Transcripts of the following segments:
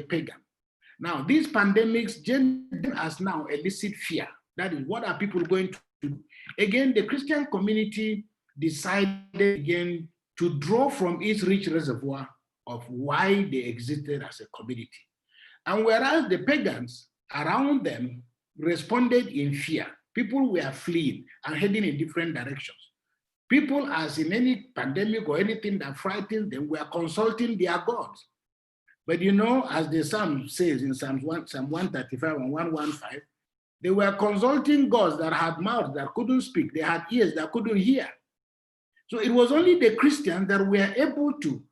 a pagan. Now, these pandemics generate us now elicit fear. That is, what are people going to do? Again, the Christian community decided again to draw from its rich reservoir of why they existed as a community. And whereas the pagans around them responded in fear, people were fleeing and heading in different directions. People, as in any pandemic or anything that frightens them, were consulting their gods. But you know, as the Psalm says in Psalm 135 and 115, they were consulting gods that had mouths that couldn't speak, they had ears that couldn't hear. So it was only the Christians that were able to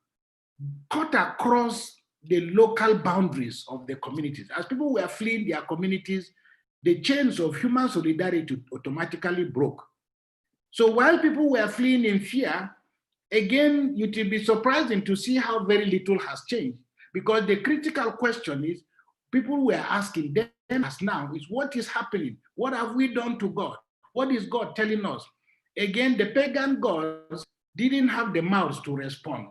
cut across the local boundaries of the communities. As people were fleeing their communities, the chains of human solidarity automatically broke. So while people were fleeing in fear, again, it will be surprising to see how very little has changed, because the critical question is, people were asking them as now is, what is happening? What have we done to God? What is God telling us? Again, the pagan gods didn't have the mouths to respond.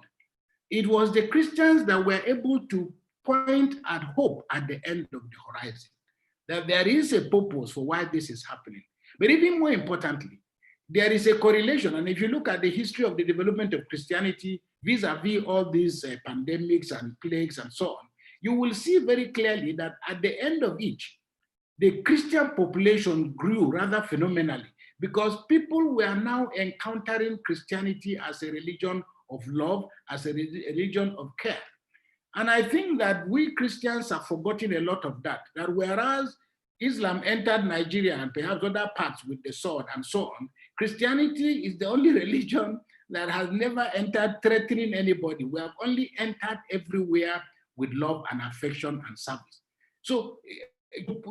It was the Christians that were able to point at hope at the end of the horizon, that there is a purpose for why this is happening. But even more importantly, there is a correlation. And if you look at the history of the development of Christianity vis-a-vis all these pandemics and plagues and so on, you will see very clearly that at the end of each, the Christian population grew rather phenomenally, because people were now encountering Christianity as a religion of love, as a religion of care. And I think that we Christians have forgotten a lot of that, that whereas Islam entered Nigeria and perhaps other parts with the sword and so on, Christianity is the only religion that has never entered threatening anybody. We have only entered everywhere with love and affection and service. So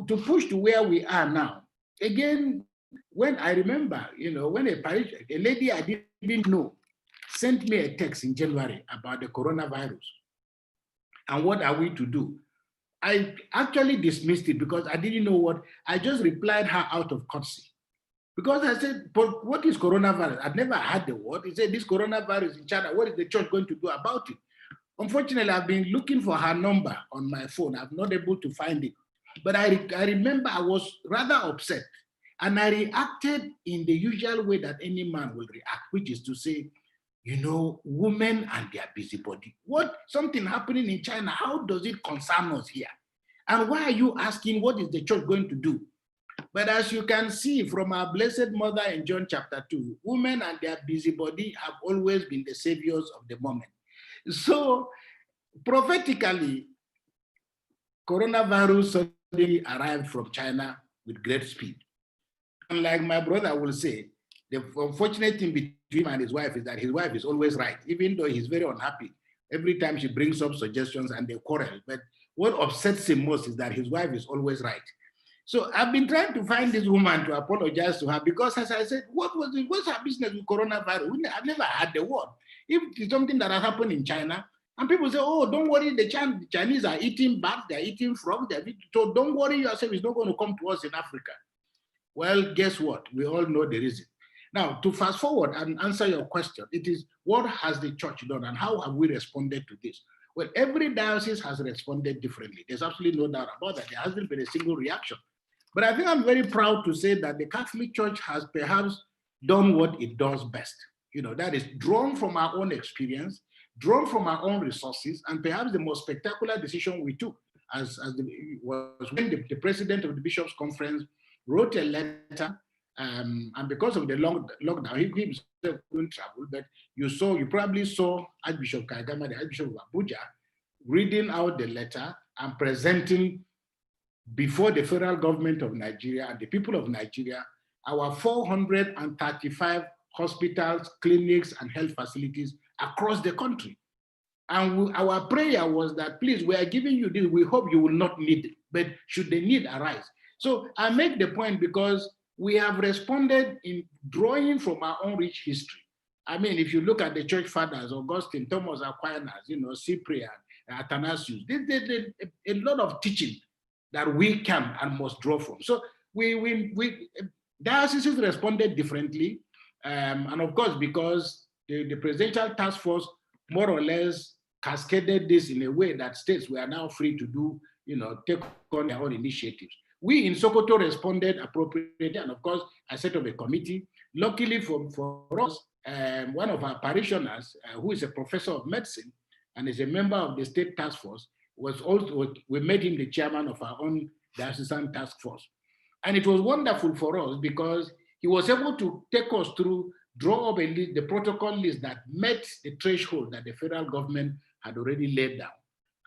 to push to where we are now, again, when I remember, you know, when a lady I didn't know sent me a text in January about the coronavirus and what are we to do, I actually dismissed it because I didn't know what. I just replied her out of courtesy. Because I said, but what is coronavirus? I've never heard the word. He said, this coronavirus in China, what is the church going to do about it? Unfortunately, I've been looking for her number on my phone. I'm not able to find it. But I remember I was rather upset. And I reacted in the usual way that any man will react, which is to say, you know, women and their busybody. What, something happening in China, how does it concern us here? And why are you asking what is the church going to do? But as you can see from our Blessed Mother in John chapter 2, women and their busybody have always been the saviors of the moment. So prophetically, coronavirus suddenly arrived from China with great speed. And like my brother will say, the unfortunate thing between him and his wife is that his wife is always right, even though he's very unhappy. Every time she brings up suggestions and they quarrel. But what upsets him most is that his wife is always right. So I've been trying to find this woman to apologize to her, because as I said, what's her business with coronavirus? I've never had the word. If it's something that has happened in China, and people say, oh, don't worry, the Chinese are eating bats, they're eating frogs, so don't worry yourself, it's not going to come to us in Africa. Well, guess what? We all know the reason. Now, to fast forward and answer your question, it is what has the church done and how have we responded to this? Well, every diocese has responded differently. There's absolutely no doubt about that. There hasn't been a single reaction. But I think I'm very proud to say that the Catholic Church has perhaps done what it does best. You know, that is drawn from our own experience, drawn from our own resources, and perhaps the most spectacular decision we took was when the president of the Bishops' Conference wrote a letter, and because of the lockdown, he himself couldn't travel, but you probably saw Archbishop Kagama, the Archbishop of Abuja, reading out the letter and presenting before the federal government of Nigeria and the people of Nigeria, our 435 hospitals, clinics, and health facilities across the country. And our prayer was that, please, we are giving you this, we hope you will not need it, but should the need arise. So I make the point because we have responded in drawing from our own rich history. I mean, if you look at the church fathers, Augustine, Thomas Aquinas, Cyprian, Athanasius, they did a lot of teaching that we can and must draw from. So dioceses responded differently. And of course, because the presidential task force more or less cascaded this in a way that states were now free to do, take on their own initiatives. We in Sokoto responded appropriately, and of course, I set up a committee. Luckily for us, one of our parishioners, who is a professor of medicine and is a member of the state task force, we made him the chairman of our own diocesan task force. And it was wonderful for us because he was able to take us through, draw up the protocol list that met the threshold that the federal government had already laid down.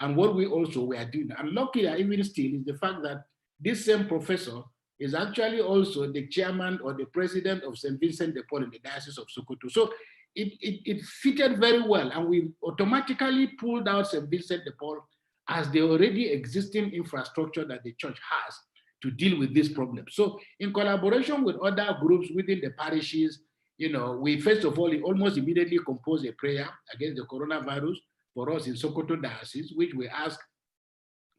And what we also were doing, and luckily even still, is the fact that this same professor is actually also the chairman or the president of St. Vincent de Paul in the Diocese of Sokoto. So it fitted very well, and we automatically pulled out St. Vincent de Paul as the already existing infrastructure that the church has to deal with this problem. So in collaboration with other groups within the parishes, we first of all almost immediately composed a prayer against the coronavirus for us in Sokoto Diocese, which we asked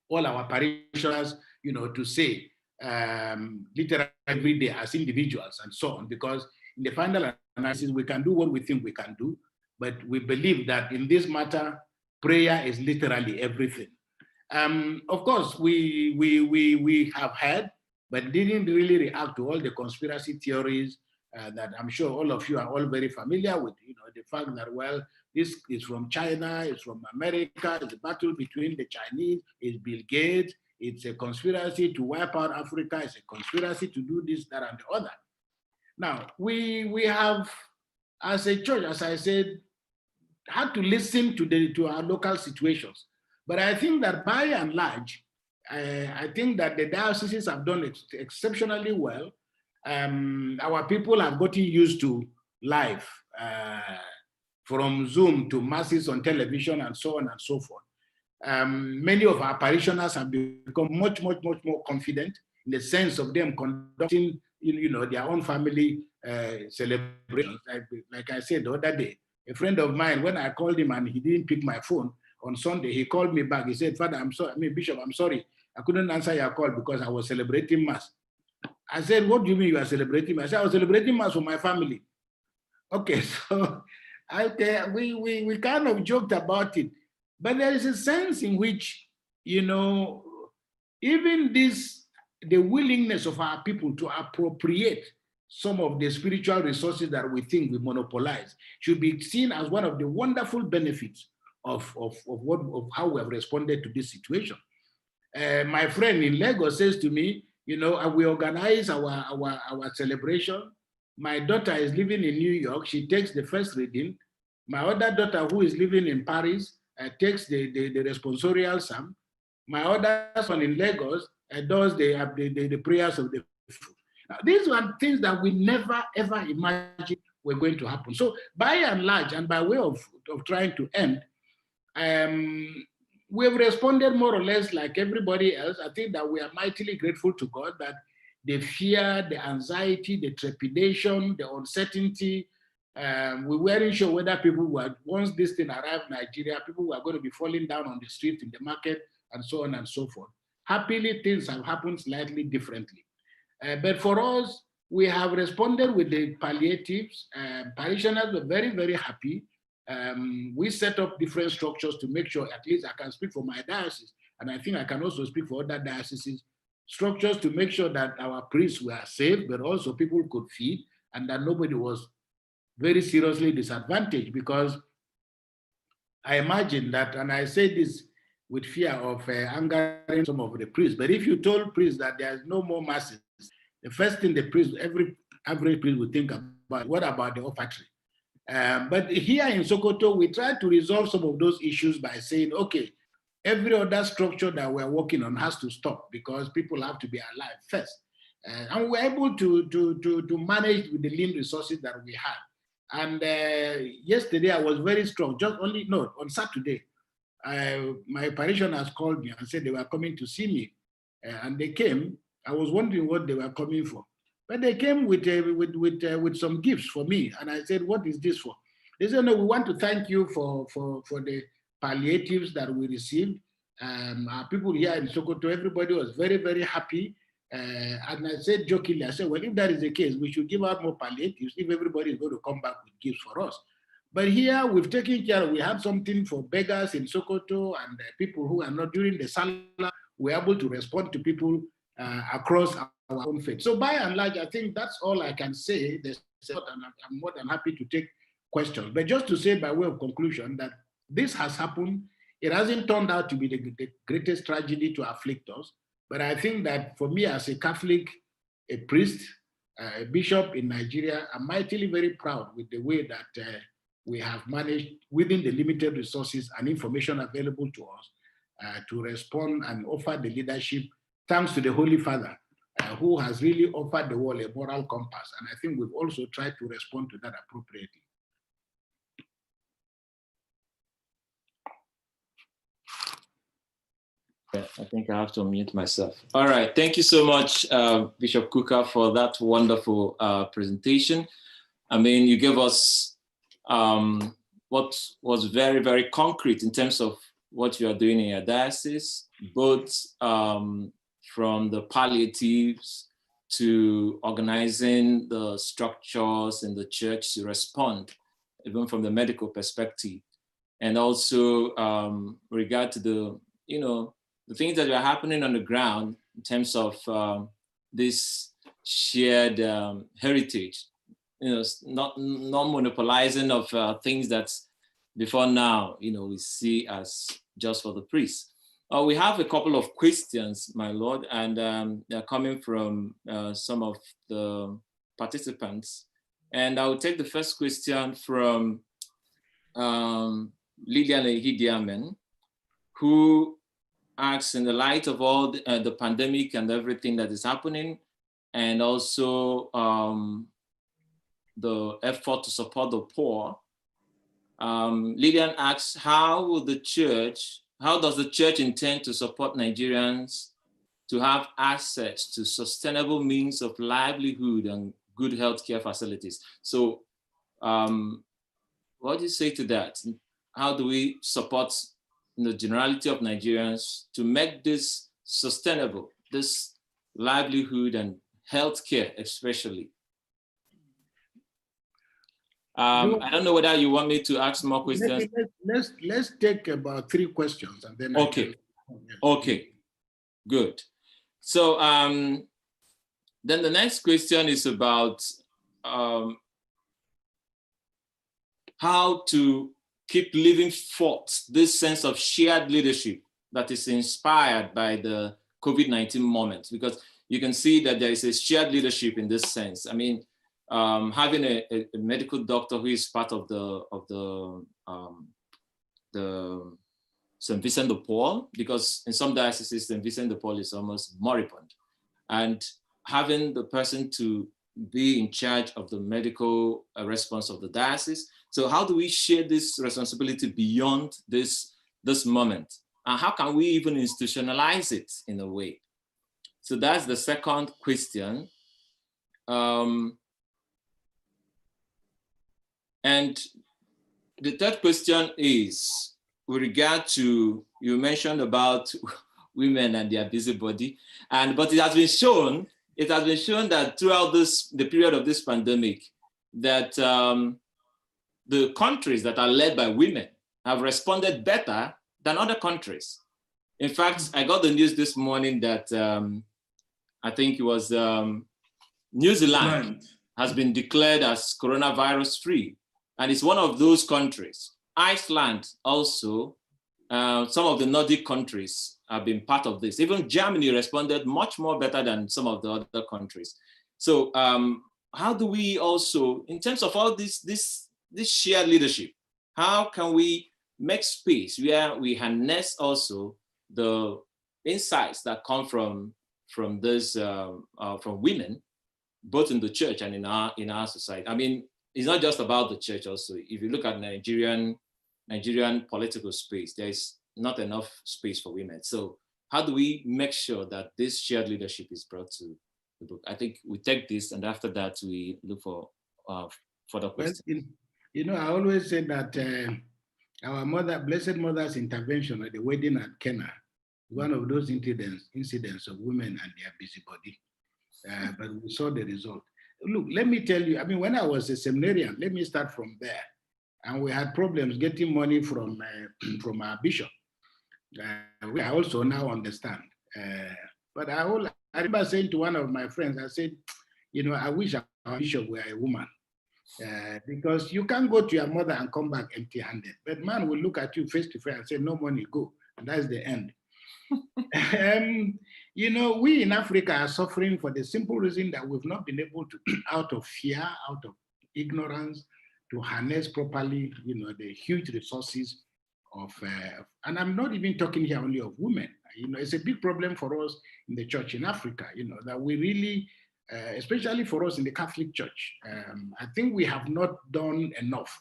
all our parishioners, to say literally every day as individuals and so on, because in the final analysis, we can do what we think we can do, but we believe that in this matter, prayer is literally everything. Of course, we have heard, but didn't really react to all the conspiracy theories that I'm sure all of you are all very familiar with. The fact that, well, this is from China, it's from America, it's a battle between the Chinese, it's Bill Gates, it's a conspiracy to wipe out Africa, it's a conspiracy to do this, that, and the other. Now, we have, as a church, as I said, had to listen to our local situations. But I think that by and large, I think that the dioceses have done exceptionally well. Our people have gotten used to life, from Zoom to masses on television and so on and so forth. Many of our parishioners have become much more confident in the sense of them conducting, their own family celebrations. Like I said the other day, a friend of mine, when I called him and he didn't pick my phone on Sunday, he called me back. He said, Father, Bishop, I'm sorry. I couldn't answer your call because I was celebrating Mass. I said, what do you mean you are celebrating Mass? I said, I was celebrating Mass for my family. Okay, so we kind of joked about it. But there is a sense in which, even the willingness of our people to appropriate some of the spiritual resources that we think we monopolize should be seen as one of the wonderful benefits of how we have responded to this situation. My friend in Lagos says to me, we organize our celebration. My daughter is living in New York. She takes the first reading. My other daughter, who is living in Paris, takes the responsorial psalm. My other son in Lagos does the prayers of the food. Now, these are things that we never, ever imagined were going to happen. So by and large, and by way of trying to end, we've responded more or less like everybody else. I think that we are mightily grateful to God that the fear, the anxiety, the trepidation, the uncertainty, we weren't sure whether people were, once this thing arrived in Nigeria, people were going to be falling down on the street, in the market, and so on and so forth. Happily, things have happened slightly differently. But for us, we have responded with the palliatives. Parishioners were very, very happy. We set up different structures to make sure, at least I can speak for my diocese, and I think I can also speak for other dioceses, structures to make sure that our priests were safe, but also people could feed, and that nobody was very seriously disadvantaged, because I imagine that, and I say this with fear of angering some of the priests, but if you told priests that there's no more masses, the first thing the priest, every average priest would think about, what about the offertory? But here in Sokoto, we try to resolve some of those issues by saying, okay, every other structure that we're working on has to stop because people have to be alive first. And we're able to manage with the lean resources that we had. And yesterday I was very strong, on Saturday, my parishioners called me and said they were coming to see me. And they came. I was wondering what they were coming for. But they came with some gifts for me. And I said, what is this for? They said, no, we want to thank you for the palliatives that we received. Our people here in Sokoto, everybody was very, very happy. And I said jokingly, I said, well, if that is the case, we should give out more palliatives if everybody is going to come back with gifts for us. But here we've taken care. We have something for beggars in Sokoto and people who are not during the Salah. We're able to respond to people across our own faith. So by and large, I think that's all I can say. I'm more than happy to take questions. But just to say by way of conclusion that this has happened. It hasn't turned out to be the greatest tragedy to afflict us. But I think that for me as a Catholic, a priest, a bishop in Nigeria, I'm mightily very proud with the way that we have managed within the limited resources and information available to us to respond and offer the leadership, thanks to the Holy Father, who has really offered the world a moral compass. And I think we've also tried to respond to that appropriately. Yeah, I think I have to unmute myself. All right, thank you so much, Bishop Kukah, for that wonderful presentation. I mean, you gave us what was very, very concrete in terms of what you are doing in your diocese, both from the palliatives to organizing the structures in the church to respond, even from the medical perspective, and also regard to the, the things that are happening on the ground in terms of this shared heritage, not monopolizing of things that before now, we see as just for the priests. We have a couple of questions, my Lord, and they're coming from some of the participants. And I will take the first question from Lilian Ehidiamen, who asks, in the light of all the pandemic and everything that is happening, and also the effort to support the poor, Lilian asks, how does the church intend to support Nigerians to have access to sustainable means of livelihood and good healthcare facilities? So what do you say to that? How do we support the generality of Nigerians to make this sustainable, this livelihood and healthcare especially? I don't know whether you want me to ask more questions. Let's take about 3 questions and then. Okay. Okay. Good. So then the next question is about how to keep living forth this sense of shared leadership that is inspired by the COVID-19 moment, because you can see that there is a shared leadership in this sense. I mean, having a medical doctor who is part of the St. Vincent de Paul, because in some dioceses, St. Vincent de Paul is almost moribund, and having the person to be in charge of the medical response of the diocese. So how do we share this responsibility beyond this moment? And how can we even institutionalize it in a way? So that's the second question. And the third question is with regard to, you mentioned about women and their busybody, but it has been shown that throughout the period of this pandemic, that the countries that are led by women have responded better than other countries. In fact, I got the news this morning that I think it was New Zealand has been declared as coronavirus free. And it's one of those countries. Iceland also, some of the Nordic countries have been part of this. Even Germany responded much more better than some of the other countries. So how do we also, in terms of all this shared leadership, how can we make space where we harness also the insights that come from this from women, both in the church and in our society? I mean, it's not just about the church also. If you look at Nigerian political space, there is not enough space for women. So how do we make sure that this shared leadership is brought to the book? I think we take this, and after that we look for further questions. Well, I always say that our Blessed Mother's intervention at the wedding at Cana, one of those incidents of women and their busybody. But we saw the result. Look, let me tell you, I mean, when I was a seminarian, let me start from there. and we had problems getting money from from our bishop. We also now understand. But I remember saying to one of my friends, I said, you know, I wish our bishop were a woman. Because you can't go to your mother and come back empty-handed. But man will look at you face to face and say, no money, go. And that's the end. You know, we in Africa are suffering for the simple reason that we've not been able to, out of fear, out of ignorance, to harness properly, you know, the huge resources of, and I'm not even talking here only of women. You know, it's a big problem for us in the church in Africa, you know, that we really, especially for us in the Catholic Church, I think we have not done enough,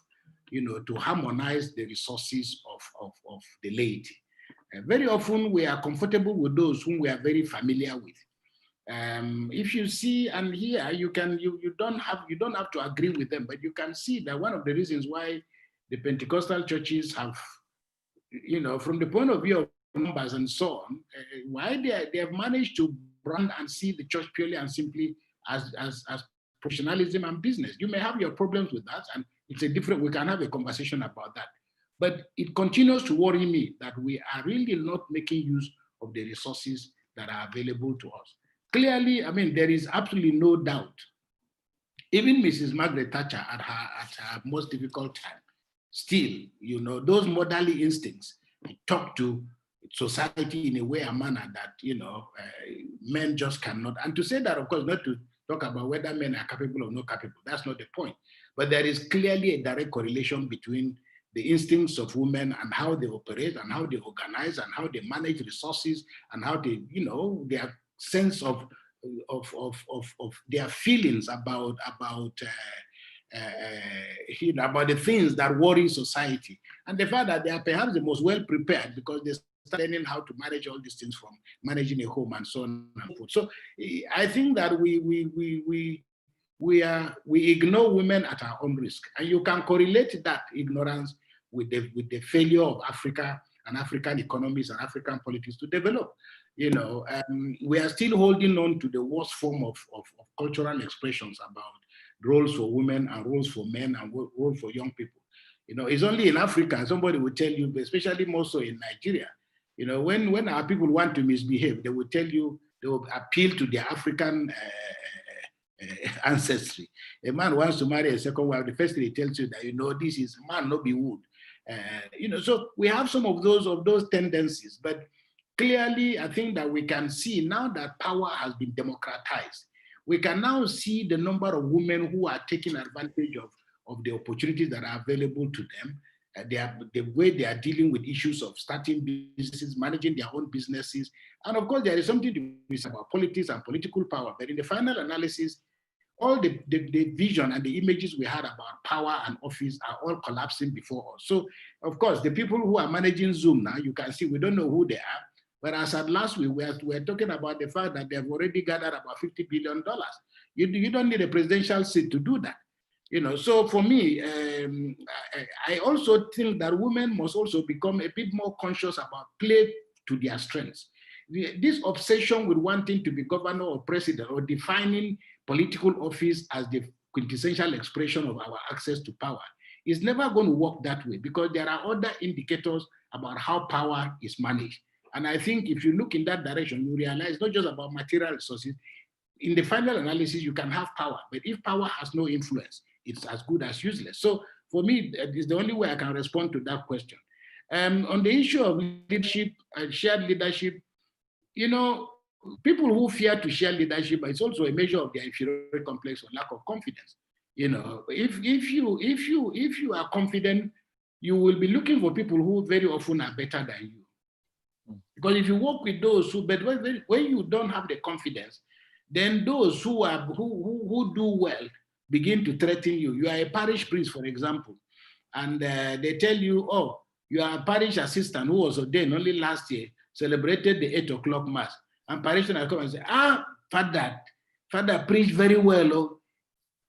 you know, to harmonize the resources of the laity. Very often we are comfortable with those whom we are very familiar with. If you see and hear, you don't have to agree with them, but you can see that one of the reasons why the Pentecostal churches have, you know, from the point of view of numbers and so on, why they have managed to brand and see the church purely and simply as professionalism and business. You may have your problems with that, and it's a different, we can have a conversation about that. But it continues to worry me that we are really not making use of the resources that are available to us. Clearly, I mean, there is absolutely no doubt. Even Mrs. Margaret Thatcher at her most difficult time, still, you know, those motherly instincts talk to society in a way, a manner that, you know, men just cannot. And to say that, of course, not to talk about whether men are capable or not capable, that's not the point. But there is clearly a direct correlation between the instincts of women and how they operate and how they organize and how they manage resources and how they, you know, their sense of their feelings about you know, about the things that worry society, and the fact that they are perhaps the most well prepared because they start learning how to manage all these things from managing a home and so on and so forth. So I think that we ignore women at our own risk, and you can correlate that ignorance with the failure of Africa and African economies and African politics to develop. You know, we are still holding on to the worst form of cultural expressions about roles for women and roles for men and roles for young people. You know, it's only in Africa, somebody will tell you, especially more so in Nigeria, you know, when our people want to misbehave, they will tell you, they will appeal to their African ancestry. A man wants to marry a second wife, the first thing he tells you that, you know, this is man, not be wood. You know, so we have some of those tendencies, but clearly I think that we can see now that power has been democratized. We can now see the number of women who are taking advantage of the opportunities that are available to them. The way they are dealing with issues of starting businesses, managing their own businesses. And of course, there is something to be said about politics and political power. But in the final analysis, all the vision and the images we had about power and office are all collapsing before us. So, of course, the people who are managing Zoom now, you can see we don't know who they are. But as at last week, we're talking about the fact that they've already gathered about $50 billion. You don't need a presidential seat to do that. You know, so for me, I also think that women must also become a bit more conscious about play to their strengths. This obsession with wanting to be governor or president or defining political office as the quintessential expression of our access to power is never going to work that way, because there are other indicators about how power is managed. And I think if you look in that direction, you realize it's not just about material resources. In the final analysis, you can have power, but if power has no influence, it's as good as useless. So for me, it's the only way I can respond to that question. On the issue of leadership and shared leadership, you know, people who fear to share leadership, it's also a measure of their inferiority complex or lack of confidence. You know, if you are confident, you will be looking for people who very often are better than you. Because if you work with those who, but when you don't have the confidence, then those who do well begin to threaten you. You are a parish priest, for example, and they tell you, oh, you are a parish assistant who was ordained only last year, celebrated the 8 o'clock mass, and parishioners come and say, Father preached very well. Oh.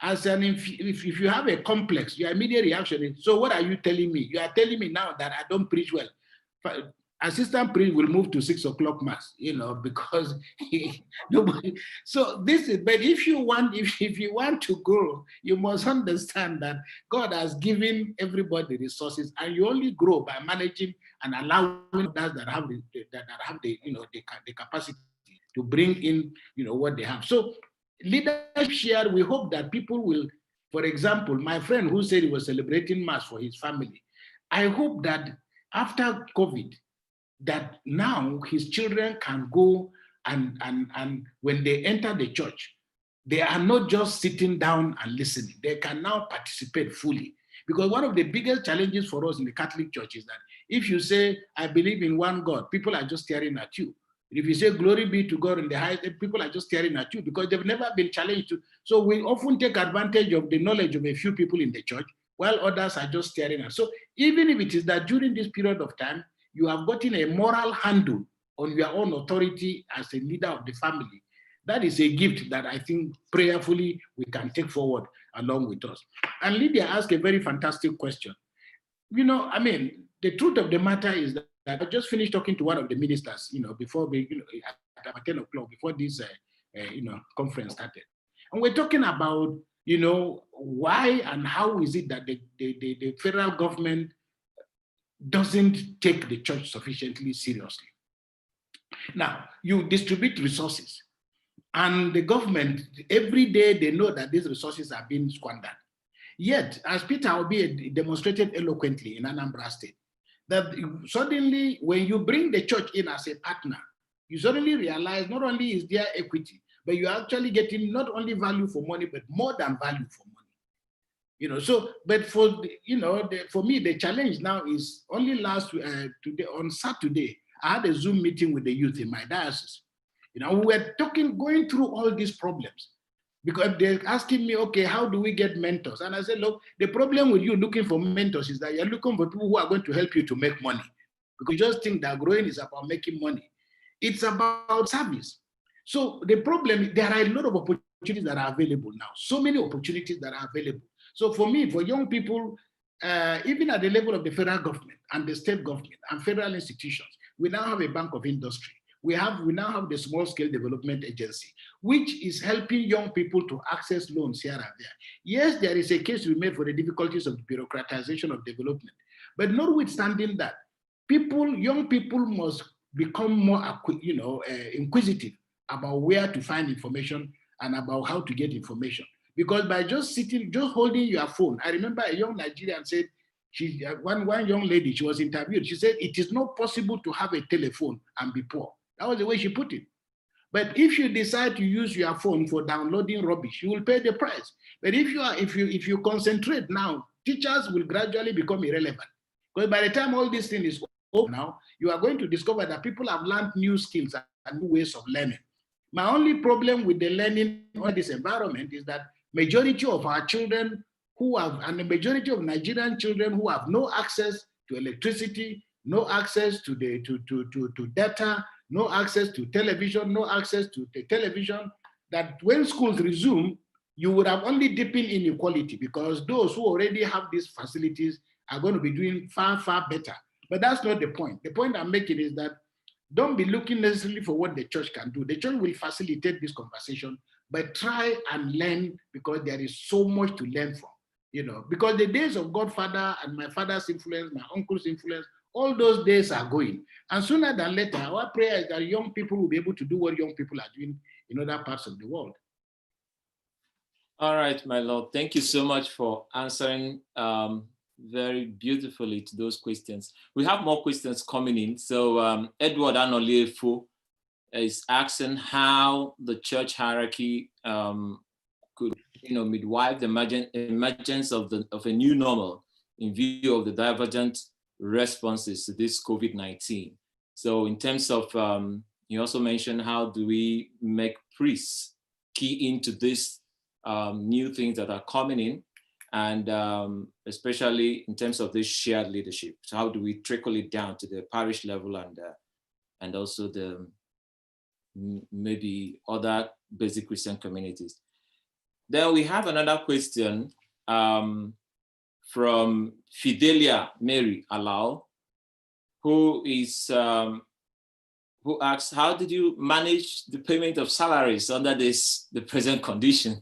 As an if you have a complex, your immediate reaction is, so what are you telling me? You are telling me now that I don't preach well. assistant priest will move to 6 o'clock mass, because nobody. So this is, but if you want to grow, you must understand that God has given everybody resources, and you only grow by managing and allowing others that have the capacity to bring in, what they have. So leadership share, we hope that people will, for example, my friend who said he was celebrating mass for his family, I hope that after COVID, that now his children can go and when they enter the church, they are not just sitting down and listening. They can now participate fully. Because one of the biggest challenges for us in the Catholic Church is that if you say, I believe in one God, people are just staring at you. If you say, glory be to God in the highest, people are just staring at you because they've never been challenged to. So we often take advantage of the knowledge of a few people in the church while others are just staring at. So even if it is that during this period of time, you have gotten a moral handle on your own authority as a leader of the family, that is a gift that I think prayerfully we can take forward along with us. And Lydia asked a very fantastic question. The truth of the matter is that I just finished talking to one of the ministers, before at about 10 o'clock, before this, conference started. And we're talking about, why and how is it that the federal government doesn't take the church sufficiently seriously. Now, you distribute resources, and the government, every day they know that these resources are being squandered. Yet, as Peter Obi demonstrated eloquently in Anambra State, that suddenly when you bring the church in as a partner, you suddenly realize not only is there equity, but you're actually getting not only value for money, but more than value for money. But for me, the challenge now is only today, on Saturday, I had a Zoom meeting with the youth in my diocese. We were going through all these problems because they're asking me, okay, how do we get mentors? And I said, look, the problem with you looking for mentors is that you're looking for people who are going to help you to make money, because you just think that growing is about making money. It's about service. So the problem, there are a lot of opportunities that are available now, so many opportunities that are available. So for me, for young people, even at the level of the federal government and the state government and federal institutions, we now have a bank of industry. We now have the Small Scale Development Agency, which is helping young people to access loans here and there. Yes, there is a case we made for the difficulties of the bureaucratization of development, but notwithstanding that, young people must become more, inquisitive about where to find information and about how to get information. Because by just holding your phone, I remember a young Nigerian said, one young lady, she was interviewed, she said, it is not possible to have a telephone and be poor. That was the way she put it. But if you decide to use your phone for downloading rubbish, you will pay the price. But if you concentrate now, teachers will gradually become irrelevant. Because by the time all this thing is over now, you are going to discover that people have learned new skills and new ways of learning. My only problem with the learning on this environment is that majority of our children and the majority of Nigerian children who have no access to electricity, no access to data, no access to television, that when schools resume, you would have only deepened inequality because those who already have these facilities are going to be doing far, far better. But that's not the point. The point I'm making is that don't be looking necessarily for what the church can do. The church will facilitate this conversation, but try and learn because there is so much to learn from. Because the days of Godfather and my father's influence, my uncle's influence, all those days are going. And sooner than later, our prayer is that young people will be able to do what young people are doing in other parts of the world. All right, my Lord. Thank you so much for answering very beautifully to those questions. We have more questions coming in. So Edward Anoliefu is asking how the church hierarchy could, midwife the emergence of a new normal in view of the divergent responses to this COVID-19. So in terms of, you also mentioned how do we make priests key into this new things that are coming in, and especially in terms of this shared leadership. So how do we trickle it down to the parish level and also the maybe other basic Christian communities? Then we have another question from Fidelia Mary Alao. who is who asks, how did you manage the payment of salaries under the present condition?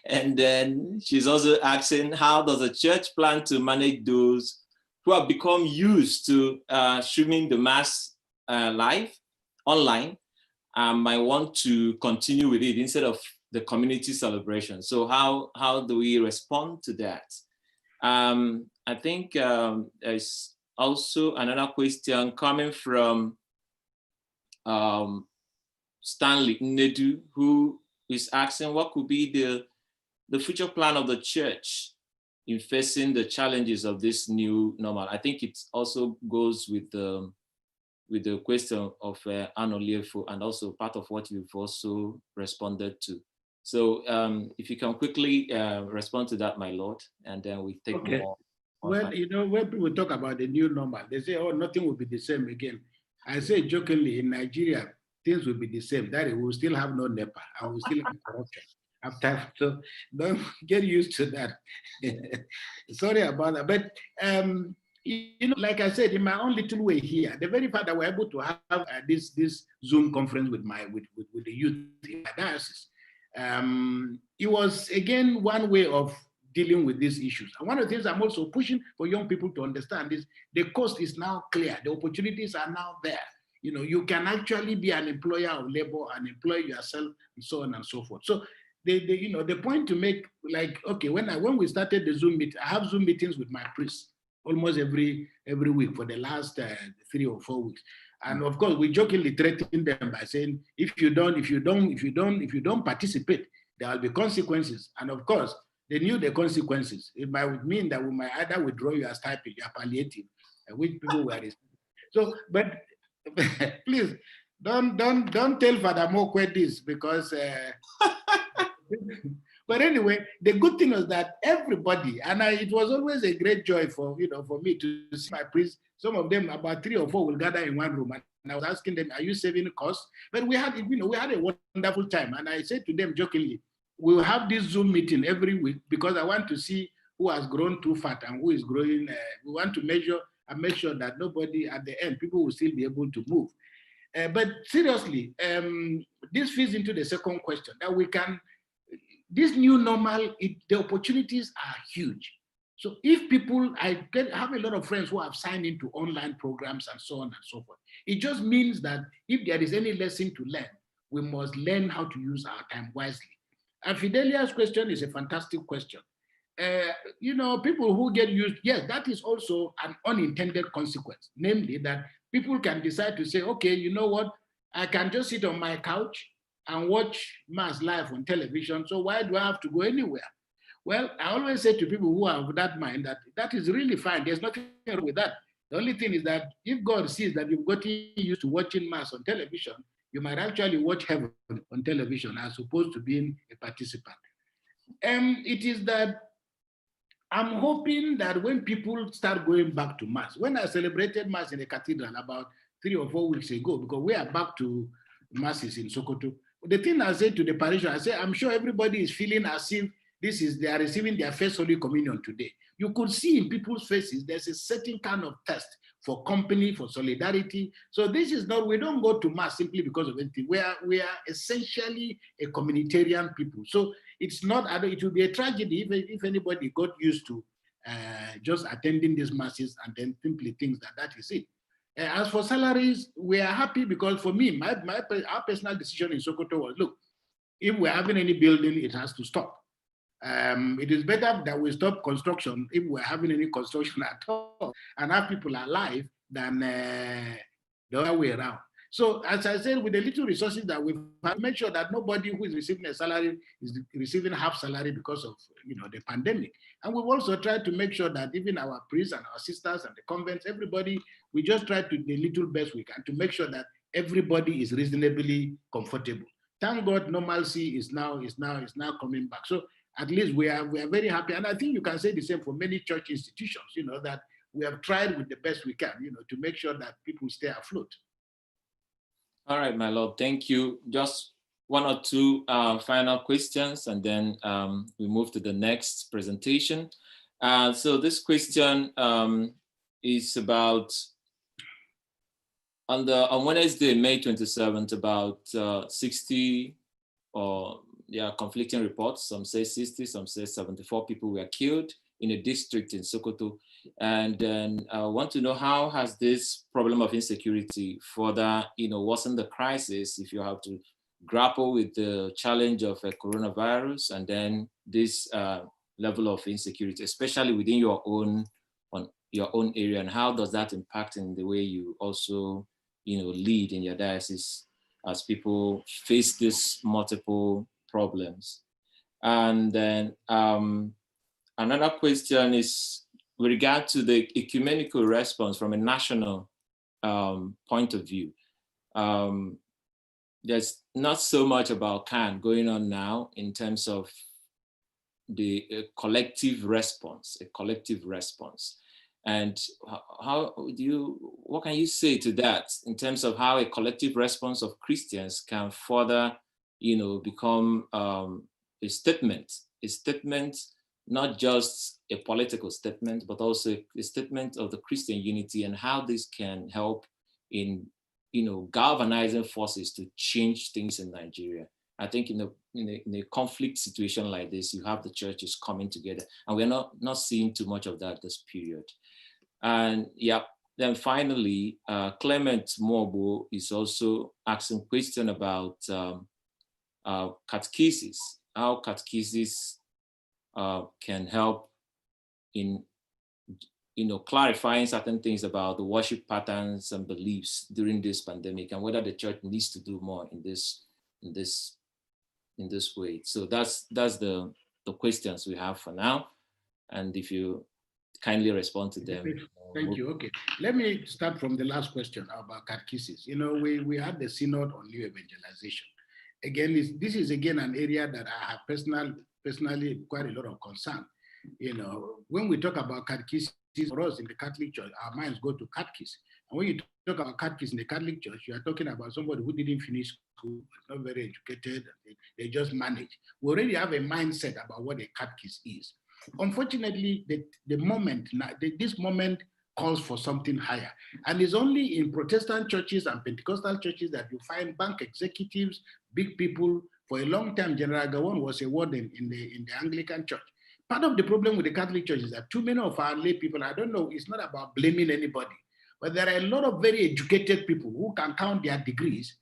And then she's also asking, how does the church plan to manage those who have become used to streaming the mass live online and might want to continue with it instead of the community celebration? So how do we respond to that? I think there's also another question coming from Stanley Nedu, who is asking what could be the future plan of the church in facing the challenges of this new normal. I think it also goes with the question of Arno Liefo, and also part of what you've also responded to. So if you can quickly respond to that, my Lord, and then we take more. Well, you know, when people talk about the new normal, they say, oh, nothing will be the same again. I say jokingly, in Nigeria, things will be the same. That we will still have no NEPA, and we will still have corruption. After, so don't get used to that. Sorry about that. But, you know, like I said, in my own little way here, the very fact that we're able to have this Zoom conference with the youth in my diocese, it was, again, one way of dealing with these issues. And one of the things I'm also pushing for young people to understand is the cost is now clear. The opportunities are now there. You know, you can actually be an employer of labor and employ yourself and so on and so forth. So you know, the point to make, like, okay, when we started the Zoom meeting, I have Zoom meetings with my priests almost every week for the last 3 or 4 weeks. And of course, we jokingly threaten them by saying, if you don't participate, there will be consequences. And of course, they knew the consequences. It might mean that we might either withdraw your stipend, your palliative, which people were. So, but please don't tell Father Mokwe this, because. But anyway, the good thing was that everybody, and it was always a great joy for me to see my priests. Some of them, about 3 or 4, will gather in one room, and I was asking them, "Are you saving costs?" But we had a wonderful time, and I said to them jokingly, "We will have this Zoom meeting every week because I want to see who has grown too fat and who is growing. We want to measure and make sure that nobody at the end, people will still be able to move." But seriously, this feeds into the second question, that we can. This new normal, the opportunities are huge. So if people, I have a lot of friends who have signed into online programs and so on and so forth. It just means that if there is any lesson to learn, we must learn how to use our time wisely. And Fidelia's question is a fantastic question. You know, people who get used, yes, that is also an unintended consequence, namely that people can decide to say, okay, you know what, I can just sit on my couch and watch Mass live on television, so why do I have to go anywhere? Well, I always say to people who have that mind that is really fine. There's nothing wrong with that. The only thing is that if God sees that you've gotten used to watching Mass on television, you might actually watch heaven on television as opposed to being a participant. It is that I'm hoping that when people start going back to Mass, when I celebrated Mass in a cathedral about 3 or 4 weeks ago, because we are back to Masses in Sokoto, the thing I said to the parishioner, I said, I'm sure everybody is feeling as if they are receiving their first Holy Communion today. You could see in people's faces, there's a certain kind of thirst for company, for solidarity. So this is not, we don't go to Mass simply because of anything. We are essentially a communitarian people. So it's not, it would be a tragedy if anybody got used to just attending these Masses and then simply thinks that is it. As for salaries, we are happy because for me, our personal decision in Sokoto was, look, if we're having any building, it has to stop. It is better that we stop construction if we're having any construction at all and have people alive than the other way around. So as I said, with the little resources that we've made sure that nobody who is receiving a salary is receiving half salary because of the pandemic. And we've also tried to make sure that even our priests and our sisters and the convents, everybody, we just try to do the little best we can to make sure that everybody is reasonably comfortable. Thank God normalcy is now coming back. So at least we are very happy. And I think you can say the same for many church institutions, that we have tried with the best we can, to make sure that people stay afloat. All right, my Lord, thank you. Just 1 or 2 final questions, and then we move to the next presentation. So this question is about on Wednesday, May 27th, about 60 or conflicting reports. Some say 60, some say 74 people were killed in a district in Sokoto. And then I want to know, how has this problem of insecurity further, worsened the crisis if you have to grapple with the challenge of a coronavirus and then this level of insecurity, especially within your own area, and how does that impact in the way you also lead in your diocese as people face these multiple problems? And then another question is with regard to the ecumenical response from a national point of view. There's not so much about CAN going on now in terms of the collective response, And what can you say to that in terms of how a collective response of Christians can further, become a statement, not just a political statement, but also a statement of the Christian unity, and how this can help in, galvanizing forces to change things in Nigeria. I think in a conflict situation like this, you have the churches coming together, and we're not seeing too much of that this period. And then finally, Clement Mobo is also asking a question about catechesis, how catechesis can help in clarifying certain things about the worship patterns and beliefs during this pandemic, and whether the church needs to do more in this way. So that's the questions we have for now, and if you kindly respond to them. Thank you. Okay, let me start from the last question about catechesis. We had the synod on new evangelization. Again, this is again an area that I have personally quite a lot of concern. When we talk about catechesis, for us in the Catholic Church, our minds go to catechism. And when you talk about catechism in the Catholic Church, you are talking about somebody who didn't finish school, not very educated, they just manage. We already have a mindset about what a catechism is. Unfortunately, this moment calls for something higher. And it's only in Protestant churches and Pentecostal churches that you find bank executives, big people. For a long time, General Gawon was a warden in the Anglican Church. Part of the problem with the Catholic Church is that too many of our lay people, I don't know, it's not about blaming anybody, but there are a lot of very educated people who can count their degrees.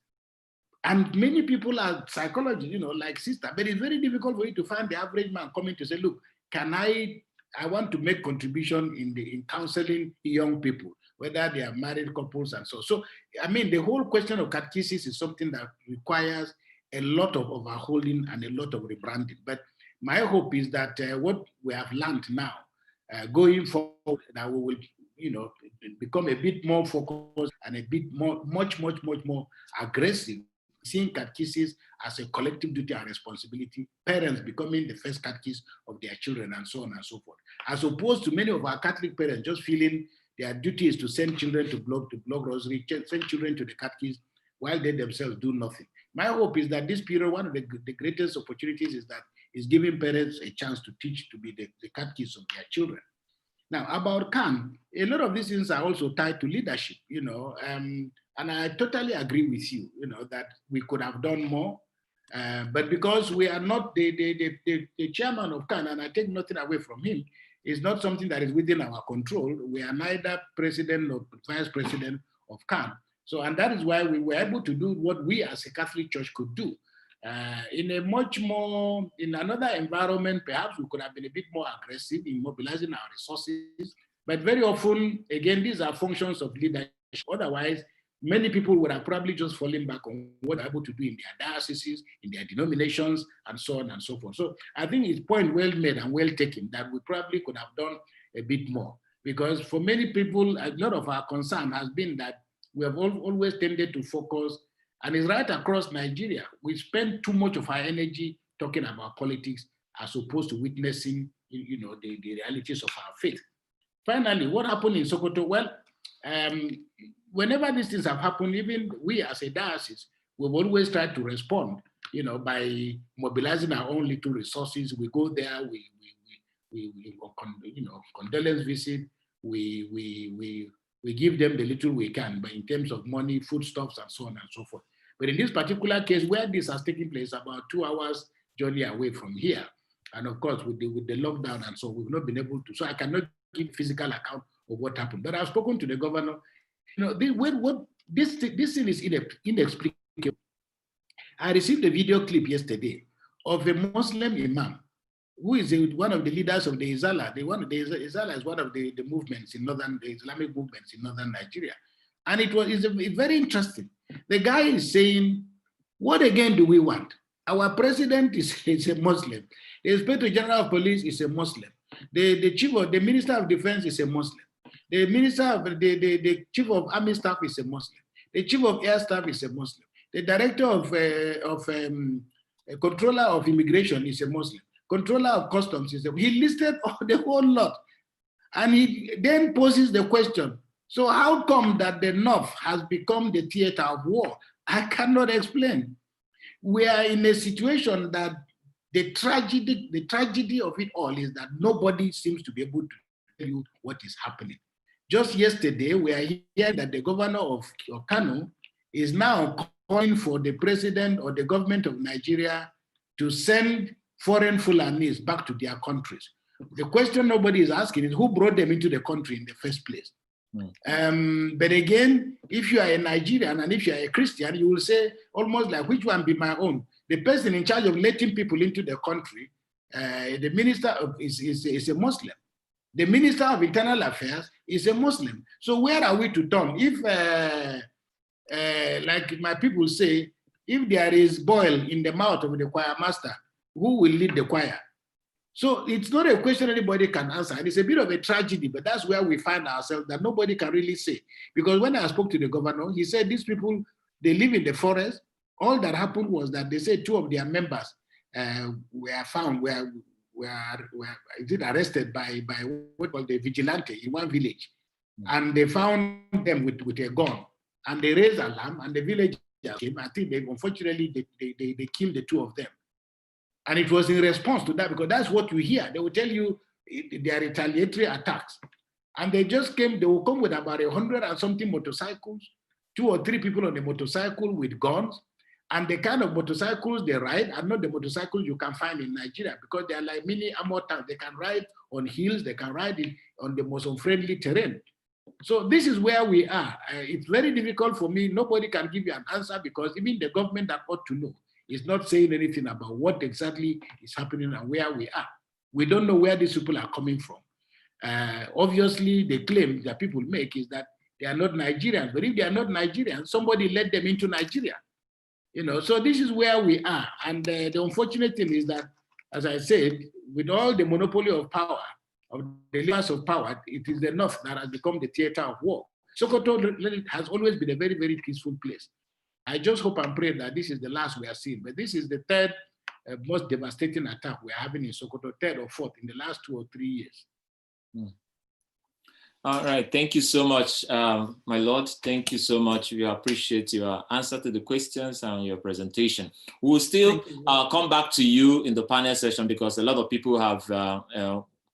And many people are psychologists, like sister, but it's very difficult for you to find the average man coming to say, look, I want to make contribution in counseling young people, whether they are married couples and so. So, the whole question of catechesis is something that requires a lot of overhauling and a lot of rebranding. But my hope is that what we have learned now, going forward, that we will, become a bit more focused and a bit much more aggressive, seeing catechesis as a collective duty and responsibility, parents becoming the first catechist of their children, and so on and so forth. As opposed to many of our Catholic parents just feeling their duty is to send children to blog rosary, send children to the catechist, while they themselves do nothing. My hope is that this period, one of the greatest opportunities is giving parents a chance to teach, to be the catechists of their children. Now, about CAN, a lot of these things are also tied to leadership, and I totally agree with you, that we could have done more, but because we are not the chairman of CAN, and I take nothing away from him, it's not something that is within our control. We are neither president nor vice president of CAN. So, and that is why we were able to do what we as a Catholic Church could do. In another environment, perhaps we could have been a bit more aggressive in mobilizing our resources. But very often, again, these are functions of leadership. Otherwise, many people would have probably just fallen back on what they're able to do in their dioceses, in their denominations, and so on and so forth. So I think it's point well made and well taken that we probably could have done a bit more. Because for many people, a lot of our concern has been that we have always tended to focus, and it's right across Nigeria. We spend too much of our energy talking about politics as opposed to witnessing, the realities of our faith. Finally, what happened in Sokoto? Well, whenever these things have happened, even we as a diocese, we've always tried to respond, by mobilizing our own little resources. We go there, we condolence visit, we give them the little we can, but in terms of money, foodstuffs, and so on and so forth. But in this particular case, where this has taken place, about 2 hours journey away from here, and of course with the lockdown and so, we've not been able to. So I cannot give physical account of what happened. But I've spoken to the governor. This thing is inexplicable. I received a video clip yesterday of a Muslim imam who is one of the leaders of the Izala. The Izala is one of the movements in the Islamic movements in northern Nigeria. And it's very interesting. The guy is saying, what again do we want? Our president is a Muslim. The Inspector General of Police is a Muslim. The Minister of Defense is a Muslim. The the Chief of Army Staff is a Muslim. The Chief of Air Staff is a Muslim. The Director of Controller of Immigration is a Muslim. Controller of Customs is a Muslim. He listed the whole lot. And he then poses the question, so how come that the North has become the theater of war? I cannot explain. We are in a situation that the tragedy of it all is that nobody seems to be able to tell you what is happening. Just yesterday, we are hearing that the governor of Kano is now calling for the president or the government of Nigeria to send foreign Fulanis back to their countries. The question nobody is asking is who brought them into the country in the first place? But again, if you are a Nigerian and if you are a Christian, you will say almost like, which one be my own? The person in charge of letting people into the country, the minister is a Muslim. The Minister of Internal Affairs is a Muslim. So where are we to turn? If, like my people say, if there is boil in the mouth of the choir master, who will lead the choir? So it's not a question anybody can answer. And it's a bit of a tragedy, but that's where we find ourselves, that nobody can really say. Because when I spoke to the governor, he said these people, they live in the forest. All that happened was that they said 2 of their members were found, were arrested by what was the vigilante in one village. And they found them with a gun. And they raised alarm, and the villagers came. I think unfortunately they killed the 2 of them. And it was in response to that, because that's what you hear. They will tell you they are retaliatory attacks. And they just came, they will come with about 100 and something motorcycles, 2 or 3 people on a motorcycle with guns. And the kind of motorcycles they ride are not the motorcycles you can find in Nigeria, because they are like mini armor tanks. They can ride on hills, they can ride on the most unfriendly terrain. So this is where we are. It's very difficult for me. Nobody can give you an answer, because even the government that ought to know is not saying anything about what exactly is happening and where we are. We don't know where these people are coming from. Obviously, the claim that people make is that they are not Nigerians, but if they are not Nigerians, somebody led them into Nigeria. So this is where we are. And the unfortunate thing is that, as I said, with all the monopoly of power, of the levers of power, it is the North that has become the theater of war. Sokoto has always been a very, very peaceful place. I just hope and pray that this is the last we are seeing. But this is the 3rd most devastating attack we are having in Sokoto, 3rd or 4th in the last 2 or 3 years. All right, thank you so much, my Lord. Thank you so much. We appreciate your answer to the questions and your presentation. We will still come back to you in the panel session, because a lot of people have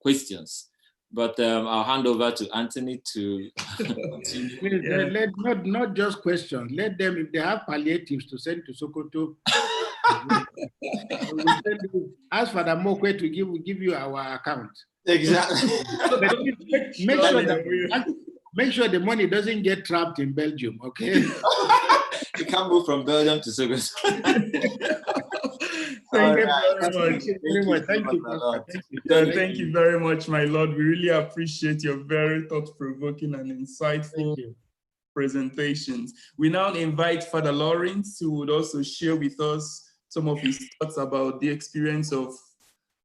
questions. But I'll hand over to Anthony to continue. Not just questions. Let them, if they have palliatives to send to Sokoto, ask Father Mokwe to give you our account. Exactly. Make sure the money doesn't get trapped in Belgium, okay? You can't move from Belgium to Sokoto. Thank you very much, my Lord. We really appreciate your very thought-provoking and insightful presentations. We now invite Father Lawrence, who would also share with us some of his thoughts about the experience of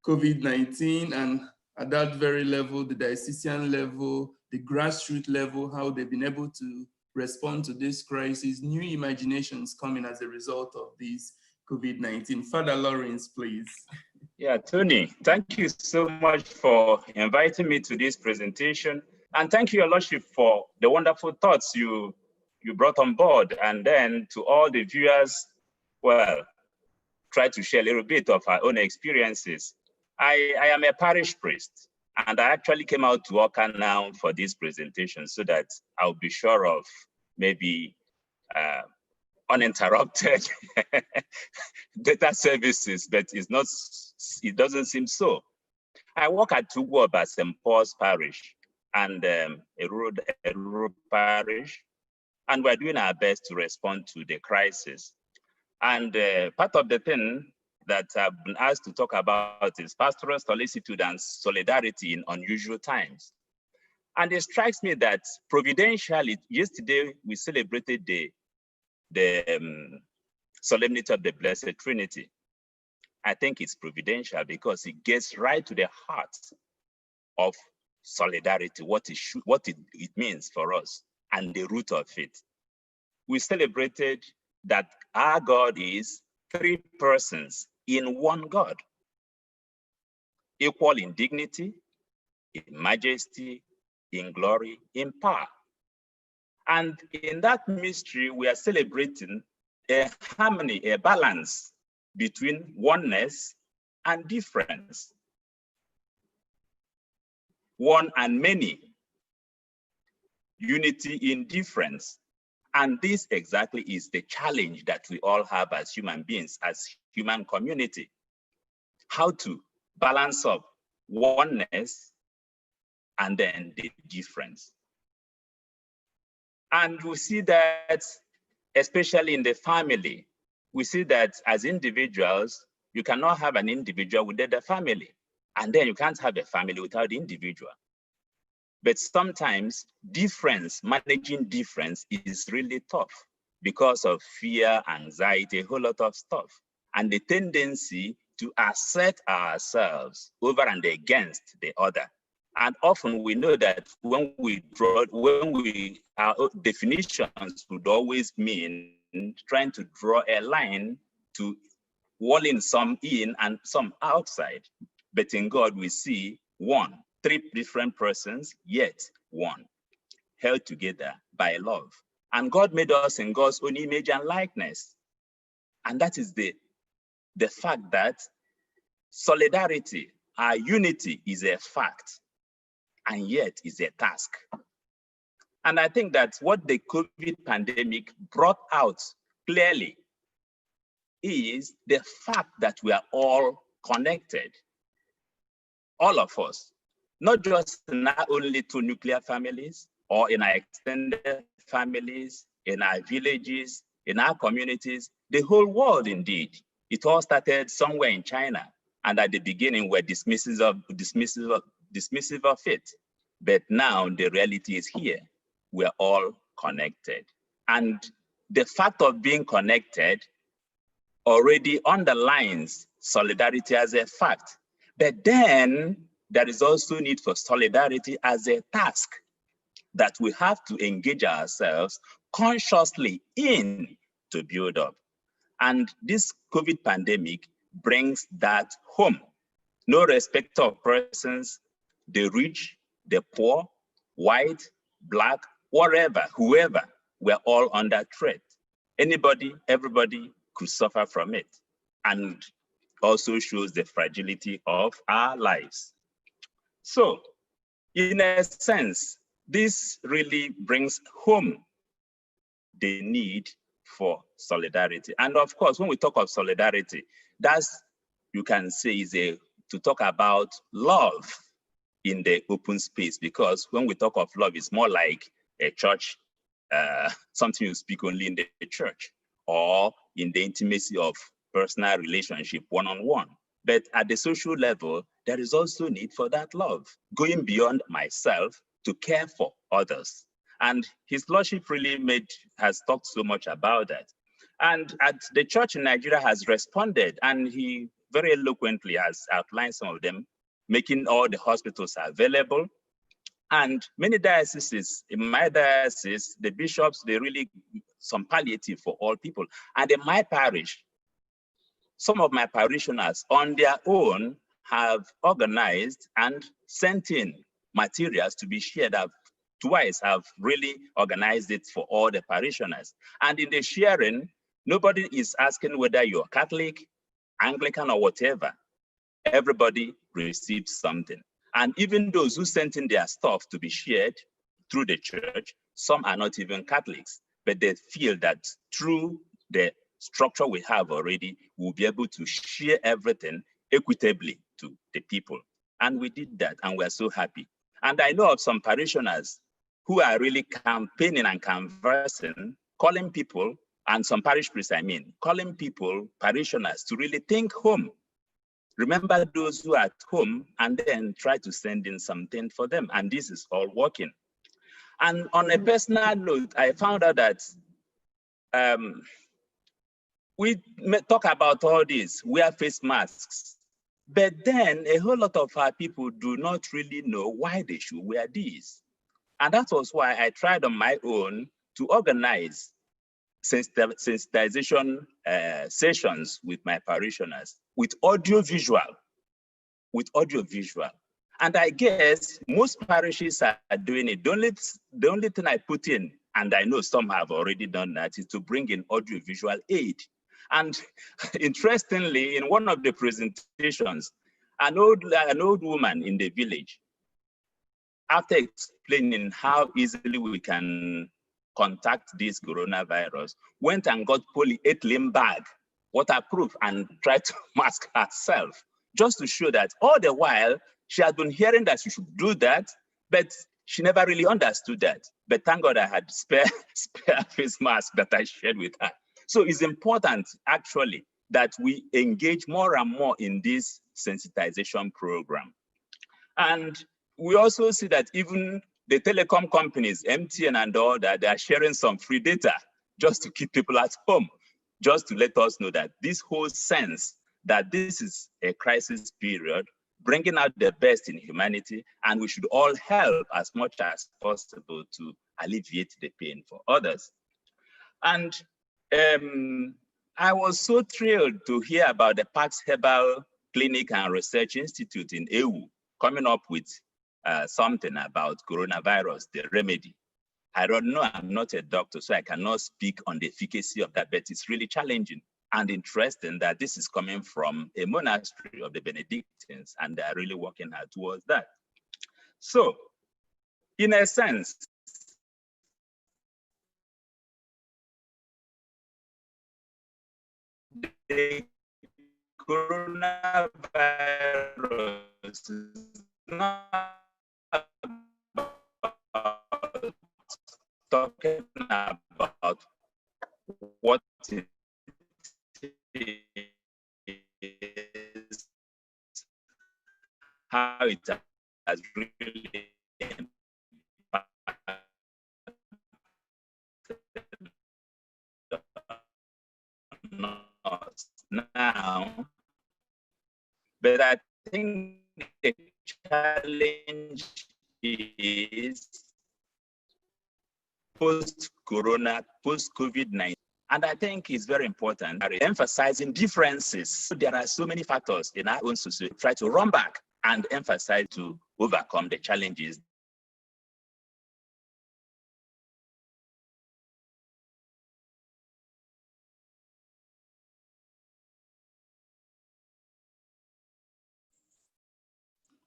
COVID-19, and at that very level, the diocesan level, the grassroots level, how they've been able to respond to this crisis, new imaginations coming as a result of this COVID-19. Father Lawrence, please. Yeah, Tony, thank you so much for inviting me to this presentation. And thank you, Your Lordship, for the wonderful thoughts you brought on board. And then to all the viewers, well, try to share a little bit of our own experiences. I am a parish priest, And I actually came out to Oka now for this presentation so that I'll be sure of maybe uninterrupted data services, but it doesn't seem so. I work at Tugwab, St. Paul's Parish, and a rural parish, and we're doing our best to respond to the crisis. And part of the thing that I've been asked to talk about is pastoral solicitude and solidarity in unusual times. And it strikes me that providentially, yesterday we celebrated the solemnity of the Blessed Trinity. I think it's providential because it gets right to the heart of solidarity, what it means for us, and the root of it. We celebrated that our God is 3 persons in one God, equal in dignity, in majesty, in glory, in power. And in that mystery, we are celebrating a harmony, a balance between oneness and difference. One and many, unity in difference. And this exactly is the challenge that we all have as human beings, as human community. How to balance up oneness and then the difference. And we see that, especially in the family, we see that as individuals, you cannot have an individual without a family. And then you can't have a family without the individual. But sometimes managing difference is really tough because of fear, anxiety, a whole lot of stuff. And the tendency to assert ourselves over and against the other. And often we know that our definitions would always mean trying to draw a line to walling some in and some outside. But in God, we see 3 different persons, yet one, held together by love. And God made us in God's own image and likeness. And that is the fact that solidarity, our unity, is a fact, and yet is a task. And I think that what the COVID pandemic brought out clearly is the fact that we are all connected, all of us. Not just not only to nuclear families or in our extended families, in our villages, in our communities, the whole world indeed. It all started somewhere in China, and at the beginning we're dismissive of it. But now the reality is here. We're all connected. And the fact of being connected already underlines solidarity as a fact. But then there is also need for solidarity as a task that we have to engage ourselves consciously in to build up. And this COVID pandemic brings that home. No respect of persons, the rich, the poor, white, black, whatever, whoever, we're all under threat. Anybody, everybody could suffer from it. And also shows the fragility of our lives. So, in a sense, this really brings home the need for solidarity. And of course, when we talk of solidarity, that's, you can say, is to talk about love in the open space, because when we talk of love, it's more like a church, something you speak only in the church or in the intimacy of personal relationship, one-on-one. But at the social level, there is also need for that love, going beyond myself to care for others. And His Lordship really has talked so much about that. And the church in Nigeria has responded, and he very eloquently has outlined some of them, making all the hospitals available. And many dioceses, in my diocese, the bishops, they really some palliative for all people. And in my parish, some of my parishioners on their own have organized and sent in materials to be shared. I've really organized it for all the parishioners. And in the sharing, nobody is asking whether you're Catholic, Anglican, or whatever. Everybody receives something. And even those who sent in their stuff to be shared through the church, some are not even Catholics, but they feel that through the structure we have already, we'll be able to share everything equitably to the people. And we did that, and we're so happy. And I know of some parishioners who are really campaigning and conversing, calling people, and some parish priests, calling people, parishioners, to really think home. Remember those who are at home, and then try to send in something for them. And this is all working. And on a personal note, I found out that we talk about all this, wear face masks, but then a whole lot of our people do not really know why they should wear these. And that was why I tried on my own to organize sensitization sessions with my parishioners with audio visual. And I guess most parishes are doing it. The only thing I put in, and I know some have already done that, is to bring in audio visual aid. And interestingly, in one of the presentations, an old woman in the village, after explaining how easily we can contact this coronavirus, went and got polyethylene bag, waterproof, and tried to mask herself, just to show that all the while she had been hearing that she should do that, but she never really understood that. But thank God I had spare face mask that I shared with her. So it's important, actually, that we engage more and more in this sensitization program. And we also see that even the telecom companies, MTN and all that, they are sharing some free data just to keep people at home, just to let us know that this whole sense that this is a crisis period, bringing out the best in humanity, and we should all help as much as possible to alleviate the pain for others. And I was so thrilled to hear about the Pax Herbal Clinic and Research Institute in EU coming up with something about coronavirus, the remedy. I don't know, I'm not a doctor, so I cannot speak on the efficacy of that, but it's really challenging and interesting that this is coming from a monastery of the Benedictines, and they're really working hard towards that. So, in a sense, the coronavirus is not about talking about what it is, how it has really impacted us now, but I think the challenge is post-corona, post-COVID-19. And I think it's very important emphasizing differences. So there are so many factors in our own society. Try to run back and emphasize to overcome the challenges.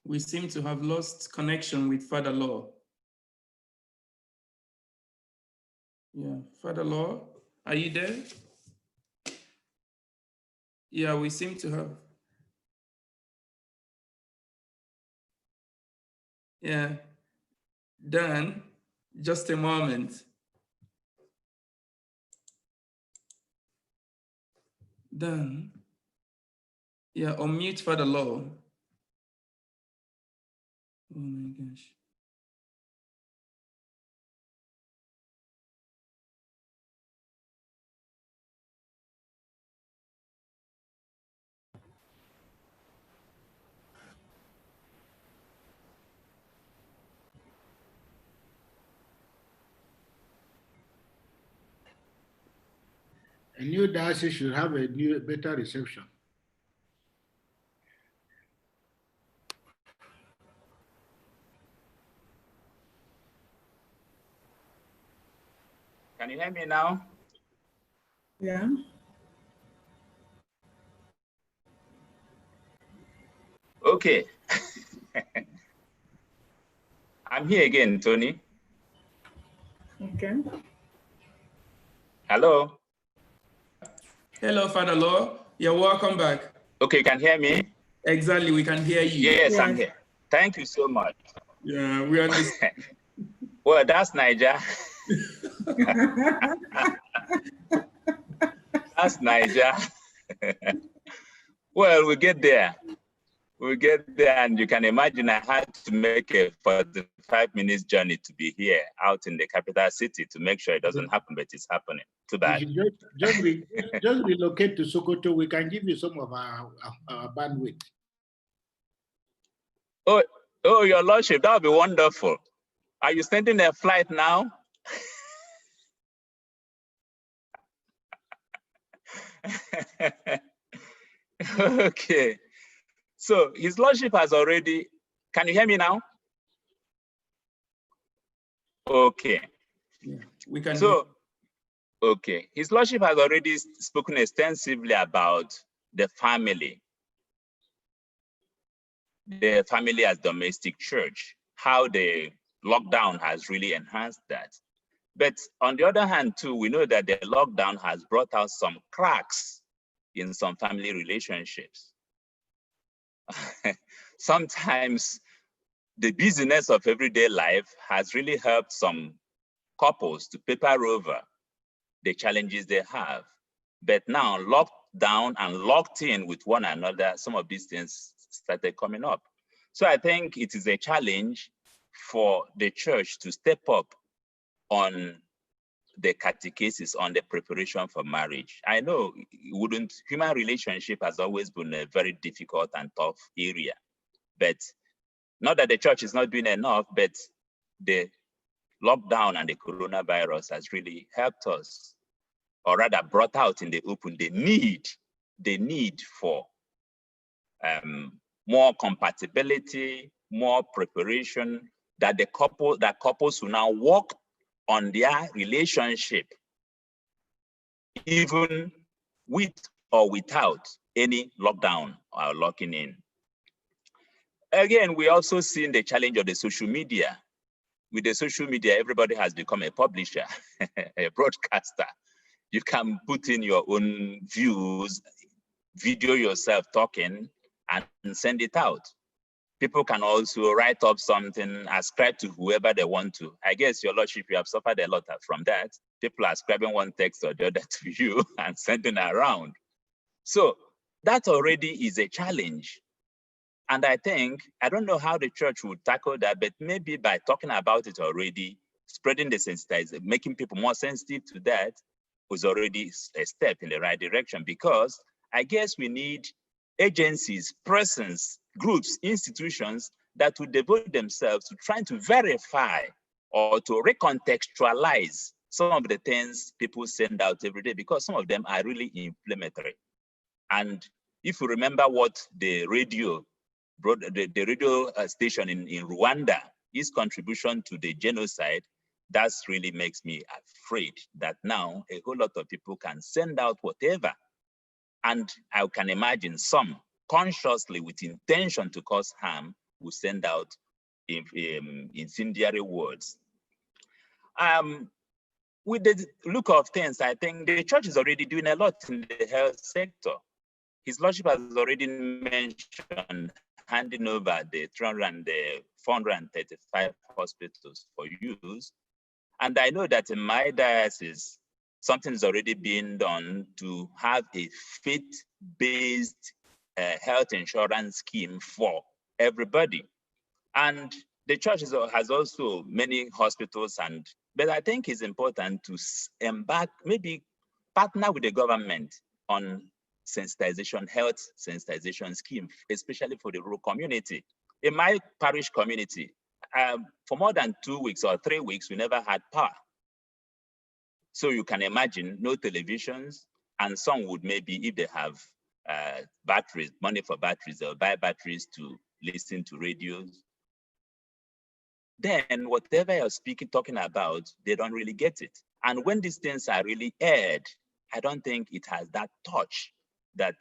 We seem to have lost connection with Father Law. Yeah, Father Law, are you there? Yeah, we seem to have. Yeah, Dan, just a moment. Dan, yeah, unmute Father Law. Oh my gosh. A new diocese should have a better reception. Can you hear me now? Yeah. Okay. I'm here again, Tony. Okay. Hello. Hello, Father Law. You're welcome back. Okay, you can hear me? Exactly, we can hear you. Yes, I'm Yes. here. Thank you so much. Yeah, we understand. Well, that's Niger. That's Niger. Well, we get there. We'll get there, and you can imagine I had to make a 45 minutes journey to be here out in the capital city to make sure it doesn't happen, but it's happening. Too bad. If you just relocate to Sokoto, we can give you some of our bandwidth. Oh, Your Lordship, that would be wonderful. Are you sending a flight now? Okay. So His Lordship has already, can you hear me now? Okay. Yeah, we can. So, okay. His Lordship has already spoken extensively about the family as domestic church, how the lockdown has really enhanced that. But on the other hand, too, we know that the lockdown has brought out some cracks in some family relationships. Sometimes the busyness of everyday life has really helped some couples to paper over the challenges they have. But now, locked down and locked in with one another, some of these things started coming up. So I think it is a challenge for the church to step up on the catechesis, on the preparation for marriage. I know human relationship has always been a very difficult and tough area, but not that the church is not doing enough, but the lockdown and the coronavirus has really helped us, or rather brought out in the open the need for more compatibility, more preparation, that couples will now work on their relationship, even with or without any lockdown or locking in. Again, we also seen the challenge of the social media. With the social media, everybody has become a publisher, a broadcaster. You can put in your own views, video yourself talking, and send it out. People can also write up something, ascribe to whoever they want to. I guess, Your Lordship, you have suffered a lot from that. People are ascribing one text or the other to you and sending around. So that already is a challenge. And I think, I don't know how the church would tackle that, but maybe by talking about it already, spreading the sensitization, making people more sensitive to that was already a step in the right direction, because I guess we need agencies, persons, groups, institutions that would devote themselves to trying to verify or to recontextualize some of the things people send out every day, because some of them are really inflammatory. And if you remember what the radio station in Rwanda, his contribution to the genocide, that really makes me afraid that now a whole lot of people can send out whatever. And I can imagine some consciously with intention to cause harm will send out incendiary words. With the look of things, I think the church is already doing a lot in the health sector. His Lordship has already mentioned handing over the 435 hospitals for use. And I know that in my diocese, something is already being done to have a faith-based health insurance scheme for everybody. And the church has also many hospitals, but I think it's important to maybe partner with the government on sensitization, health sensitization scheme, especially for the rural community. In my parish community, for more than 2 weeks or 3 weeks, we never had power. So you can imagine no televisions, and some would maybe, if they have batteries, money for batteries, they'll buy batteries to listen to radios. Then whatever you're talking about, they don't really get it. And when these things are really aired, I don't think it has that touch that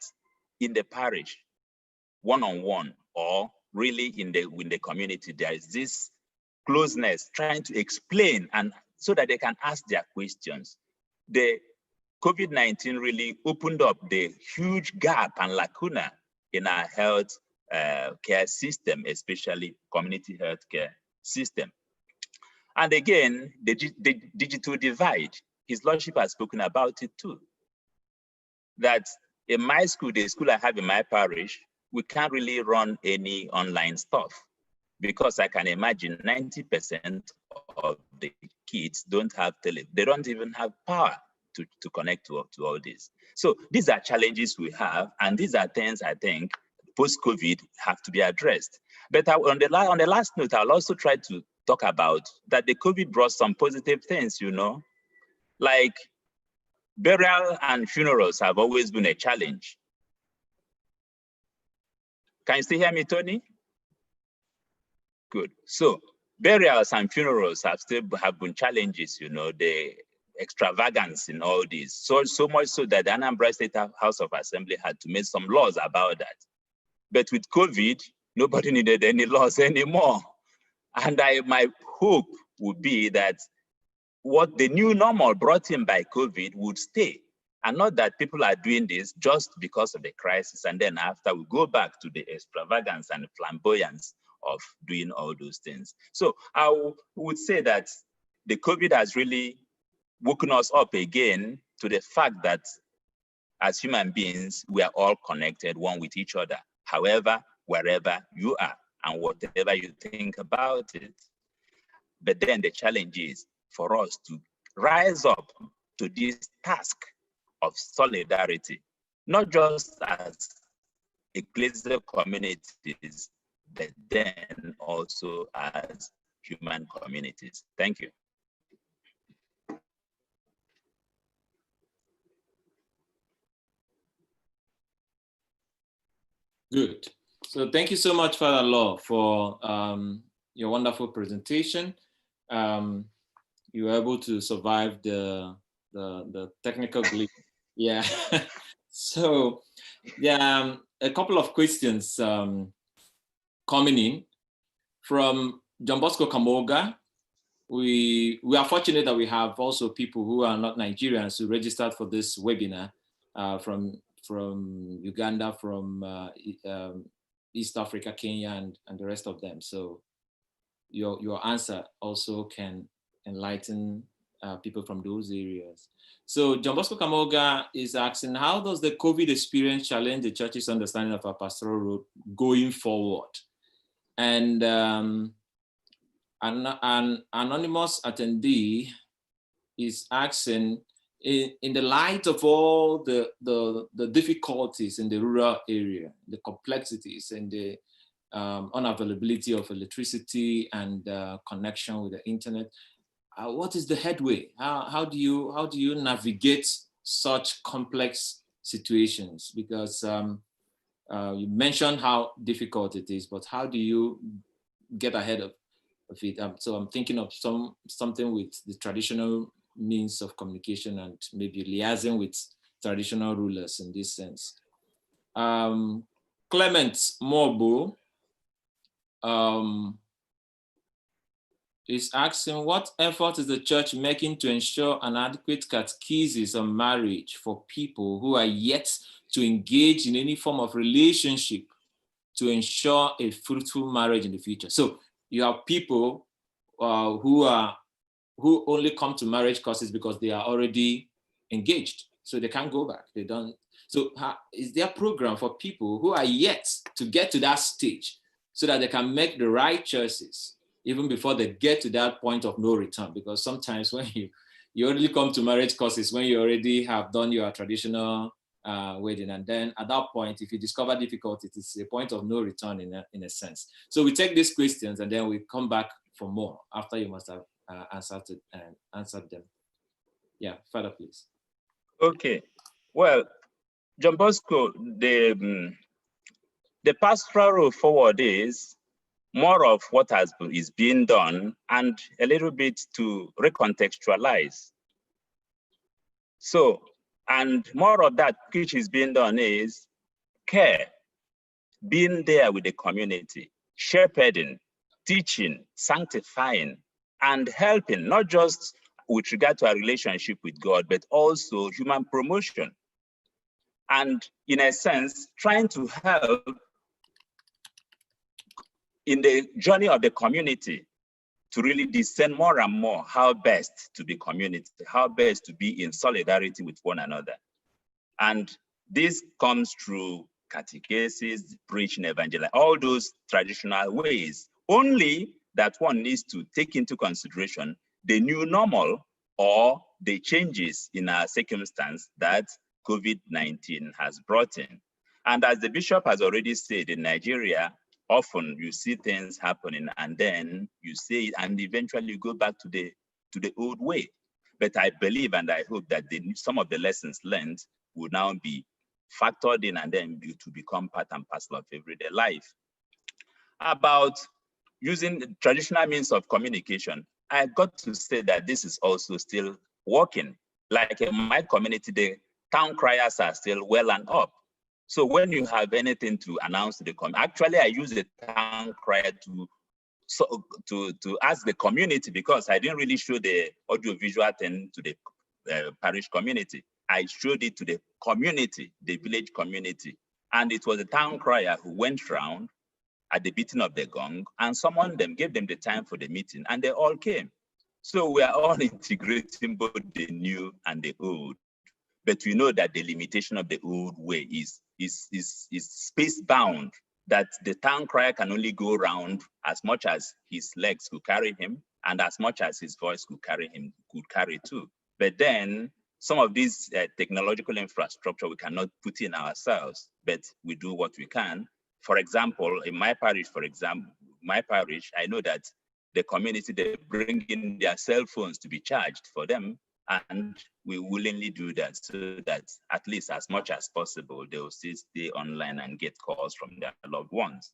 in the parish, one-on-one, or really in the community, there is this closeness, trying to explain, and so that they can ask their questions. The COVID-19 really opened up the huge gap and lacuna in our health care system, especially community health care system. And again, the digital divide, His Lordship has spoken about it too. That in my school, the school I have in my parish, we can't really run any online stuff because I can imagine 90% of the kids don't have they don't even have power to connect to all this. So these are challenges we have, and these are things I think post-COVID have to be addressed. But on the last note, I'll also try to talk about that the COVID brought some positive things, you know, like burial and funerals have always been a challenge. Can you still hear me, Tony? Good. So burials and funerals have been challenges, you know, the extravagance in all this. So much so that the Anambra State House of Assembly had to make some laws about that. But with COVID, nobody needed any laws anymore. And my hope would be that what the new normal brought in by COVID would stay. And not that people are doing this just because of the crisis. And then after we go back to the extravagance and flamboyance of doing all those things. So I would say that the COVID has really woken us up again to the fact that as human beings, we are all connected one with each other, however, wherever you are and whatever you think about it. But then the challenge is for us to rise up to this task of solidarity, not just as ecclesial communities, but then also as human communities. Thank you. Good. So thank you so much, Father Law, for your wonderful presentation. You were able to survive the technical glitch. Yeah. So yeah, a couple of questions coming in from John Bosco Kamoga. We are fortunate that we have also people who are not Nigerians who registered for this webinar from Uganda, from East Africa, Kenya, and the rest of them. So your answer also can enlighten people from those areas. So John Bosco Kamoga is asking, how does the COVID experience challenge the church's understanding of our pastoral role going forward? And an anonymous attendee is asking, in the light of all the difficulties in the rural area, the complexities and the unavailability of electricity and connection with the internet, what is the headway? How do you navigate such complex situations? Because you mentioned how difficult it is, but how do you get ahead of it? So I'm thinking of something with the traditional means of communication and maybe liaising with traditional rulers in this sense. Clement Morbo is asking, what effort is the church making to ensure an adequate catechesis on marriage for people who are yet to engage in any form of relationship to ensure a fruitful marriage in the future? So you have people who only come to marriage courses because they are already engaged, so they can't go back. They don't. So is there a program for people who are yet to get to that stage so that they can make the right choices even before they get to that point of no return? Because sometimes when you only come to marriage courses when you already have done your traditional wedding, and then at that point, if you discover difficulties, it's a point of no return in a sense. So we take these questions and then we come back for more after you must have answered them. Yeah, Father, please. Okay. Well, John Bosco, the pastoral forward is more of what is being done and a little bit to recontextualize. So, and more of that which is being done is care, being there with the community, shepherding, teaching, sanctifying, and helping, not just with regard to our relationship with God, but also human promotion. And in a sense, trying to help in the journey of the community to really discern more and more how best to be community, how best to be in solidarity with one another. And this comes through catechesis, preaching, evangelizing, all those traditional ways. Only that one needs to take into consideration the new normal or the changes in our circumstance that COVID-19 has brought in. And as the bishop has already said, in Nigeria, often you see things happening and then you say it and eventually you go back to the old way. But I believe and I hope that some of the lessons learned will now be factored in and then to become part and parcel of everyday life. About using the traditional means of communication, I got to say that this is also still working. Like in my community, the town criers are still well and up. So when you have anything to announce to the community, actually I use the town crier to ask the community, because I didn't really show the audiovisual thing to the parish community. I showed it to the community, the village community. And it was the town crier who went round at the beating of the gong and summoned them, gave them the time for the meeting, and they all came. So we are all integrating both the new and the old. But we know that the limitation of the old way is space bound, that the town crier can only go around as much as his legs could carry him and as much as his voice could carry too. But then some of these technological infrastructure we cannot put in ourselves, but we do what we can. For example, in my parish, I know that the community, they bring in their cell phones to be charged for them, and we willingly do that so that at least as much as possible, they will still stay online and get calls from their loved ones.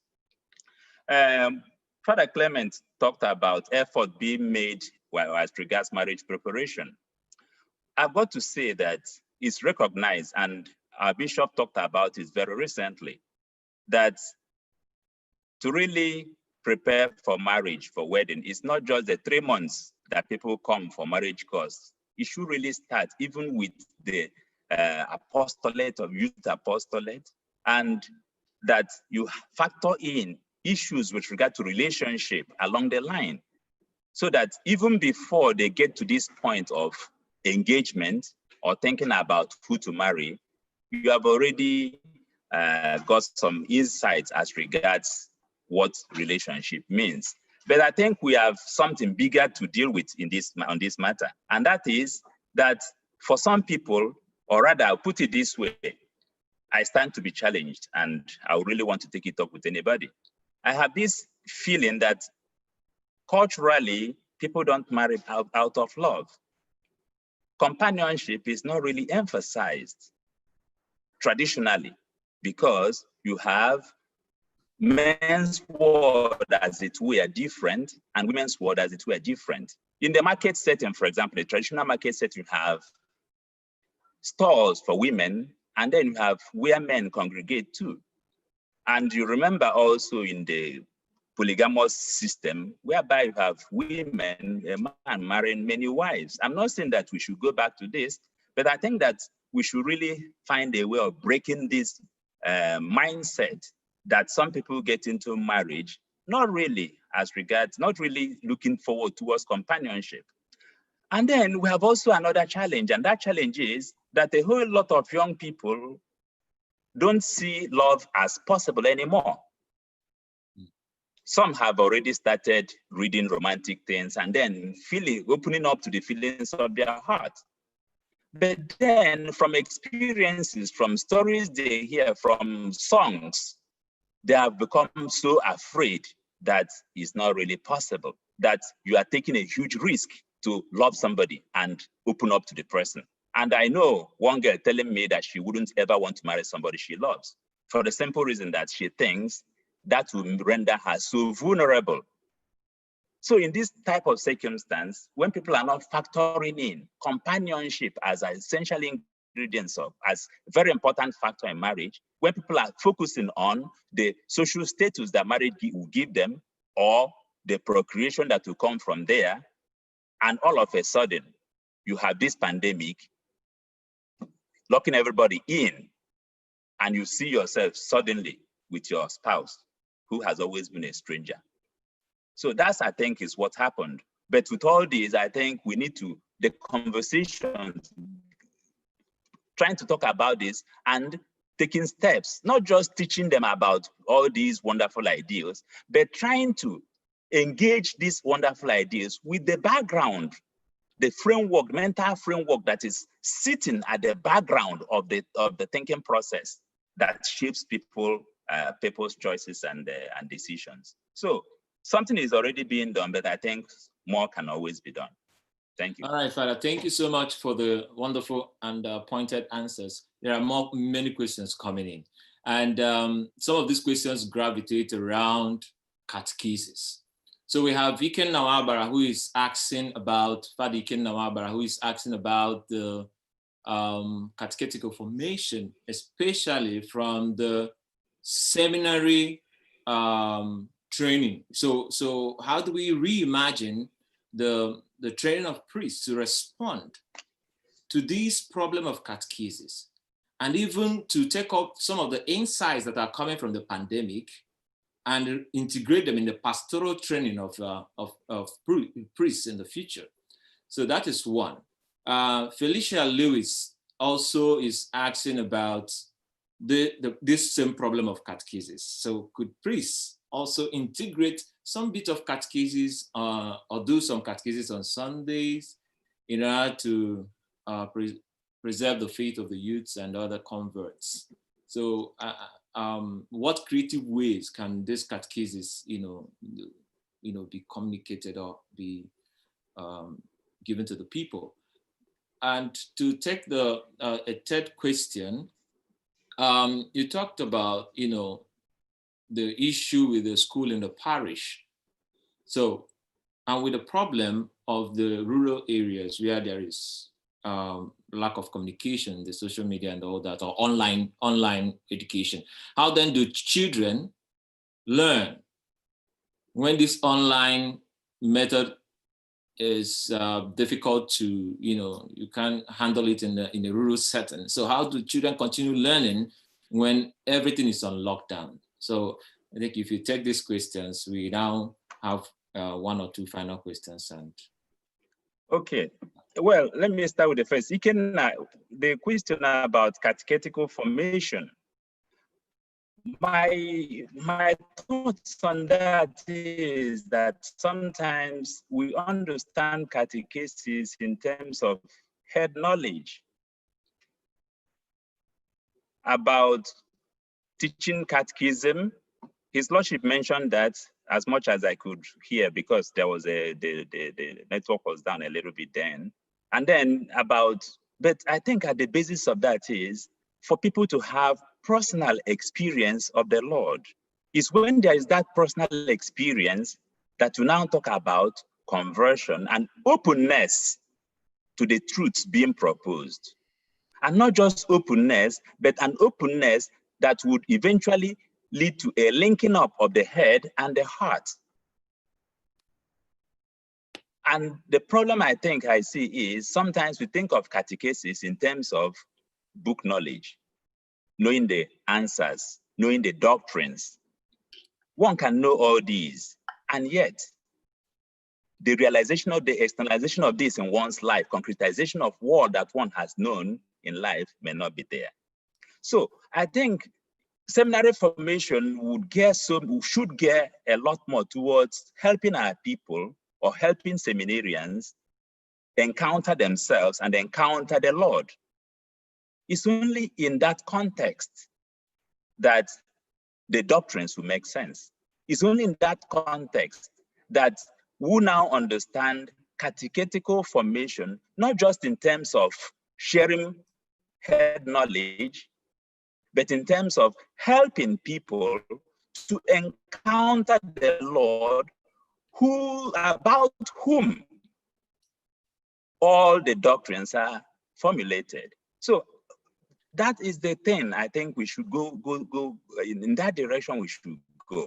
Father Clement talked about effort being made as regards marriage preparation. I've got to say that it's recognized, and our bishop talked about it very recently, that to really prepare for marriage, for wedding, it's not just the 3 months that people come for marriage course. It should really start even with the apostolate of youth apostolate, and that you factor in issues with regard to relationship along the line, so that even before they get to this point of engagement or thinking about who to marry, you have already got some insights as regards what relationship means. But I think we have something bigger to deal with on this matter. And that is that for some people, or rather I'll put it this way, I stand to be challenged and I really want to take it up with anybody. I have this feeling that culturally, people don't marry out of love. Companionship is not really emphasized traditionally, because you have men's world as it were different and women's world as it were different. In the market setting, for example, the traditional market setting, you have stalls for women, and then you have where men congregate too. And you remember also in the polygamous system, whereby you have women, a man marrying many wives. I'm not saying that we should go back to this, but I think that we should really find a way of breaking this mindset that some people get into marriage, not really looking forward towards companionship. And then we have also another challenge, and that challenge is that a whole lot of young people don't see love as possible anymore. Some have already started reading romantic things and then opening up to the feelings of their heart. But then from experiences, from stories they hear, from songs, they have become so afraid that it's not really possible, that you are taking a huge risk to love somebody and open up to the person. And I know one girl telling me that she wouldn't ever want to marry somebody she loves, for the simple reason that she thinks that will render her so vulnerable. So in this type of circumstance, when people are not factoring in companionship as an essential ingredients as a very important factor in marriage, when people are focusing on the social status that marriage will give them, or the procreation that will come from there, and all of a sudden, you have this pandemic locking everybody in, and you see yourself suddenly with your spouse who has always been a stranger. So that's, I think, is what happened. But with all this, I think we need to, the conversations, trying to talk about this and taking steps, not just teaching them about all these wonderful ideas, but trying to engage these wonderful ideas with the background, the framework, mental framework that is sitting at the background of the thinking process that shapes people's choices and decisions. So something is already being done, but I think more can always be done. Thank you. All right, Father. Thank you so much for the wonderful and pointed answers. There are many questions coming in. And some of these questions gravitate around catechesis. So we have Iken Nawabara, who is asking about, Father Iken Nawabara, who is asking about the catechetical formation, especially from the seminary training. So how do we reimagine the training of priests to respond to this problem of catechesis, and even to take up some of the insights that are coming from the pandemic and integrate them in the pastoral training of priests in the future? So that is one. Felicia Lewis also is asking about this same problem of catechesis. So could priests also integrate some bit of catechesis or do some catechesis on Sundays in order to preserve the faith of the youths and other converts? So what creative ways can this catechesis, be communicated or be given to the people? And to take a third question, you talked about, the issue with the school in the parish. So, and with the problem of the rural areas where there is lack of communication, the social media and all that, or online education, how then do children learn when this online method is difficult to, you can't handle it in a rural setting? So how do children continue learning when everything is on lockdown? So I think if you take these questions, we now have one or two final questions. And okay, well, let me start with the first. The question about catechetical formation. My thoughts on that is that sometimes we understand catechesis in terms of head knowledge about teaching catechism. His Lordship mentioned that as much as I could hear, because there was the network was down a little bit then. And then but I think at the basis of that is for people to have personal experience of the Lord. It's when there is that personal experience that we now talk about conversion and openness to the truths being proposed. And not just openness, but an openness that would eventually lead to a linking up of the head and the heart. And the problem I think I see is sometimes we think of catechesis in terms of book knowledge, knowing the answers, knowing the doctrines. One can know all these, and yet the realization of the externalization of this in one's life, concretization of what that one has known in life may not be there. So I think seminary formation should get a lot more towards helping our people or helping seminarians encounter themselves and encounter the Lord. It's only in that context that the doctrines will make sense. It's only in that context that we now understand catechetical formation, not just in terms of sharing head knowledge, but in terms of helping people to encounter the Lord, about whom all the doctrines are formulated. So that is the thing I think we should go in that direction we should go.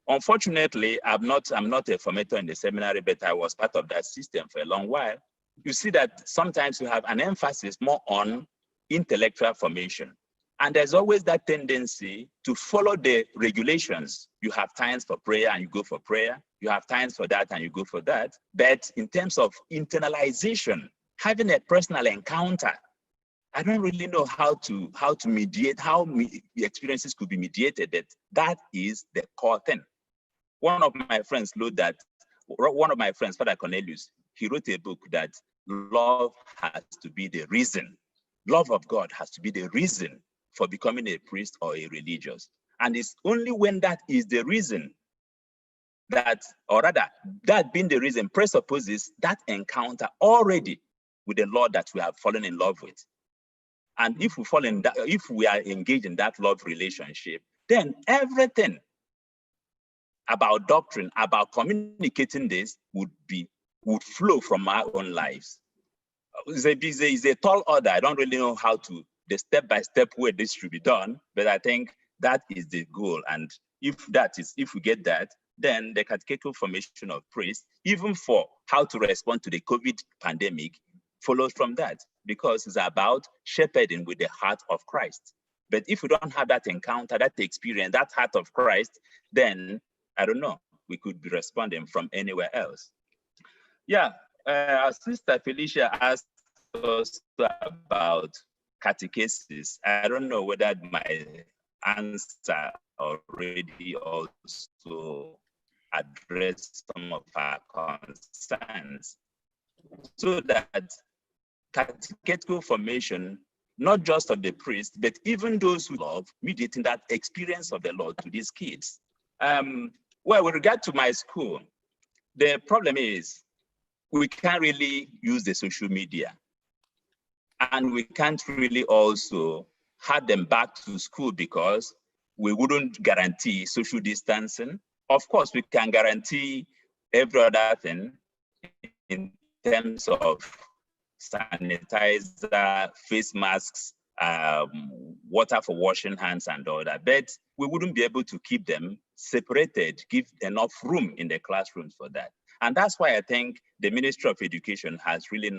Unfortunately, I'm not a formator in the seminary, but I was part of that system for a long while. You see that sometimes you have an emphasis more on intellectual formation. And there's always that tendency to follow the regulations. You have times for prayer and you go for prayer. You have times for that and you go for that. But in terms of internalization, having a personal encounter, I don't really know how to mediate, how the experiences could be mediated. That is the core thing. One of my friends, Father Cornelius, he wrote a book that love has to be the reason. Love of God has to be the reason for becoming a priest or a religious. And it's only when that is the reason that being the reason presupposes that encounter already with the Lord that we have fallen in love with. And if we are engaged in that love relationship, then everything about doctrine, about communicating this would flow from our own lives. It's a tall order. I don't really know the step-by-step way this should be done, but I think that is the goal. And if we get that, then the catechetical formation of priests, even for how to respond to the COVID pandemic, follows from that, because it's about shepherding with the heart of Christ. But if we don't have that encounter, that experience, that heart of Christ, then I don't know, we could be responding from anywhere else. Yeah, our sister Felicia asked us about catechesis. I don't know whether my answer already also addressed some of our concerns. So that catechetical formation, not just of the priest, but even those who love, mediating that experience of the Lord to these kids. Well, with regard to my school, the problem is we can't really use the social media. And we can't really also have them back to school because we wouldn't guarantee social distancing. Of course, we can guarantee every other thing in terms of sanitizer, face masks, water for washing hands and all that, but we wouldn't be able to keep them separated, give enough room in the classrooms for that. And that's why I think the Ministry of Education has really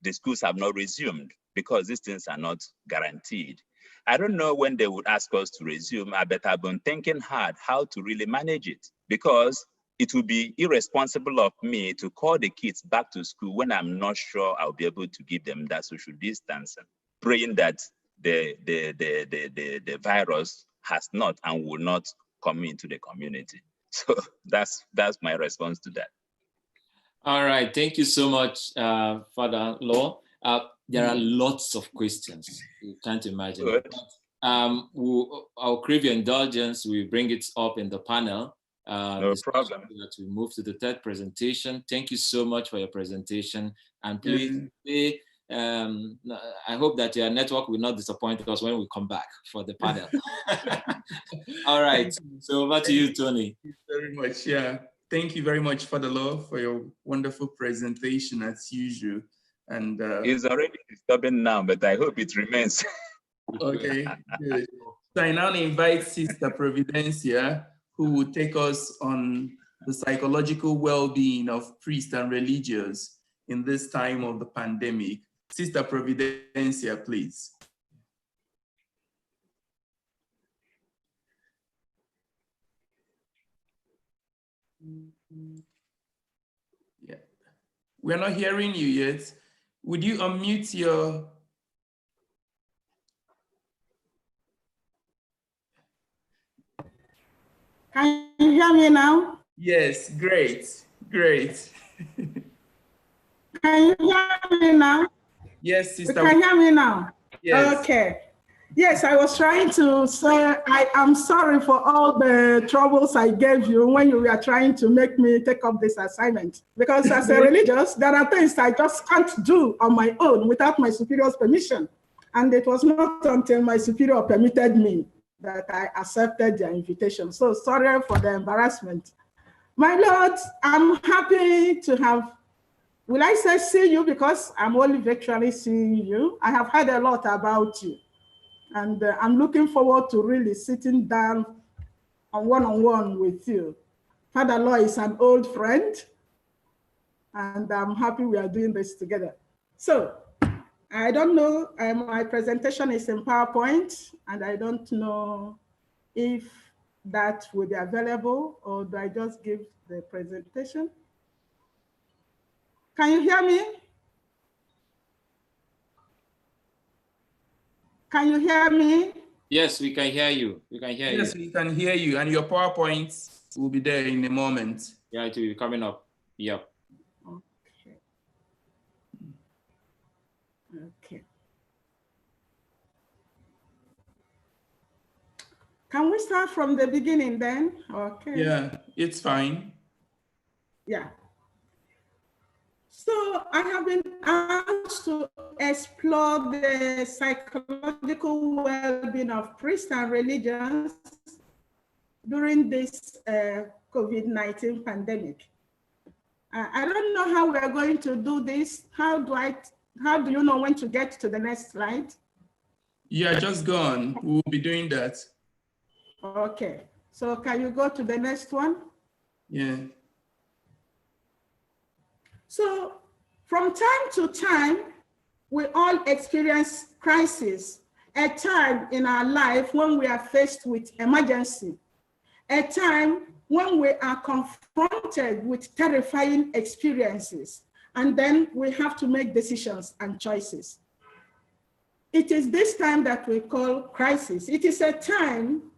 the schools have not resumed, because these things are not guaranteed. I don't know when they would ask us to resume, but I've been thinking hard how to really manage it, because it would be irresponsible of me to call the kids back to school when I'm not sure I'll be able to give them that social distancing, praying that the virus has not and will not come into the community. So that's my response to that. All right, thank you so much, Father Law. There are lots of questions, you can't imagine. Good. I'll crave your indulgence, we bring it up in the panel. No problem. That we move to the third presentation. Thank you so much for your presentation. And please, I hope that your network will not disappoint us when we come back for the panel. All right, so over to you, Tony. Thank you very much. Yeah, thank you very much, Father Law, for your wonderful presentation as usual. And it's already disturbing now, but I hope it remains. Okay, good. So I now invite Sister Providencia, who will take us on the psychological well-being of priests and religious in this time of the pandemic. Sister Providencia, please. Yeah, we're not hearing you yet. Would you unmute your... Can you hear me now? Yes, great, great. Can you hear me now? Yes, Sister. You can hear me now? Yes. Okay. Yes, I was trying to say I am sorry for all the troubles I gave you when you were trying to make me take up this assignment. Because as a religious, there are things I just can't do on my own without my superior's permission. And it was not until my superior permitted me that I accepted their invitation. So sorry for the embarrassment. My Lord, I'm happy to have, will I say see you, because I'm only virtually seeing you. I have heard a lot about you. And I'm looking forward to really sitting down on one-on-one with you. Father Law is an old friend, and I'm happy we are doing this together. So I don't know, my presentation is in PowerPoint, and I don't know if that will be available, or do I just give the presentation? Can you hear me? Can you hear me? Yes, we can hear you. We can hear you. Yes, we can hear you, and your PowerPoint will be there in a moment. Yeah, it will be coming up. Yep. Okay. Okay. Can we start from the beginning then? Okay. Yeah, it's fine. Yeah. So I have been asked to explore the psychological well-being of priests and religions during this COVID-19 pandemic. I don't know how we are going to do this. How do you know when to get to the next slide? Yeah, just go on. We'll be doing that. Okay. So can you go to the next one? Yeah. So from time to time, we all experience crisis, a time in our life when we are faced with emergency, a time when we are confronted with terrifying experiences, and then we have to make decisions and choices. It is this time that we call crisis. It is a time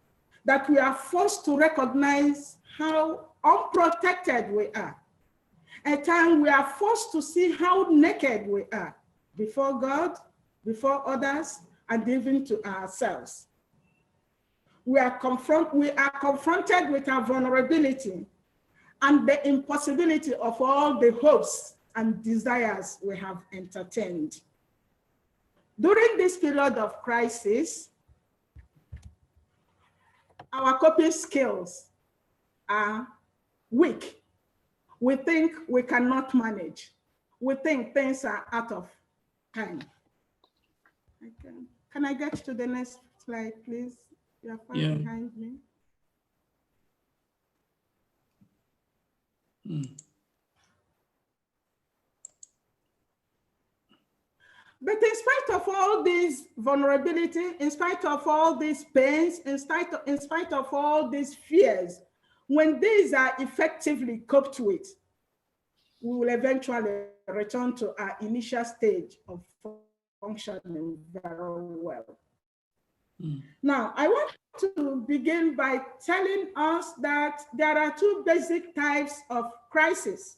that we are forced to recognize how unprotected we are. A time we are forced to see how naked we are before God, before others, and even to ourselves. We are confronted with our vulnerability and the impossibility of all the hopes and desires we have entertained. During this period of crisis, our coping skills are weak. We think we cannot manage. We think things are out of hand. Can I get to the next slide, please? You're far behind me. But in spite of all this vulnerability, in spite of all these pains, in spite of all these fears, when these are effectively coped with, we will eventually return to our initial stage of functioning very well. Now, I want to begin by telling us that there are two basic types of crisis.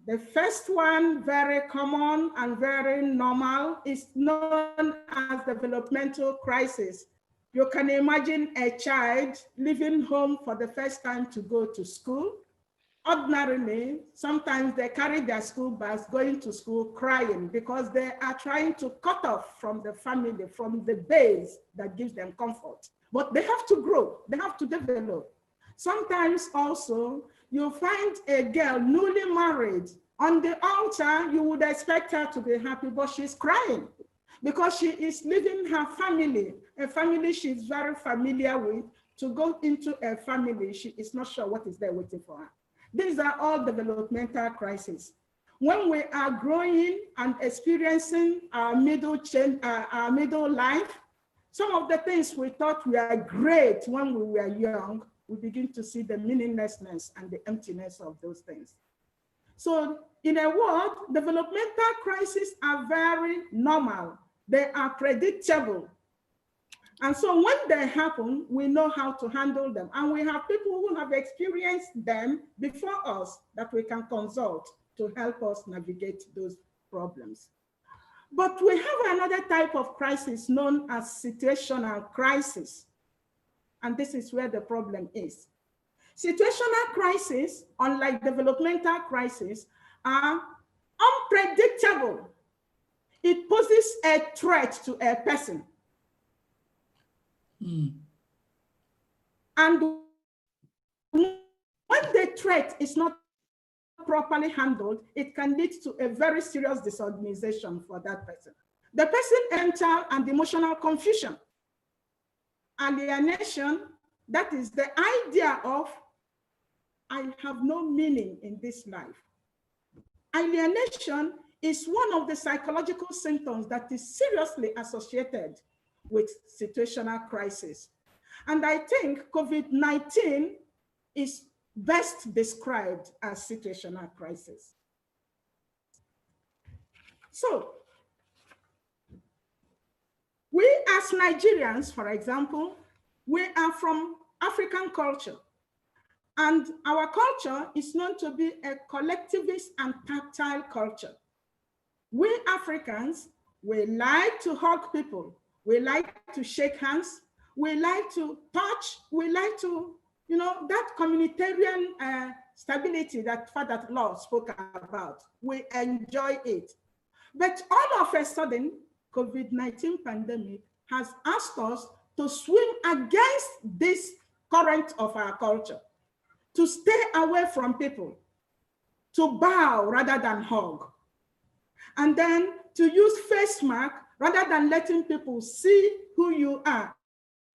The first one, very common and very normal, is known as developmental crisis. You can imagine a child leaving home for the first time to go to school. Ordinarily, sometimes they carry their school bags going to school crying because they are trying to cut off from the family, from the base that gives them comfort. But they have to grow, they have to develop. Sometimes also, you find a girl newly married. On the altar, you would expect her to be happy, but she's crying because she is leaving her family, a family she's very familiar with, to go into a family she is not sure what is there waiting for her. These are all developmental crises. When we are growing and experiencing our middle life, some of the things we thought were great when we were young, we begin to see the meaninglessness and the emptiness of those things. So in a word, developmental crises are very normal. They are predictable. And so when they happen, we know how to handle them. And we have people who have experienced them before us that we can consult to help us navigate those problems. But we have another type of crisis known as situational crisis. And this is where the problem is. Situational crises, unlike developmental crises, are unpredictable. It poses a threat to a person. And when the threat is not properly handled, it can lead to a very serious disorganization for that person. The person enters and emotional confusion, alienation, That is the idea of, I have no meaning in this life. Alienation is one of the psychological symptoms that is seriously associated with situational crisis. And I think COVID-19 is best described as situational crisis. So, we as Nigerians, for example, we are from African culture. And our culture is known to be a collectivist and tactile culture. We Africans, we like to hug people. We like to shake hands. We like to touch. We like to, that communitarian stability that Father Law spoke about. We enjoy it. But all of a sudden, COVID-19 pandemic has asked us to swim against this current of our culture, to stay away from people, to bow rather than hug, and then to use face mask rather than letting people see who you are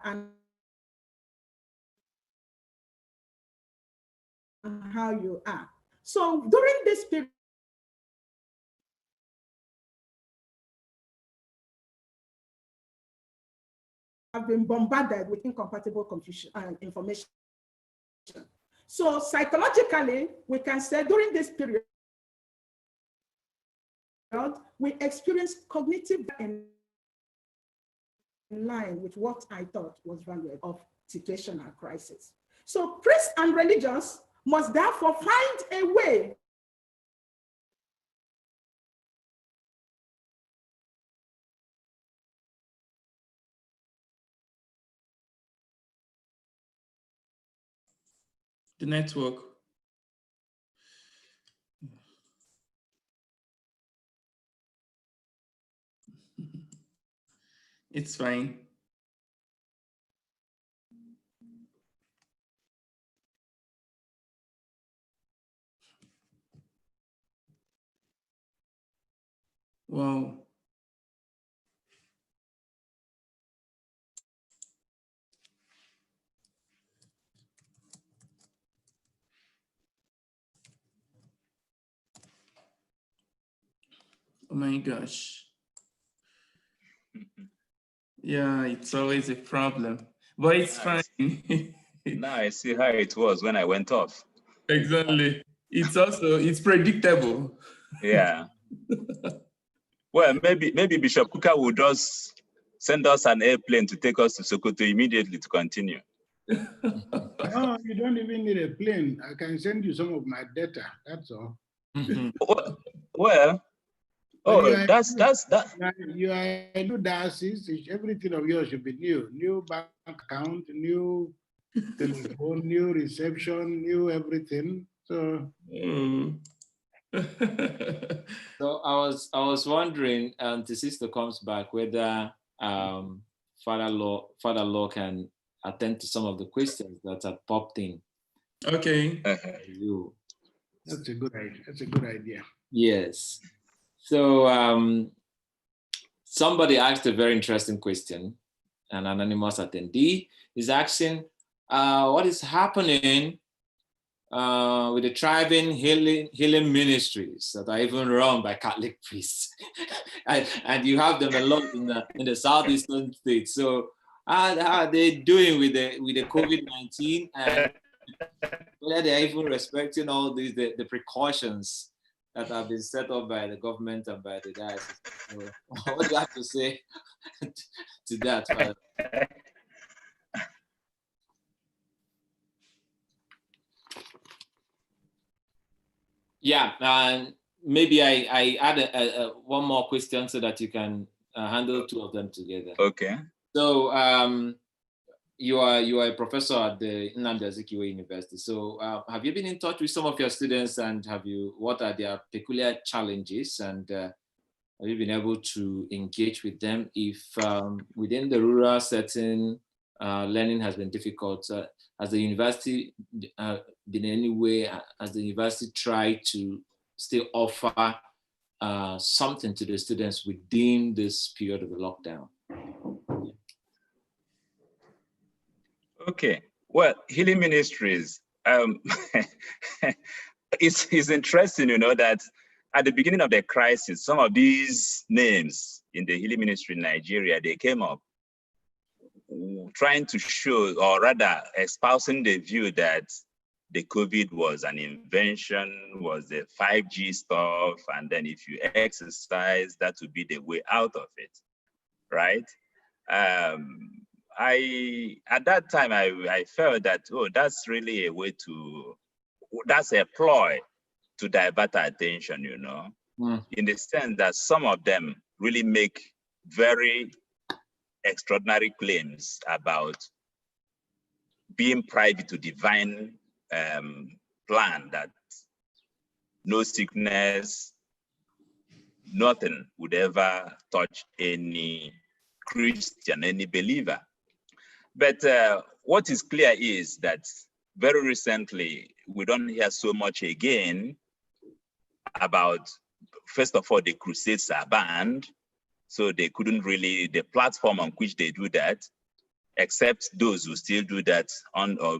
and how you are. So during this period, have been bombarded with incompatible confusion and information. So psychologically, we can say during this period, we experience cognitive in line with what I thought was valuable of situational crisis. So priests and religious must therefore find a way The network. It's fine. Wow. Oh my gosh. Yeah, it's always a problem, but it's fine. Now I see how it was when I went off. Exactly. It's predictable. Yeah. Well, maybe Bishop Kuka will just send us an airplane to take us to Sokoto immediately to continue. No, you don't even need a plane. I can send you some of my data. That's all. Well, that's that. You are a new diocese. Everything of yours should be new. New bank account, new telephone, new reception, new everything. So. So I was wondering, the sister comes back, whether Father Law can attend to some of the questions that have popped in. Okay. That's a good idea. That's a good idea. Yes. So somebody asked a very interesting question. An anonymous attendee is asking, what is happening with the thriving healing ministries that are even run by Catholic priests, and you have them a lot in the southeastern states. So how are they doing with the COVID-19, and whether they're even respecting all these the precautions that have been set up by the government and by the diocese? So, what do you have to say to that, Father? Yeah, and maybe I add one more question so that you can handle two of them together. Okay. So you are a professor at the Nnamdi Azikiwe University. So have you been in touch with some of your students, and what are their peculiar challenges, and have you been able to engage with them if within the rural setting learning has been difficult? Has the university been any way, has the university tried to still offer something to the students within this period of the lockdown? Okay. Well, Healing Ministries, it's interesting, that at the beginning of the crisis, some of these names in the Healing Ministry in Nigeria, they came up trying to show, or rather espousing the view that the COVID was an invention, was the 5G stuff, and then if you exercise, that would be the way out of it, right? At that time, I felt that, oh, that's really a way that's a ploy to divert attention, in the sense that some of them really make very extraordinary claims about being privy to divine plan, that no sickness, nothing would ever touch any Christian, any believer. But what is clear is that very recently, we don't hear so much again about, first of all, the crusades are banned. So they couldn't really, the platform on which they do that, except those who still do that or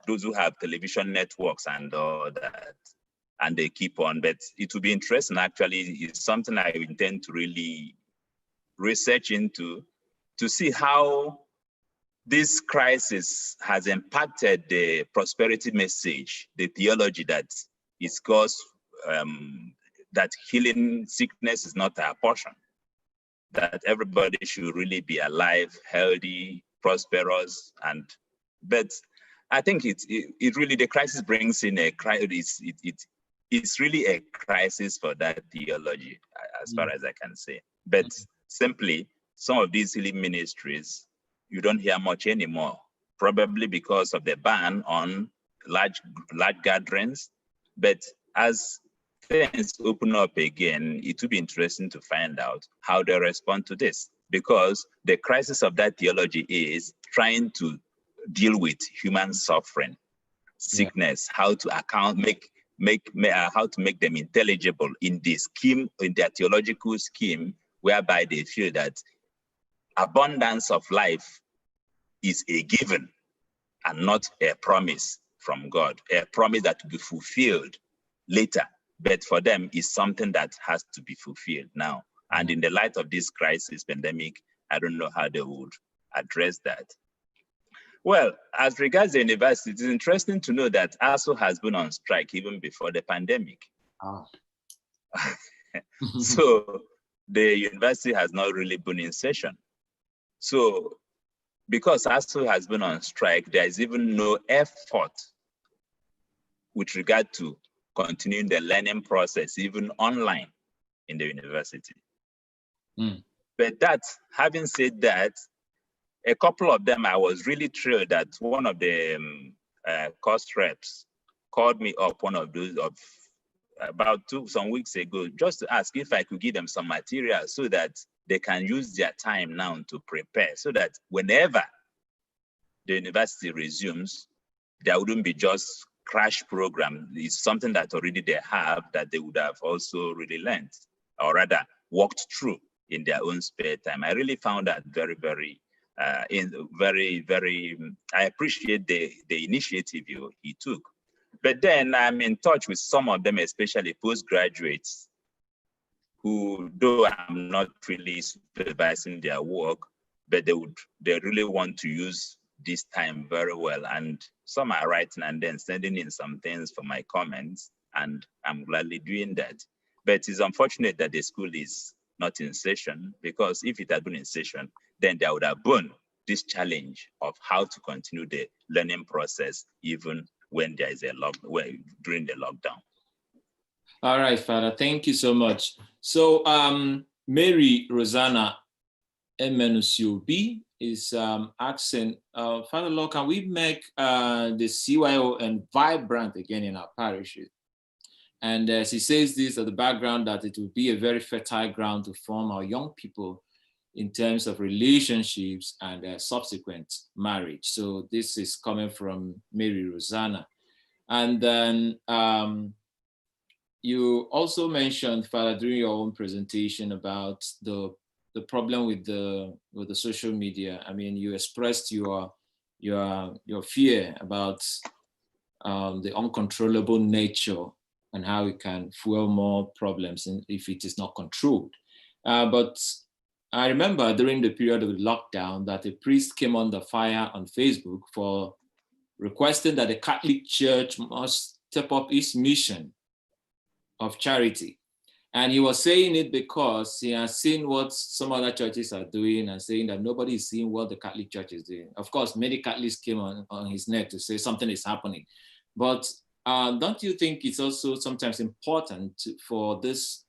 those who have television networks and all that, and they keep on. But it will be interesting, actually. It's something I intend to really research into, to see how this crisis has impacted the prosperity message, the theology that is caused, that healing sickness is not our portion, that everybody should really be alive, healthy, prosperous, but I think it really, the crisis brings in a crisis. It's really a crisis for that theology, as far as I can say. But simply, some of these healing ministries, you don't hear much anymore, probably because of the ban on large gatherings. But as things open up again, it will be interesting to find out how they respond to this, because the crisis of that theology is trying to deal with human suffering, sickness, how to account, how to make them intelligible in this scheme, in their theological scheme, whereby they feel that abundance of life is a given and not a promise from God, a promise that will be fulfilled later. But for them, it's something that has to be fulfilled now. And in the light of this crisis, pandemic, I don't know how they would address that. Well, as regards the university, it's interesting to know that ASU has been on strike even before the pandemic. Oh. So the university has not really been in session. So because ASU has been on strike, there is even no effort with regard to continuing the learning process, even online in the university. But having said that, a couple of them, I was really thrilled that one of the cost reps called me up about some weeks ago, just to ask if I could give them some material so that they can use their time now to prepare, so that whenever the university resumes, there wouldn't be just crash program. It's something that already they have, that they would have also really learned, or rather walked through in their own spare time. I really found that very, very, I appreciate the initiative he took. But then I'm in touch with some of them, especially postgraduates, who, though I'm not really supervising their work, but they really want to use this time very well. And some are writing and then sending in some things for my comments, and I'm gladly doing that. But it's unfortunate that the school is not in session, because if it had been in session, then there would have been this challenge of how to continue the learning process even when there is during the lockdown. All right, Father, thank you so much. So Mary Rosanna Emenusiobi is asking, Father Lord, can we make the CYO vibrant again in our parishes? And she says this at the background, that it will be a very fertile ground to form our young people in terms of relationships and subsequent marriage. So this is coming from Mary Rosanna. And then you also mentioned, Father, during your own presentation about the problem with the social media. I mean, you expressed your your fear about the uncontrollable nature and how it can fuel more problems if it is not controlled. But I remember during the period of the lockdown that a priest came under fire on Facebook for requesting that the Catholic Church must step up its mission of charity. And he was saying it because he has seen what some other churches are doing and saying that nobody is seeing what the Catholic Church is doing. Of course, many Catholics came on his neck to say something is happening. But don't you think it's also sometimes important for this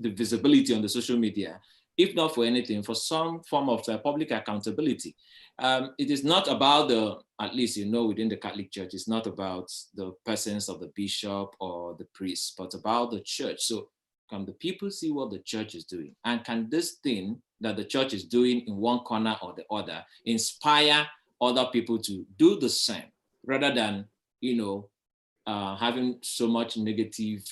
the visibility on the social media, if not for anything, for some form of public accountability? It is not about at least within the Catholic Church, it's not about the presence of the bishop or the priest, but about the church. So can the people see what the church is doing? And can this thing that the church is doing in one corner or the other inspire other people to do the same, rather than, having so much negative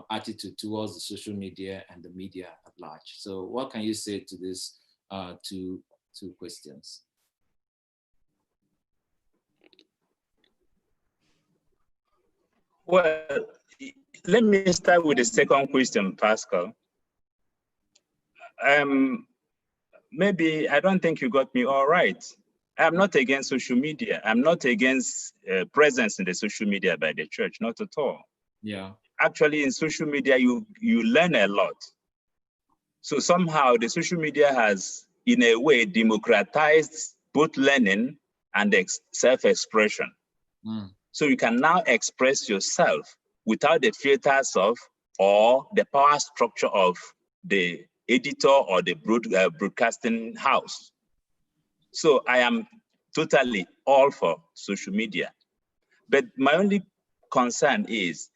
attitude towards the social media and the media at large? So what can you say to this two questions? Well, let me start with the second question, Pascal. Maybe I don't think you got me all right. I'm not against social media. I'm not against presence in the social media by the church, not at all. Yeah. Actually, in social media, you learn a lot. So somehow the social media has, in a way, democratized both learning and self-expression. Mm. So you can now express yourself without the filters of or the power structure of the editor or the broadcasting house. So I am totally all for social media. But my only concern is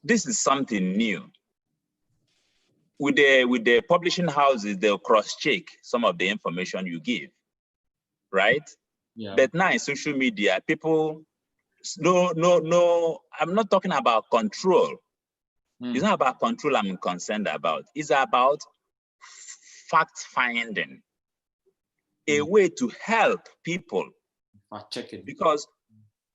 this is something new. With the publishing houses, they'll cross-check some of the information you give, right? Yeah. But now in social media, people, no, I'm not talking about control. It's not about control I'm concerned about. It's about fact-finding, a way to help people. Fact-checking. Because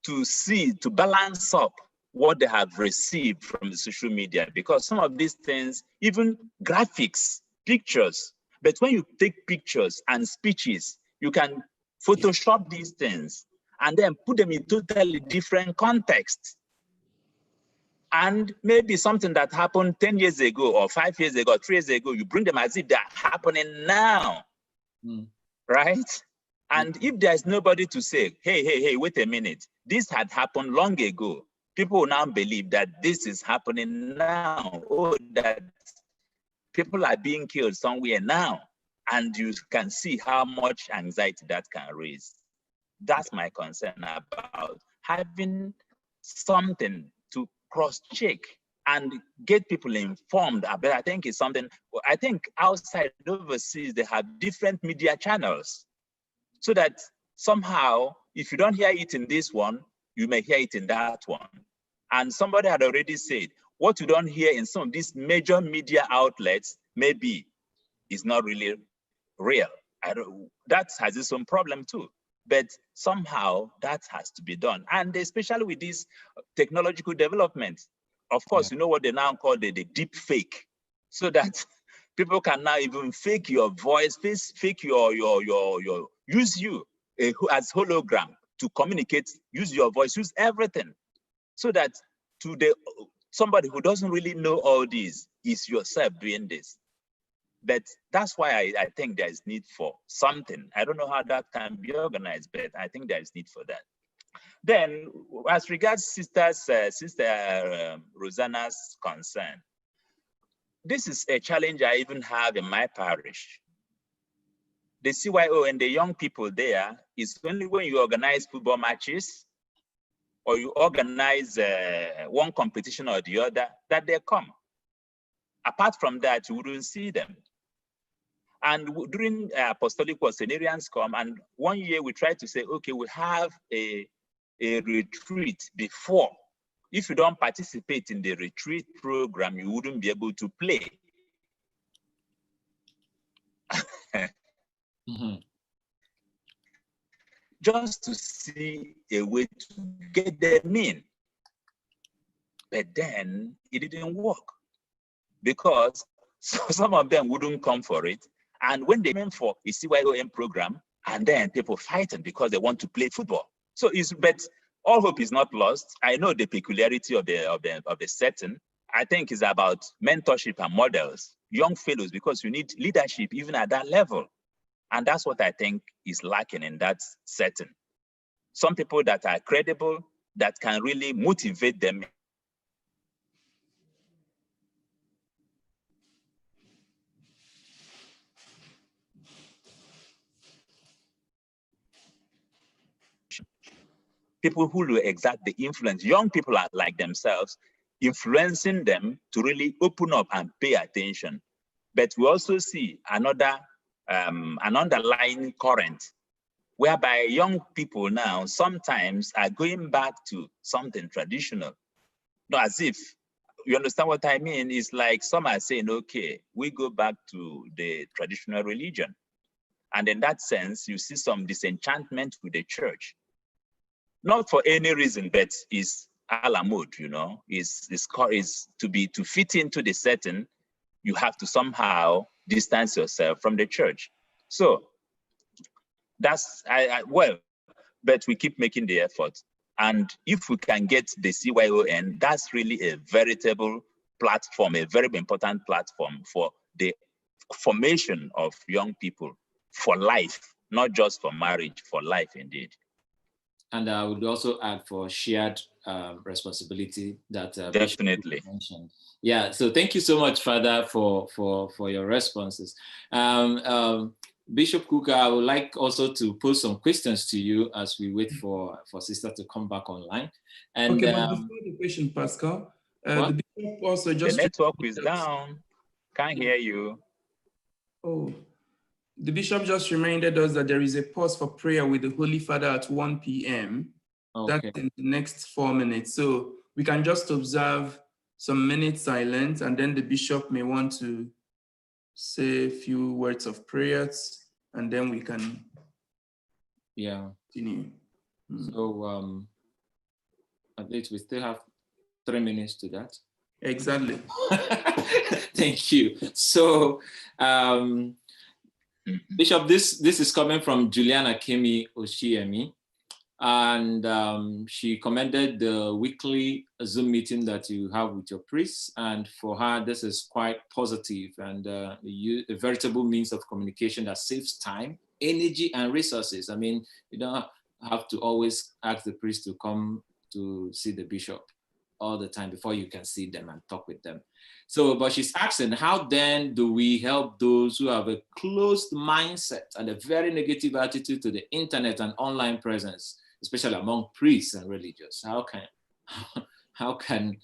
to balance up what they have received from the social media, because some of these things, even graphics, pictures, but when you take pictures and speeches, you can Photoshop these things and then put them in totally different contexts. And maybe something that happened 10 years ago or 5 years ago, or 3 years ago, you bring them as if they're happening now, right? And if there's nobody to say, hey, wait a minute, this had happened long ago, people will now believe that this is happening now, or that people are being killed somewhere now. And you can see how much anxiety that can raise. That's my concern about having something to cross-check and get people informed. But I think it's something, I think outside, overseas, they have different media channels. So that somehow, if you don't hear it in this one, you may hear it in that one. And somebody had already said, what you don't hear in some of these major media outlets, maybe is not really real. That has its own problem too. But somehow that has to be done. And especially with this technological development, of course, you know what they now call the deep fake, so that people can now even fake your voice, fake use you as hologram to communicate, use your voice, use everything. So that to somebody who doesn't really know all these is yourself doing this. But that's why I think there is need for something. I don't know how that can be organized, but I think there is need for that. Then, as regards Sister Rosanna's concern, this is a challenge I even have in my parish. The CYO and the young people there is only when you organize football matches or you organize one competition or the other that they come. Apart from that, you wouldn't see them. And during Apostolic War, Senarians come, and 1 year we tried to say, okay, we have a retreat before. If you don't participate in the retreat program, you wouldn't be able to play. just to see a way to get them in. But then it didn't work because some of them wouldn't come for it. And when they came for a CYOM program, and then people fighting because they want to play football. So but all hope is not lost. I know the peculiarity of the setting. I think it's about mentorship and models, young fellows, because you need leadership even at that level. And that's what I think is lacking in that setting. Some people that are credible, that can really motivate them. People who will exert the influence, young people are like themselves, influencing them to really open up and pay attention. But we also see another, an underlying current whereby young people now sometimes are going back to something traditional. No, as if, you understand what I mean? It's like some are saying, okay, we go back to the traditional religion. And in that sense, you see some disenchantment with the church. Not for any reason, but is a la mode, you know, is to fit into the setting, you have to somehow distance yourself from the church. So that's, well, but we keep making the effort. And if we can get the CYON, that's really a veritable platform, a very important platform for the formation of young people for life, not just for marriage, for life indeed. And I would also add for shared responsibility that definitely mentioned. Yeah, so thank you so much, Father, for your responses. Bishop Kukah, I would like also to pose some questions to you as we wait for Sister to come back online. And okay, but before the question, Pascal, the Bishop also just— the network is down. Can't hear you. Oh. The Bishop just reminded us that there is a pause for prayer with the Holy Father at 1 p.m. Okay. That's in the next 4 minutes. So we can just observe some minutes silence, and then the Bishop may want to say a few words of prayers, and then we can continue. So at least we still have 3 minutes to that. Exactly. Thank you. So Bishop, this is coming from Juliana Kemi Oshiemi, and she commended the weekly Zoom meeting that you have with your priests, and for her, this is quite positive and a veritable means of communication that saves time, energy, and resources. I mean, you don't have to always ask the priest to come to see the bishop all the time before you can see them and talk with them. So, but she's asking, how then do we help those who have a closed mindset and a very negative attitude to the internet and online presence, especially among priests and religious? How can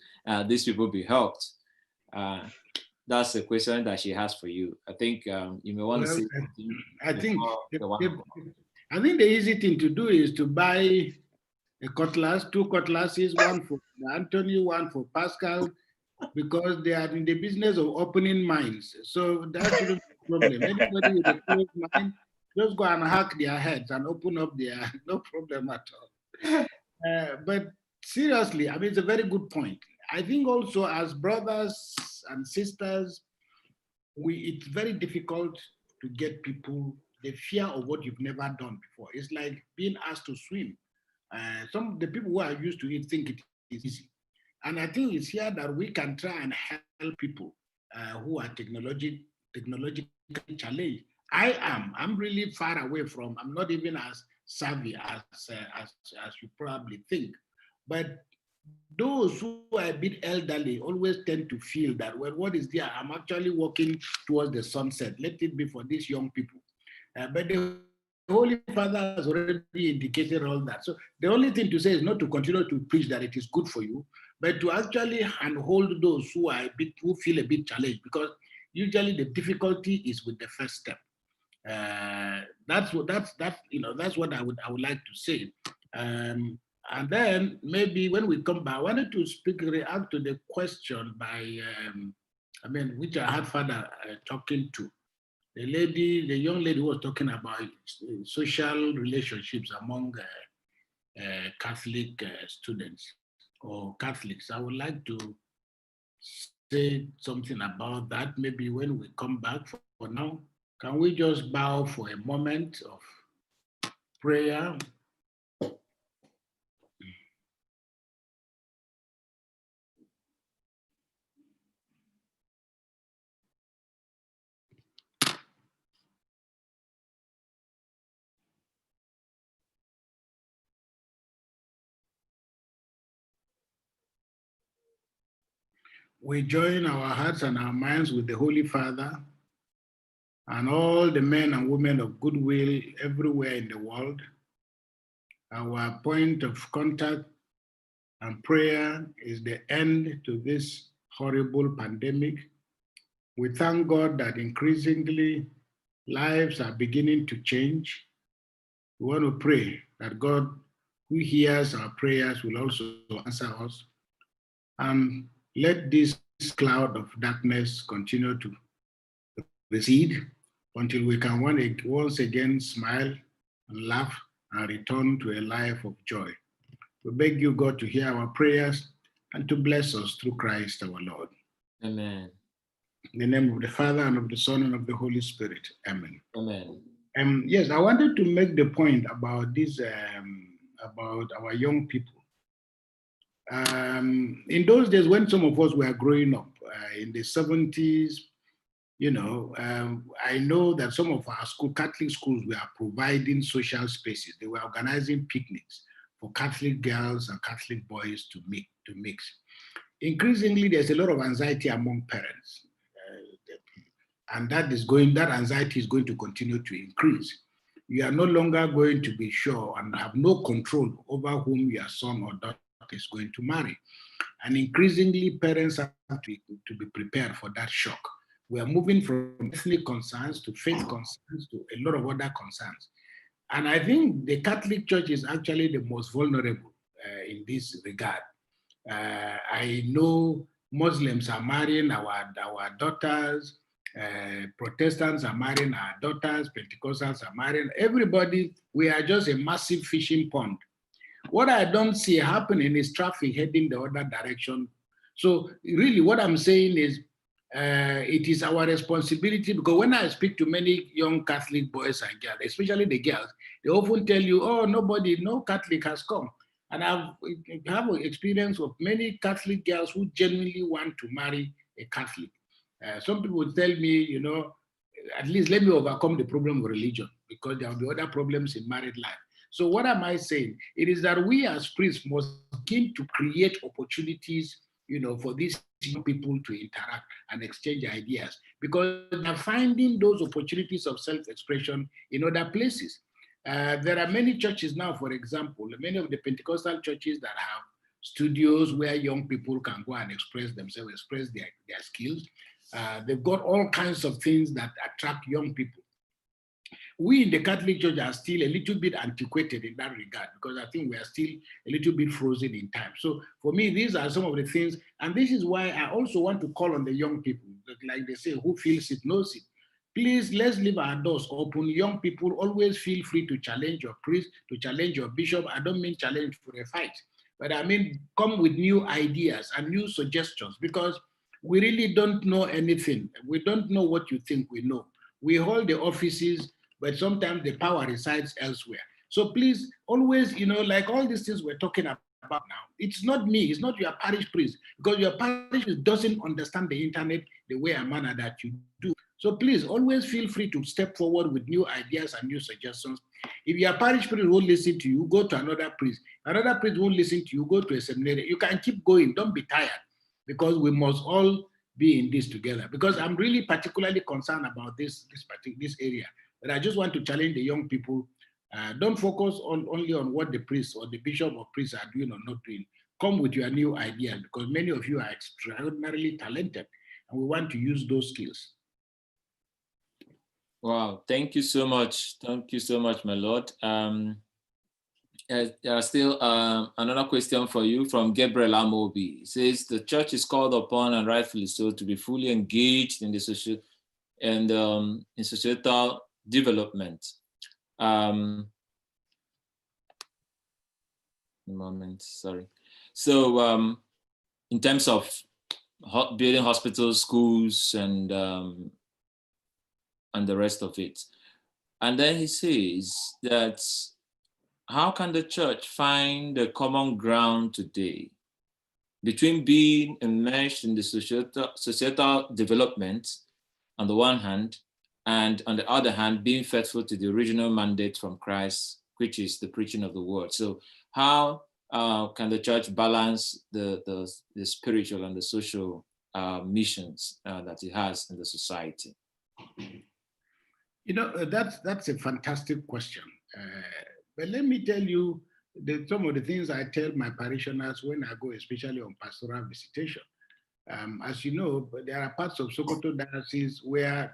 these people be helped? That's a question that she has for you. I think you may want to say something. I think the easy thing to do is to buy a cutlass, 2 cutlasses, one for Anthony, one for Pascal, because they are in the business of opening minds. So that shouldn't be a problem. Anybody with a closed mind, just go and hack their heads and open up their, no problem at all. But seriously, I mean, it's a very good point. I think also as brothers and sisters, it's very difficult to get people the fear of what you've never done before. It's like being asked to swim. Some of the people who are used to it think it is easy. And I think it's here that we can try and help people who are technologically challenged. I'm really far away from, I'm not even as savvy as you probably think. But those who are a bit elderly always tend to feel that, well, what is there? I'm actually walking towards the sunset. Let it be for these young people. But the Holy Father has already indicated all that. So the only thing to say is not to continue to preach that it is good for you, but to actually handhold those who are who feel a bit challenged, because usually the difficulty is with the first step. That's what I would like to say. And then maybe when we come back, I wanted to react to the question by, which I had Father talking to. the young lady was talking about social relationships among Catholic students or Catholics. I would like to say something about that. Maybe when we come back. For now, can we just bow for a moment of prayer? We join our hearts and our minds with the Holy Father and all the men and women of goodwill everywhere in the world. Our point of contact and prayer is the end to this horrible pandemic. We thank God that increasingly lives are beginning to change. We want to pray that God, who hears our prayers, will also answer us. And let this cloud of darkness continue to recede until we can once again smile and laugh and return to a life of joy. We beg you, God, to hear our prayers and to bless us through Christ our Lord. Amen. In the name of the Father, and of the Son, and of the Holy Spirit. Amen. Amen. Yes, I wanted to make the point about this, about our young people. In those days, when some of us were growing up in the 70s, you know, I know that some of our Catholic schools were providing social spaces. They were organizing picnics for Catholic girls and Catholic boys to mix. Increasingly, there's a lot of anxiety among parents. And that anxiety is going to continue to increase. You are no longer going to be sure and have no control over whom your son or daughter is going to marry. And increasingly, parents have to be prepared for that shock. We are moving from ethnic concerns to faith concerns to a lot of other concerns. And I think the Catholic Church is actually the most vulnerable in this regard. I know Muslims are marrying our daughters, Protestants are marrying our daughters, Pentecostals are marrying everybody. We are just a massive fishing pond. What I don't see happening is traffic heading the other direction. So really what I'm saying is it is our responsibility, because when I speak to many young Catholic boys and girls, especially the girls, they often tell you, oh, no Catholic has come. And I have an experience of many Catholic girls who genuinely want to marry a Catholic. Some people tell me, you know, at least let me overcome the problem of religion, because there will be other problems in married life. So what am I saying? It is that we as priests must begin to create opportunities, you know, for these young people to interact and exchange ideas, because they're finding those opportunities of self-expression in other places. There are many churches now, for example, many of the Pentecostal churches that have studios where young people can go and express themselves, express their skills. They've got all kinds of things that attract young people. We in the Catholic Church are still a little bit antiquated in that regard, because I think we are still a little bit frozen in time. So for me, these are some of the things, and this is why I also want to call on the young people, like they say, who feels it knows it. Please, let's leave our doors open. Young people, always feel free to challenge your priest, to challenge your bishop. I don't mean challenge for a fight, but I mean come with new ideas and new suggestions, because we really don't know anything. We don't know what you think we know. We hold the offices, but sometimes the power resides elsewhere. So please, always, you know, like all these things we're talking about now, it's not me, it's not your parish priest, because your parish priest doesn't understand the internet the way and manner that you do. So please, always feel free to step forward with new ideas and new suggestions. If your parish priest won't listen to you, go to another priest. Another priest won't listen to you, go to a seminary. You can keep going, don't be tired, because we must all be in this together. Because I'm really particularly concerned about this area. But I just want to challenge the young people. Don't focus only on what the priest or the bishop or priest are doing or not doing. Come with your new ideas, because many of you are extraordinarily talented, and we want to use those skills. Wow, thank you so much. Thank you so much, my Lord. There are still another question for you from Gabriel Amobi. It says, the church is called upon, and rightfully so, to be fully engaged in the social and in societal development. A moment, sorry. So in terms of building hospitals, schools, and the rest of it. And then he says that how can the church find a common ground today between being enmeshed in the societal development on the one hand, and on the other hand, being faithful to the original mandate from Christ, which is the preaching of the word. So how can the church balance the spiritual and the social missions that it has in the society? You know, that's a fantastic question. But let me tell you some of the things I tell my parishioners when I go, especially on pastoral visitation. As you know, there are parts of Sokoto diocese where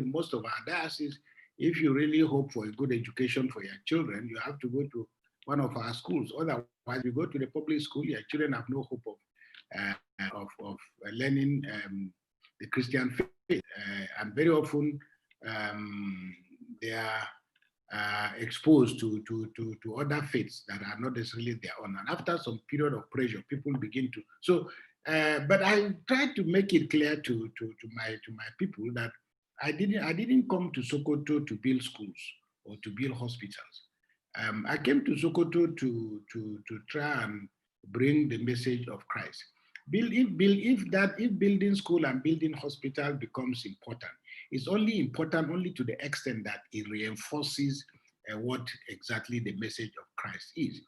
most of our diocese, if you really hope for a good education for your children, you have to go to one of our schools. Otherwise, you go to the public school, your children have no hope of learning the Christian faith. And very often, they are exposed to other faiths that are not necessarily their own. And after some period of pressure, people begin to. So, but I try to make it clear to my people that I didn't come to Sokoto to build schools or to build hospitals. I came to Sokoto to try and bring the message of Christ. If building school and building hospital becomes important, it's only important to the extent that it reinforces what exactly the message of Christ is.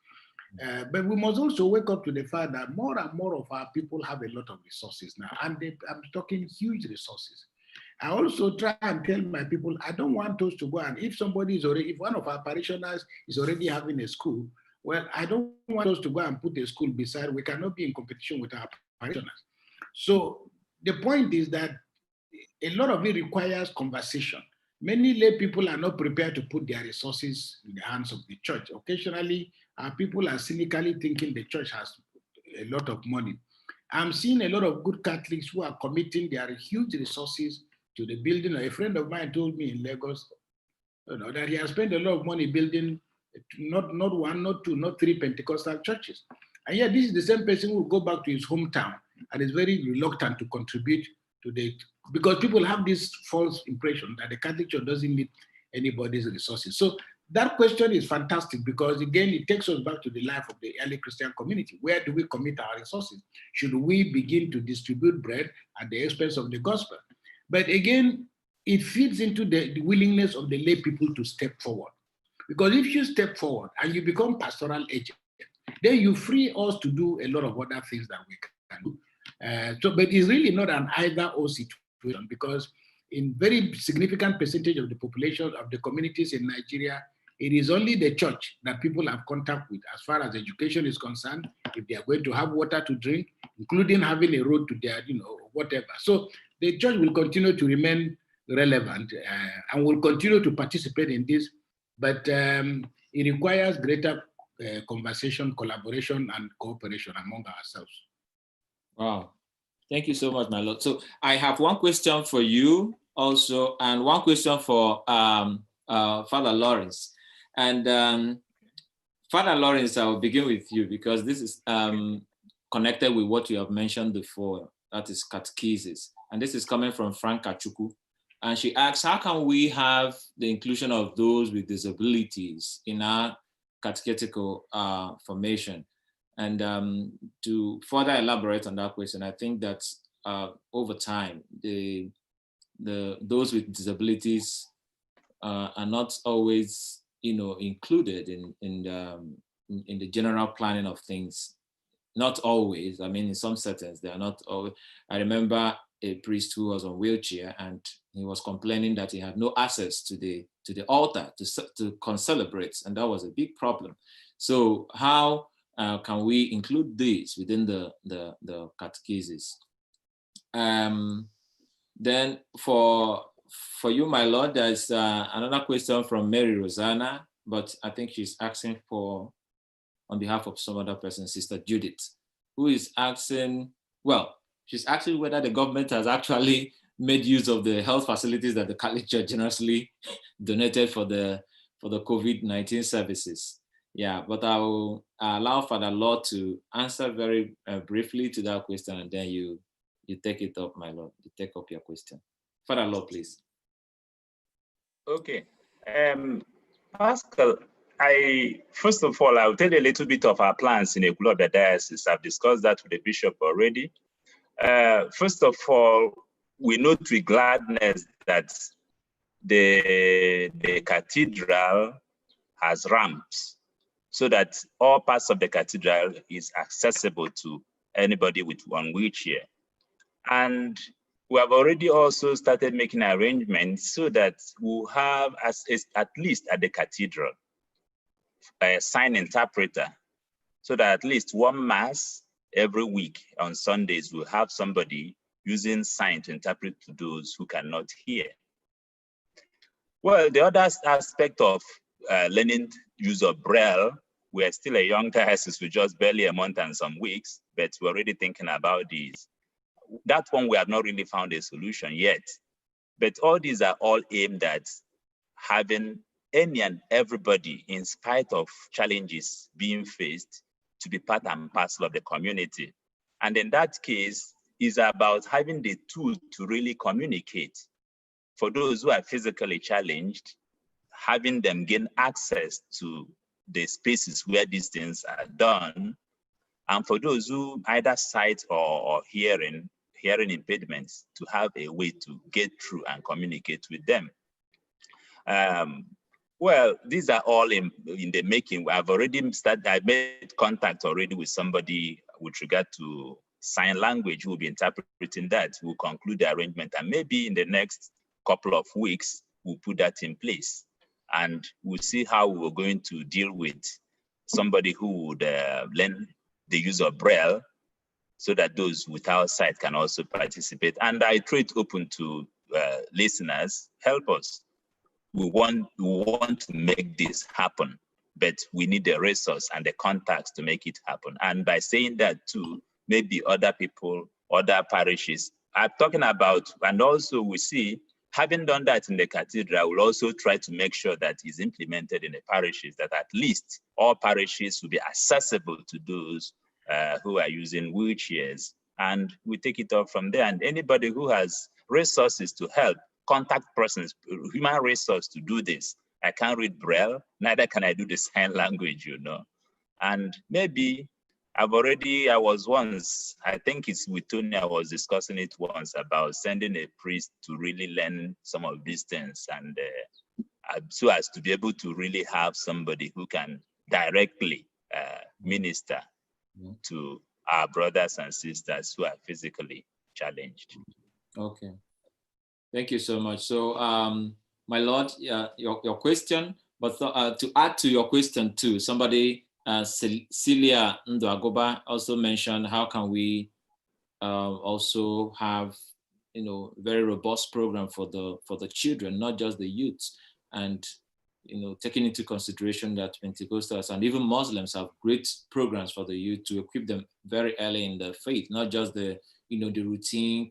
But we must also wake up to the fact that more and more of our people have a lot of resources now, and I'm talking huge resources. I also try and tell my people, I don't want us to go and if one of our parishioners is already having a school, well, I don't want us to go and put a school beside. We cannot be in competition with our parishioners. So the point is that a lot of it requires conversation. Many lay people are not prepared to put their resources in the hands of the church. Occasionally, people are cynically thinking the church has a lot of money. I'm seeing a lot of good Catholics who are committing their huge resources to the building. A friend of mine told me in Lagos that he has spent a lot of money building not one, not two, not three Pentecostal churches. And yet this is the same person who will go back to his hometown and is very reluctant to contribute to because people have this false impression that the Catholic Church doesn't need anybody's resources. So that question is fantastic because again, it takes us back to the life of the early Christian community. Where do we commit our resources? Should we begin to distribute bread at the expense of the gospel? But again, it feeds into the willingness of the lay people to step forward. Because if you step forward and you become pastoral agent, then you free us to do a lot of other things that we can do. But it's really not an either-or situation because in very significant percentage of the population of the communities in Nigeria, it is only the church that people have contact with as far as education is concerned, if they are going to have water to drink, including having a road to their, whatever. So the church will continue to remain relevant and will continue to participate in this, but it requires greater conversation, collaboration, and cooperation among ourselves. Wow. Thank you so much, my Lord. So I have one question for you also, and one question for Father Lawrence. And Father Lawrence, I will begin with you because this is connected with what you have mentioned before, that is catechesis. And this is coming from Frank Kachuku. And she asks, how can we have the inclusion of those with disabilities in our catechetical formation? And to further elaborate on that question, I think that over time, those with disabilities are not always, included in the general planning of things. Not always. I mean, in some settings, they are not always. I remember a priest who was on wheelchair, and he was complaining that he had no access to the altar to concelebrate, and that was a big problem. So how can we include this within the catechesis? Then for you, my Lord, there's another question from Mary Rosanna, but I think she's asking on behalf of some other person, Sister Judith, who is asking, she's asking whether the government has actually made use of the health facilities that the Catholic Church generously donated for the COVID-19 services. Yeah, but I will allow Father Lord to answer very briefly to that question, and then you take it up, my Lord. You take up your question. Father Lord, please. Okay. Pascal, first of all, I'll tell you a little bit of our plans in Ekulobia Diocese. I've discussed that with the bishop already. First of all, we note with gladness that the cathedral has ramps so that all parts of the cathedral is accessible to anybody with one wheelchair. And we have already also started making arrangements so that we'll have, at least at the cathedral, a sign interpreter, so that at least one mass every week on Sundays we'll have somebody using sign to interpret to those who cannot hear. Well, the other aspect of learning use of Braille, we're still a young diocese with just barely a month and some weeks, but we're already thinking about these. That one we have not really found a solution yet, but all these are all aimed at having any and everybody, in spite of challenges being faced, to be part and parcel of the community. And in that case, is about having the tool to really communicate. For those who are physically challenged, having them gain access to the spaces where these things are done. And for those who either sight or hearing impediments, to have a way to get through and communicate with them. Well, these are all in the making. I've already started, I made contact already with somebody with regard to sign language who will be interpreting that. We'll conclude the arrangement, and maybe in the next couple of weeks, we'll put that in place. And we'll see how we're going to deal with somebody who would learn the use of Braille so that those without sight can also participate. And I throw it open to listeners, help us. We want to make this happen, but we need the resource and the contacts to make it happen. And by saying that too, maybe other people, other parishes are talking about, and also we see, having done that in the cathedral, we'll also try to make sure that is implemented in the parishes, that at least all parishes will be accessible to those who are using wheelchairs. And we take it up from there. And anybody who has resources to help, contact persons, human resource to do this. I can't read Braille, neither can I do the sign language, you know. And maybe I was once, I think it's with Tony, I was discussing it once about sending a priest to really learn some of these things, and so as to be able to really have somebody who can directly minister to our brothers and sisters who are physically challenged. Okay. Thank you so much. So, my Lord, your question, but to add to your question too, somebody, Celia Ndoagoba also mentioned, how can we also have, very robust program for the children, not just the youth, and taking into consideration that Pentecostals and even Muslims have great programs for the youth to equip them very early in the faith, not just the the routine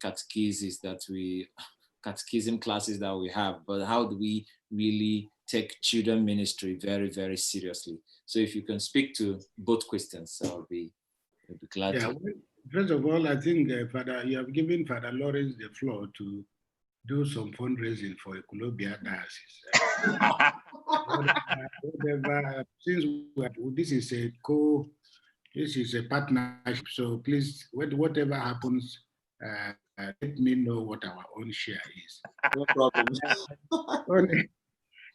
catechism classes that we have, but how do we really take children ministry very, very seriously? So if you can speak to both questions, I'll be glad to. Well, first of all, I think Father, you have given Father Lawrence the floor to do some fundraising for Ekulobia Diocese. Since this is a partnership, so please, whatever happens, let me know what our own share is. No problem.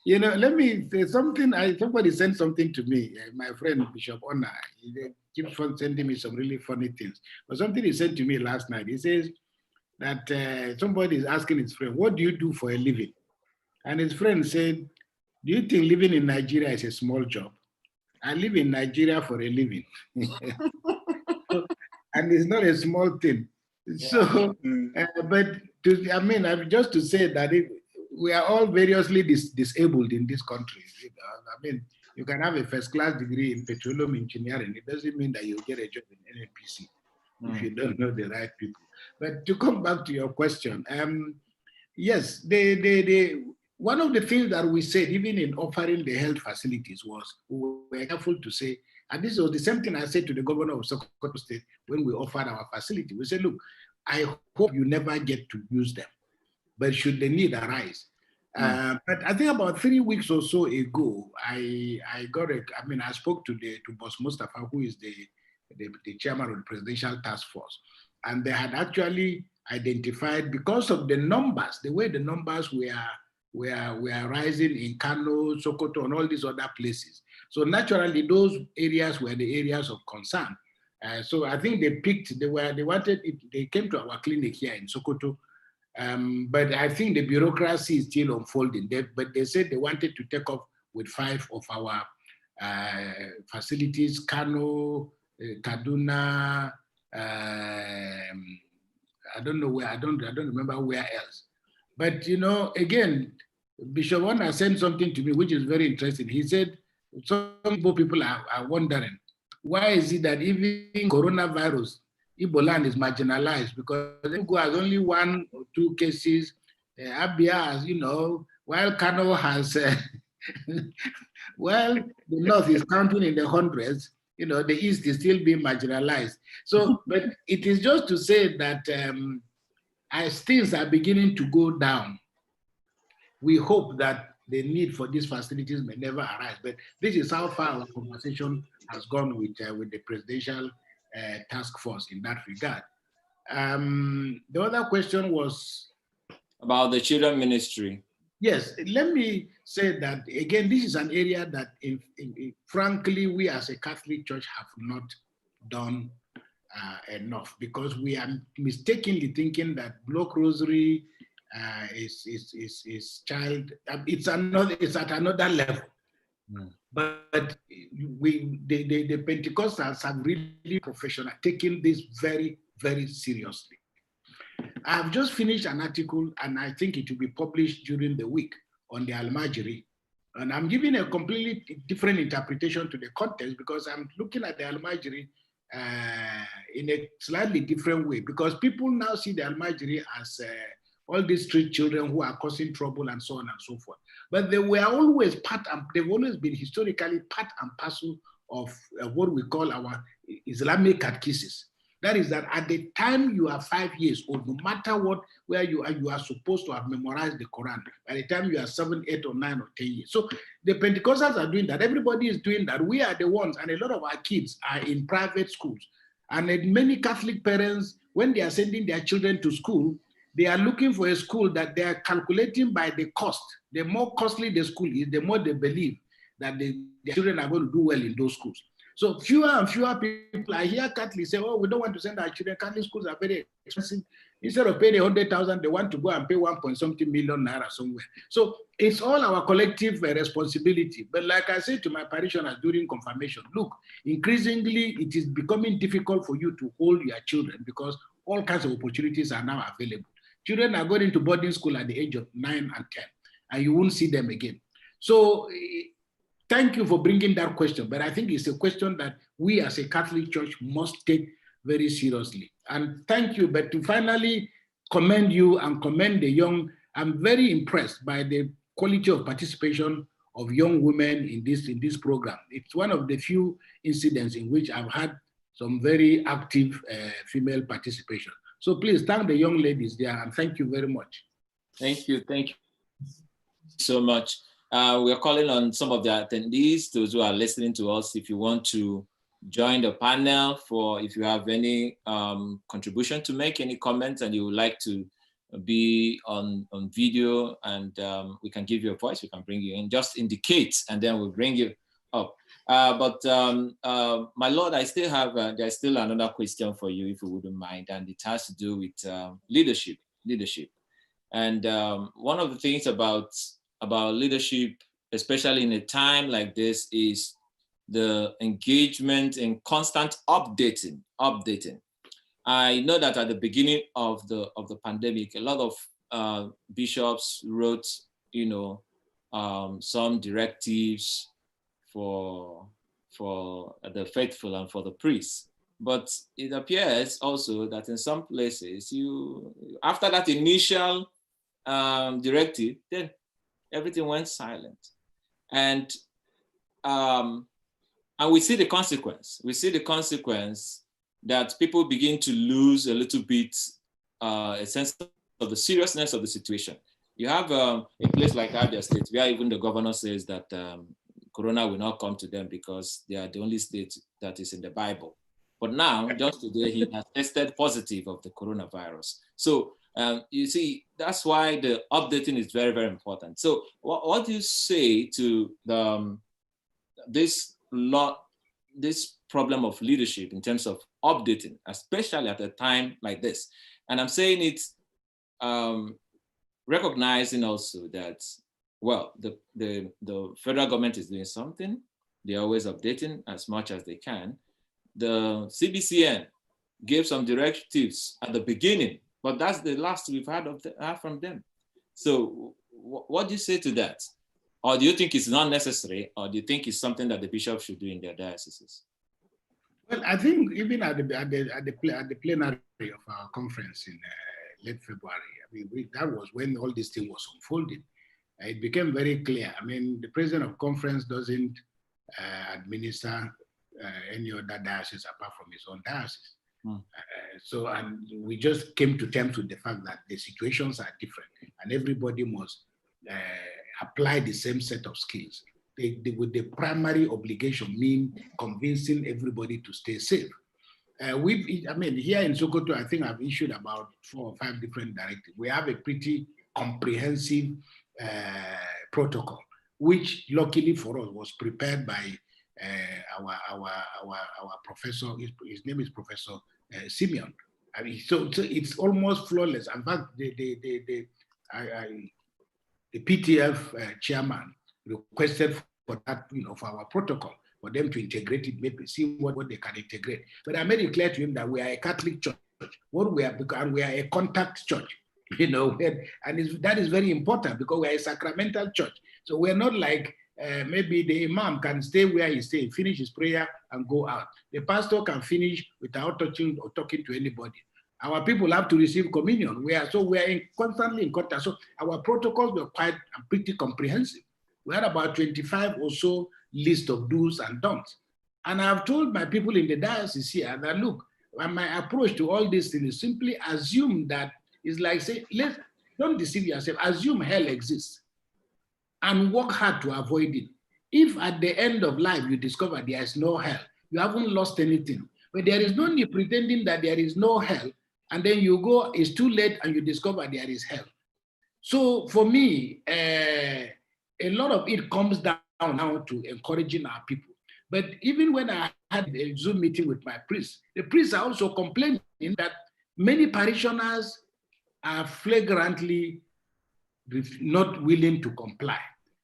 Let me say something. Somebody sent something to me. My friend Bishop Ona, he keeps on sending me some really funny things. But something he sent to me last night. He says that somebody is asking his friend, "What do you do for a living?" And his friend said, "Do you think living in Nigeria is a small job? I live in Nigeria for a living." And it's not a small thing. Yeah. So, but just to say that we are all variously disabled in this country. You can have a first-class degree in petroleum engineering. It doesn't mean that you'll get a job in NNPC if you don't know the right people. But to come back to your question, Yes, one of the things that we said, even in offering the health facilities, was we were careful to say, and this was the same thing I said to the governor of Sokoto State when we offered our facility. We said, look, I hope you never get to use them, but should the need arise. But I think about 3 weeks or so ago, I spoke to Boss Mustafa, who is the chairman of the Presidential Task Force, and they had actually identified, because of the numbers, the way the numbers were rising in Kano, Sokoto, and all these other places. So naturally, those areas were the areas of concern. So I think they picked, they came to our clinic here in Sokoto, but I think the bureaucracy is still unfolding. But they said they wanted to take off with 5 of our facilities: Kano, Kaduna, I don't know where, I don't remember where else. But again, Bishop Warner sent something to me which is very interesting. He said some people are wondering, why is it that even coronavirus, Igbo land is marginalized? Because Igbo has only 1 or 2 cases. Abia has, while Kano has, well, the North is counting in the hundreds, the East is still being marginalized. So, but it is just to say that as things are beginning to go down, we hope that the need for these facilities may never arise. But this is how far our conversation has gone with the Presidential Task Force in that regard. The other question was about the children ministry. Yes, let me say that again, this is an area that, frankly, we as a Catholic Church have not done enough, because we are mistakenly thinking that Block Rosary is child. It's at another level. But the Pentecostals have really taken this very, very seriously. I've just finished an article, and I think it will be published during the week, on the Almajiri. And I'm giving a completely different interpretation to the context, because I'm looking at the Almajiri in a slightly different way, because people now see the Almajiri as all these street children who are causing trouble and so on and so forth. But they were always they've always been historically part and parcel of what we call our Islamic catechesis. That is that at the time you are 5 years old, no matter where you are supposed to have memorized the Quran. By the time you are 7, 8, or 9, or 10 years. So the Pentecostals are doing that. Everybody is doing that. We are the ones, and a lot of our kids are in private schools. And many Catholic parents, when they are sending their children to school, they are looking for a school that they are calculating by the cost. The more costly the school is, the more they believe that their children are going to do well in those schools. So fewer and fewer people, I hear Catholics say, oh, we don't want to send our children. Catholic schools are very expensive. Instead of paying 100,000, they want to go and pay 1.something million naira somewhere. So it's all our collective responsibility. But like I said to my parishioners during confirmation, look, increasingly it is becoming difficult for you to hold your children, because all kinds of opportunities are now available. Children are going into boarding school at the age of 9 and 10, and you won't see them again. So thank you for bringing that question, but I think it's a question that we as a Catholic Church must take very seriously. And thank you, but to finally commend you and commend the young, I'm very impressed by the quality of participation of young women in this program. It's one of the few incidents in which I've had some very active female participation. So please thank the young ladies there, and thank you very much. Thank you so much. We are calling on some of the attendees, those who are listening to us, if you want to join the panel, if you have any contribution to make, any comments, and you would like to be on video, and we can give you a voice, we can bring you in, just indicate, and then we'll bring you up. My Lord, I still have, there's still another question for you, if you wouldn't mind, and it has to do with leadership. And one of the things about leadership, especially in a time like this, is the engagement and constant updating. I know that at the beginning of the pandemic, a lot of bishops wrote, some directives for the faithful and for the priests. But it appears also that in some places, after that initial directive, then everything went silent. And we see the consequence. We see the consequence that people begin to lose a little bit a sense of the seriousness of the situation. You have a place like Abia State, where even the governor says that Corona will not come to them because they are the only state that is in the Bible. But now, just today, he has tested positive of the coronavirus. So you see, that's why the updating is very, very important. So what do you say to this problem of leadership in terms of updating, especially at a time like this? And I'm saying it recognizing also that, well, the federal government is doing something. They're always updating as much as they can. The CBCN gave some directives at the beginning, but that's the last we've heard from them. So what do you say to that? Or do you think it's not necessary, or do you think it's something that the bishops should do in their dioceses? Well, I think even at the plenary of our conference in late February, I mean, that was when all this thing was unfolding. It became very clear. I mean, the president of conference doesn't administer any other diocese apart from his own diocese. So, and we just came to terms with the fact that the situations are different and everybody must apply the same set of skills. With the primary obligation mean convincing everybody to stay safe. I mean, here in Sokoto, I think I've issued about 4 or 5 different directives. We have a pretty comprehensive protocol, which luckily for us was prepared by our professor. His name is Professor Simeon. I mean, so it's almost flawless. In fact, the PTF chairman requested for that, for our protocol, for them to integrate it, maybe see what they can integrate. But I made it clear to him that we are a Catholic church. We are a contact church, and that is very important because we are a sacramental church. So we're not like maybe the imam can stay where he stays, finish his prayer and go out. The pastor can finish without touching or talking to anybody. Our people have to receive communion. We are constantly in contact. So our protocols were pretty comprehensive. We had about 25 or so list of do's and don'ts. And I've told my people in the diocese here that, look, my approach to all this thing is simply assume that it's like, say, don't deceive yourself, assume hell exists and work hard to avoid it. If at the end of life you discover there is no hell, you haven't lost anything. But there is no need pretending that there is no hell, and then you go, it's too late, and you discover there is hell. So for me, a lot of it comes down now to encouraging our people. But even when I had a Zoom meeting with my priests, the priests are also complaining that many parishioners are flagrantly not willing to comply.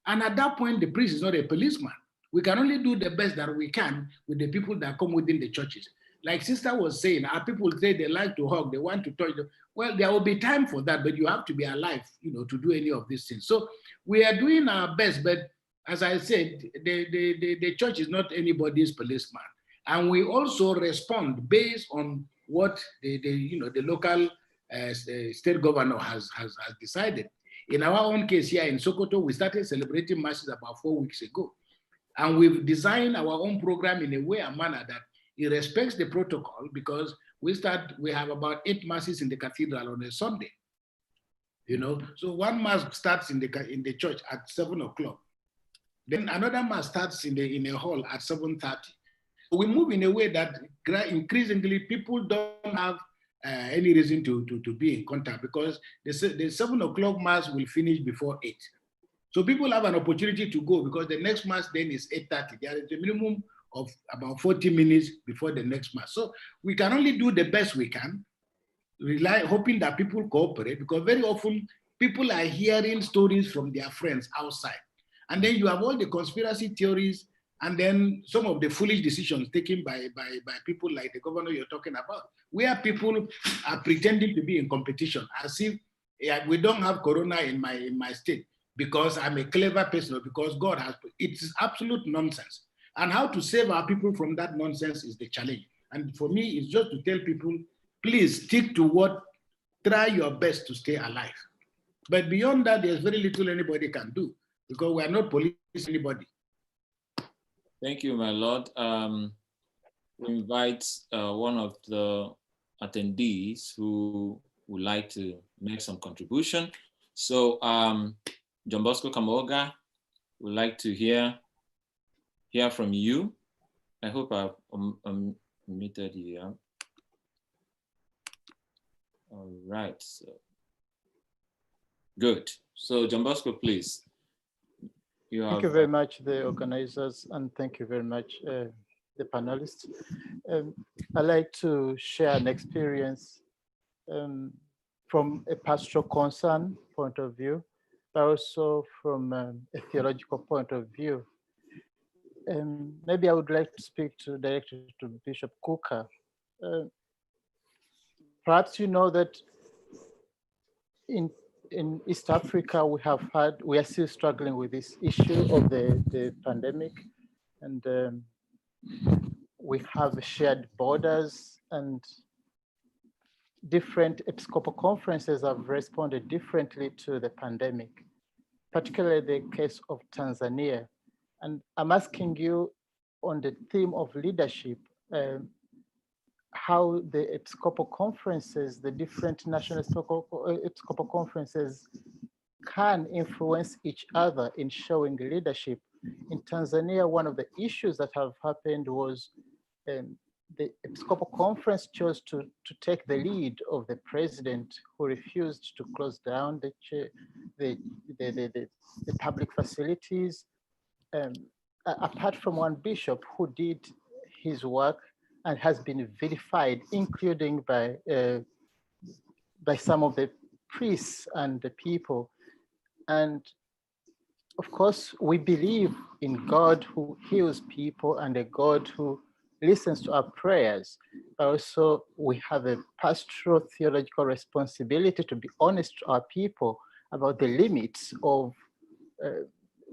And at that point, the priest is not a policeman. We can only do the best that we can with the people that come within the churches. Like Sister was saying, our people say they like to hug, they want to touch them. Well, there will be time for that, but you have to be alive, to do any of these things. So we are doing our best, but as I said, the church is not anybody's policeman. And we also respond based on what the local state governor has decided. In our own case here in Sokoto, we started celebrating masses about 4 weeks ago. And we've designed our own program in a way and manner that it respects the protocol, because we have about 8 masses in the cathedral on a Sunday. So one mass starts in the church at 7 o'clock. Then another mass starts in a hall at 7:30. We move in a way that increasingly people don't have any reason to be in contact, because the 7 o'clock mass will finish before 8. So people have an opportunity to go, because the next mass then is 8:30. There is a minimum of about 40 minutes before the next mass. So we can only do the best we can, hoping that people cooperate, because very often people are hearing stories from their friends outside. And then you have all the conspiracy theories, and then some of the foolish decisions taken by people like the governor you're talking about, where people are pretending to be in competition, as if we don't have corona in my state because I'm a clever person, or because God has. It's absolute nonsense. And how to save our people from that nonsense is the challenge. And for me, it's just to tell people, please stick to try your best to stay alive. But beyond that, there's very little anybody can do because we are not policing anybody. Thank you, my Lord. We invite one of the attendees who would like to make some contribution. So John Bosco Kamoga would like to hear from you. I hope I've unmuted you. Yeah? All right, so good. So John Bosco, please. Thank you very much, the organizers, and thank you very much, the panelists. I'd like to share an experience from a pastoral concern point of view, but also from a theological point of view. Maybe I would like to speak directly to Bishop Kukah. Perhaps you know that in East Africa, we are still struggling with this issue of the pandemic, and we have shared borders, and different episcopal conferences have responded differently to the pandemic, particularly the case of Tanzania. And I'm asking you on the theme of leadership, how the episcopal conferences, the different national episcopal conferences can influence each other in showing leadership. In Tanzania, one of the issues that have happened was the Episcopal Conference chose to take the lead of the president, who refused to close down the public facilities. Apart from one bishop who did his work and has been vilified, including by some of the priests and the people. And of course, we believe in God who heals people and a God who listens to our prayers. But also, we have a pastoral theological responsibility to be honest to our people about the limits of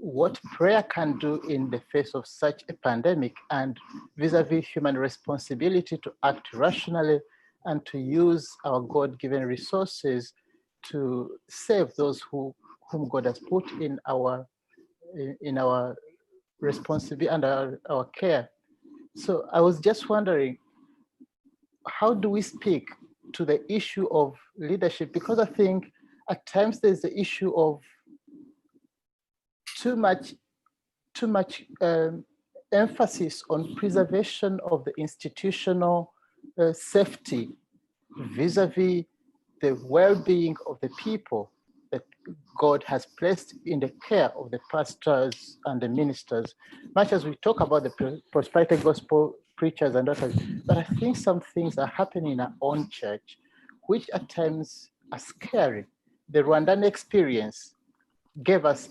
what prayer can do in the face of such a pandemic, and vis-a-vis human responsibility to act rationally and to use our God-given resources to save those whom God has put in our responsibility and our care. So I was just wondering, how do we speak to the issue of leadership? Because I think at times there's the issue of too much emphasis on preservation of the institutional safety vis-a-vis the well-being of the people that God has placed in the care of the pastors and the ministers. Much as we talk about the prosperity gospel preachers and others, but I think some things are happening in our own church, which at times are scary. The Rwandan experience gave us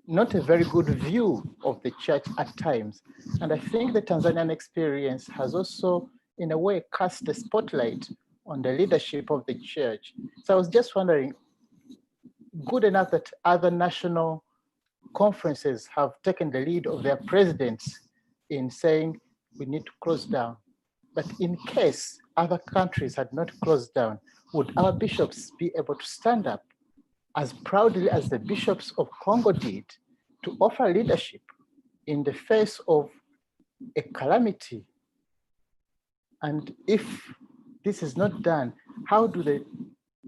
not a very good view of the church at times. And I think the Tanzanian experience has also, in a way, cast a spotlight on the leadership of the church. So I was just wondering, good enough that other national conferences have taken the lead of their presidents in saying we need to close down. But in case other countries had not closed down, would our bishops be able to stand up as proudly as the bishops of Congo did to offer leadership in the face of a calamity? And if this is not done, how do the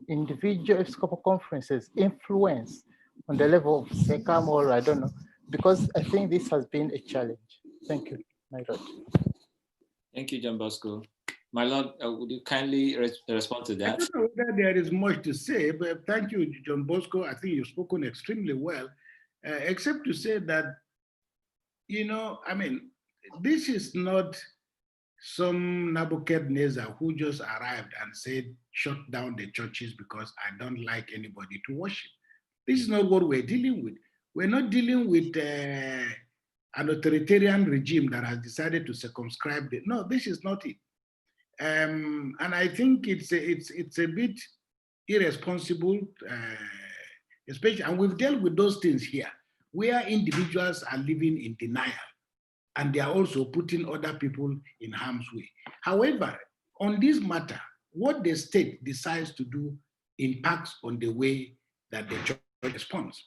individual episcopal conferences influence on the level of SECAM, or I don't know, because I think this has been a challenge. Thank you, my Lord. Thank you, John Bosco. My Lord, would you kindly respond to that? I don't know whether there is much to say, but thank you, John Bosco. I think you've spoken extremely well, except to say that, I mean, this is not some Nebuchadnezzar who just arrived and said, shut down the churches because I don't like anybody to worship. This is not what we're dealing with. We're not dealing with an authoritarian regime that has decided to circumscribe it. No, this is not it. And I think it's a bit irresponsible, especially, and we've dealt with those things here, where individuals are living in denial, and they are also putting other people in harm's way. However, on this matter, what the state decides to do impacts on the way that the church responds.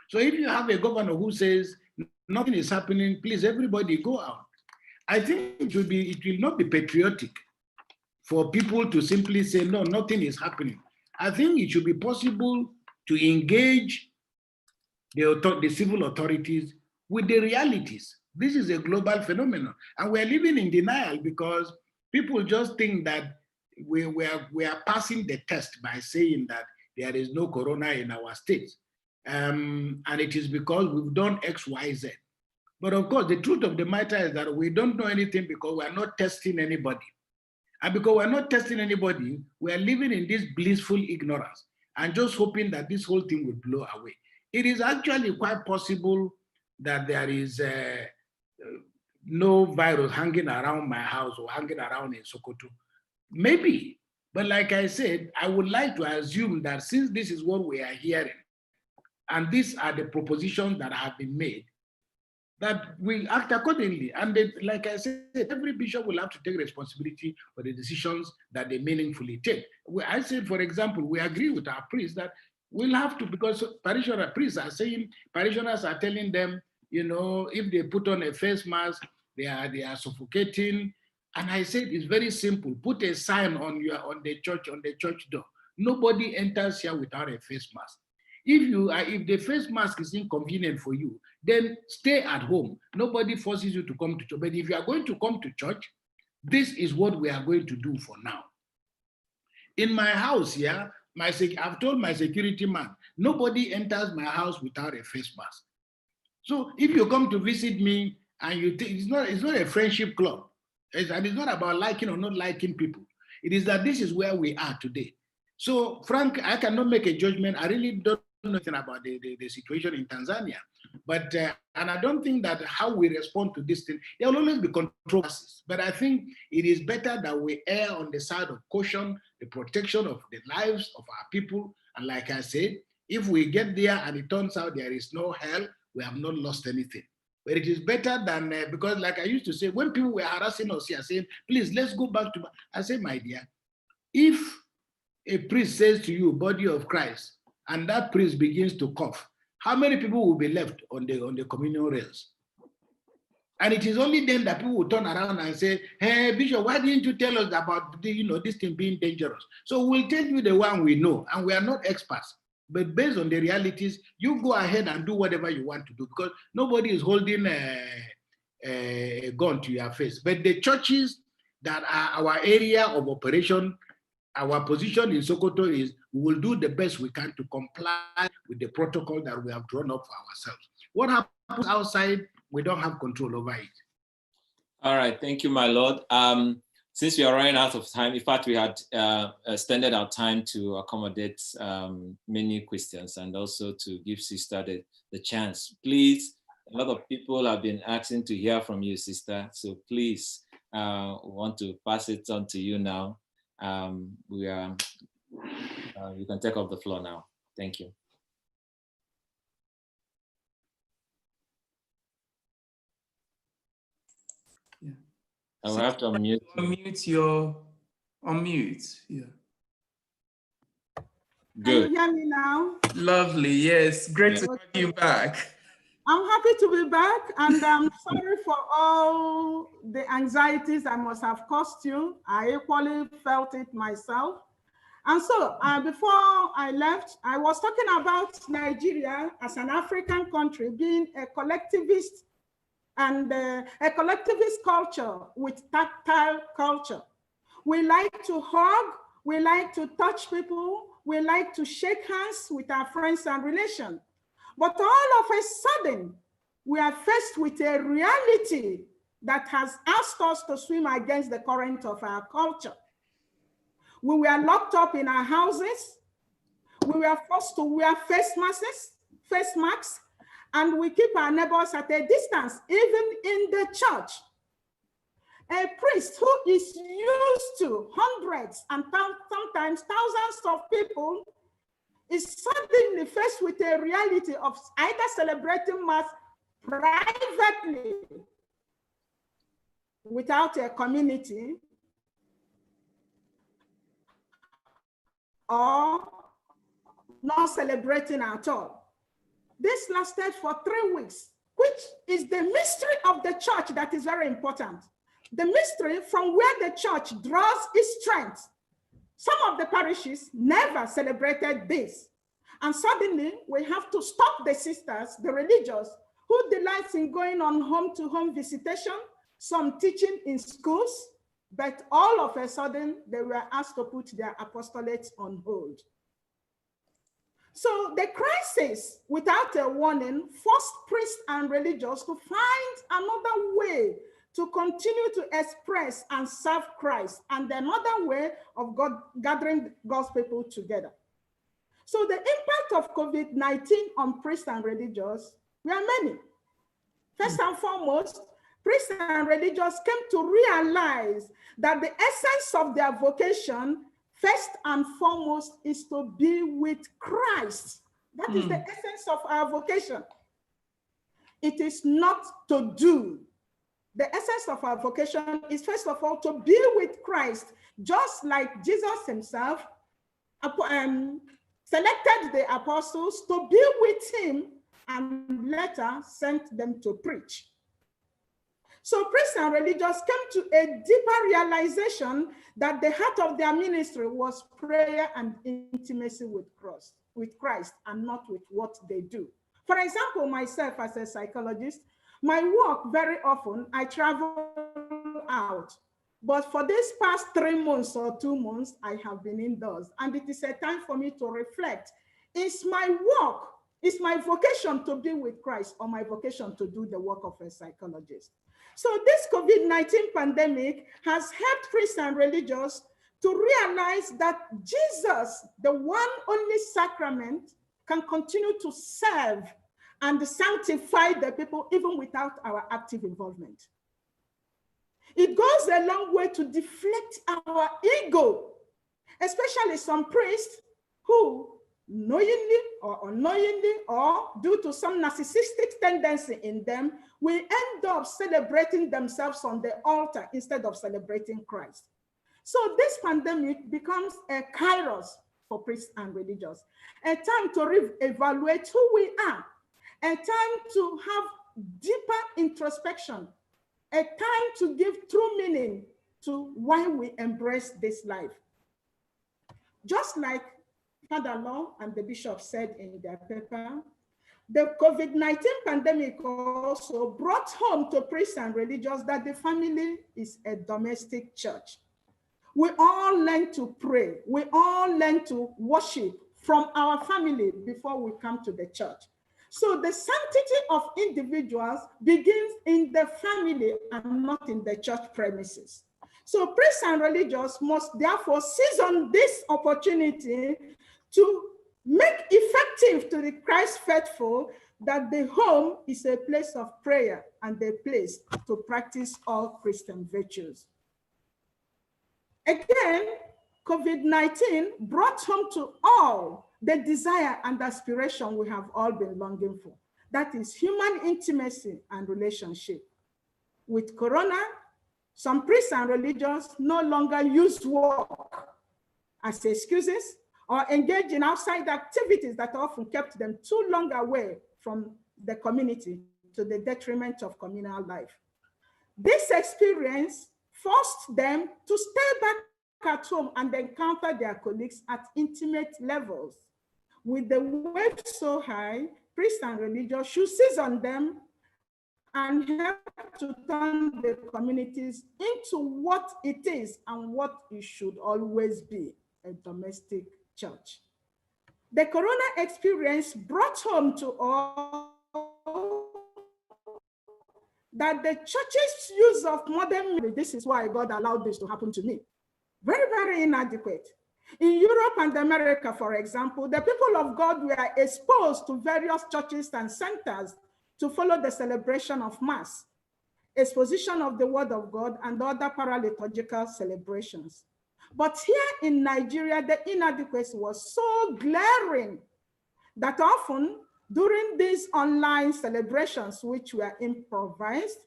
So if you have a governor who says nothing is happening, please everybody go out. I think it will not be patriotic for people to simply say, no, nothing is happening. I think it should be possible to engage the civil authorities with the realities. This is a global phenomenon, and we're living in denial because people just think that we are passing the test by saying that there is no corona in our state. And it is because we've done X, Y, Z. But of course, the truth of the matter is that we don't know anything because we are not testing anybody. And because we're not testing anybody, we are living in this blissful ignorance and just hoping that this whole thing will blow away. It is actually quite possible that there is no virus hanging around my house or hanging around in Sokoto. Maybe, but like I said, I would like to assume that since this is what we are hearing, and these are the propositions that have been made, that we act accordingly. And like I said, every bishop will have to take responsibility for the decisions that they meaningfully take. I said, for example, we agree with our priests that we'll have to, because parishioner priests are saying, parishioners are telling them, you know, if they put on a face mask, they are suffocating. And I said, it's very simple. Put a sign on the church door. Nobody enters here without a face mask. If the face mask is inconvenient for you, then stay at home. Nobody forces you to come to church. But if you are going to come to church, this is what we are going to do for now. In my house here, I've told my security man, nobody enters my house without a face mask. So if you come to visit me and you think it's not a friendship club, and it's not about liking or not liking people. It is that this is where we are today. So Frank, I cannot make a judgment. I really don't know anything about the situation in Tanzania. But, and I don't think that how we respond to this thing, there will always be controversies. But I think it is better that we err on the side of caution, the protection of the lives of our people. And like I said, if we get there and it turns out there is no hell, we have not lost anything. But it is better than, because like I used to say, when people were harassing us here saying, please, let's go back to, I say, my dear, if a priest says to you, body of Christ, and that priest begins to cough, how many people will be left on the communion rails? And it is only then that people will turn around and say, hey, Bishop, why didn't you tell us about this thing being dangerous? So we'll tell you the one we know, and we are not experts. But based on the realities, you go ahead and do whatever you want to do because nobody is holding a gun to your face. But the churches that are our area of operation, our position in Sokoto is we will do the best we can to comply with the protocol that we have drawn up for ourselves. What happens outside, we don't have control over it. All right, thank you, my Lord. Since we are running out of time, in fact, we had extended our time to accommodate many questions and also to give Sister the chance. Please, a lot of people have been asking to hear from you, Sister. So please, we want to pass it on to you now. You can take off the floor now. Thank you. I will have to unmute. Unmute, yeah. Good. Can you hear me now? Lovely, yes. Great to have you back. I'm happy to be back, and I'm sorry for all the anxieties I must have caused you. I equally felt it myself. And so before I left, I was talking about Nigeria as an African country being a collectivist and a collectivist culture with tactile culture. We like to hug, we like to touch people, we like to shake hands with our friends and relations. But all of a sudden, we are faced with a reality that has asked us to swim against the current of our culture. We were locked up in our houses. We were forced to wear face masks, and we keep our neighbors at a distance, even in the church. A priest who is used to hundreds and sometimes thousands of people is suddenly faced with a reality of either celebrating Mass privately without a community or not celebrating at all. This lasted for 3 weeks, which is the mystery of the church that is very important. The mystery from where the church draws its strength. Some of the parishes never celebrated this. And suddenly we have to stop the sisters, the religious, who delights in going on home-to-home visitation, some teaching in schools, but all of a sudden they were asked to put their apostolates on hold. So the crisis, without a warning, forced priests and religious to find another way to continue to express and serve Christ, and another way of gathering God's people together. So the impact of COVID-19 on priests and religious were many. First and foremost, priests and religious came to realize that the essence of their vocation, first and foremost, is to be with Christ. That is the essence of our vocation. It is not to do. The essence of our vocation is, first of all, to be with Christ, just like Jesus himself selected the apostles to be with him and later sent them to preach. So priests and religious came to a deeper realization that the heart of their ministry was prayer and intimacy with Christ, and not with what they do. For example, myself as a psychologist, my work very often, I travel out. But for this past 3 months or 2 months, I have been indoors. And it is a time for me to reflect. Is my work, is my vocation to be with Christ, or my vocation to do the work of a psychologist? So this COVID-19 pandemic has helped priests and religious to realize that Jesus, the one only sacrament, can continue to serve and sanctify the people even without our active involvement. It goes a long way to deflect our ego, especially some priests who knowingly or unknowingly, or due to some narcissistic tendency in them, will end up celebrating themselves on the altar instead of celebrating Christ. So this pandemic becomes a kairos for priests and religious, a time to re-evaluate who we are, a time to have deeper introspection, a time to give true meaning to why we embrace this life. Just like Father Law and the bishop said in their paper, the COVID-19 pandemic also brought home to priests and religious that the family is a domestic church. We all learn to pray. We all learn to worship from our family before we come to the church. So the sanctity of individuals begins in the family and not in the church premises. So priests and religious must therefore seize on this opportunity to make effective to the Christ faithful that the home is a place of prayer and a place to practice all Christian virtues. Again, COVID-19 brought home to all the desire and aspiration we have all been longing for. That is human intimacy and relationship. With Corona, some priests and religious no longer use work as excuses or engage in outside activities that often kept them too long away from the community to the detriment of communal life. This experience forced them to stay back at home and encounter their colleagues at intimate levels. With the wave so high, priests and religious should seize on them and help to turn the communities into what it is and what it should always be, a domestic church. The Corona experience brought home to all that the church's use of modern, this is why God allowed this to happen to me, very, very inadequate. In Europe and America, for example, the people of God were exposed to various churches and centers to follow the celebration of Mass, exposition of the Word of God, and other paraliturgical celebrations. But here in Nigeria, the inadequacy was so glaring that often during these online celebrations, which were improvised,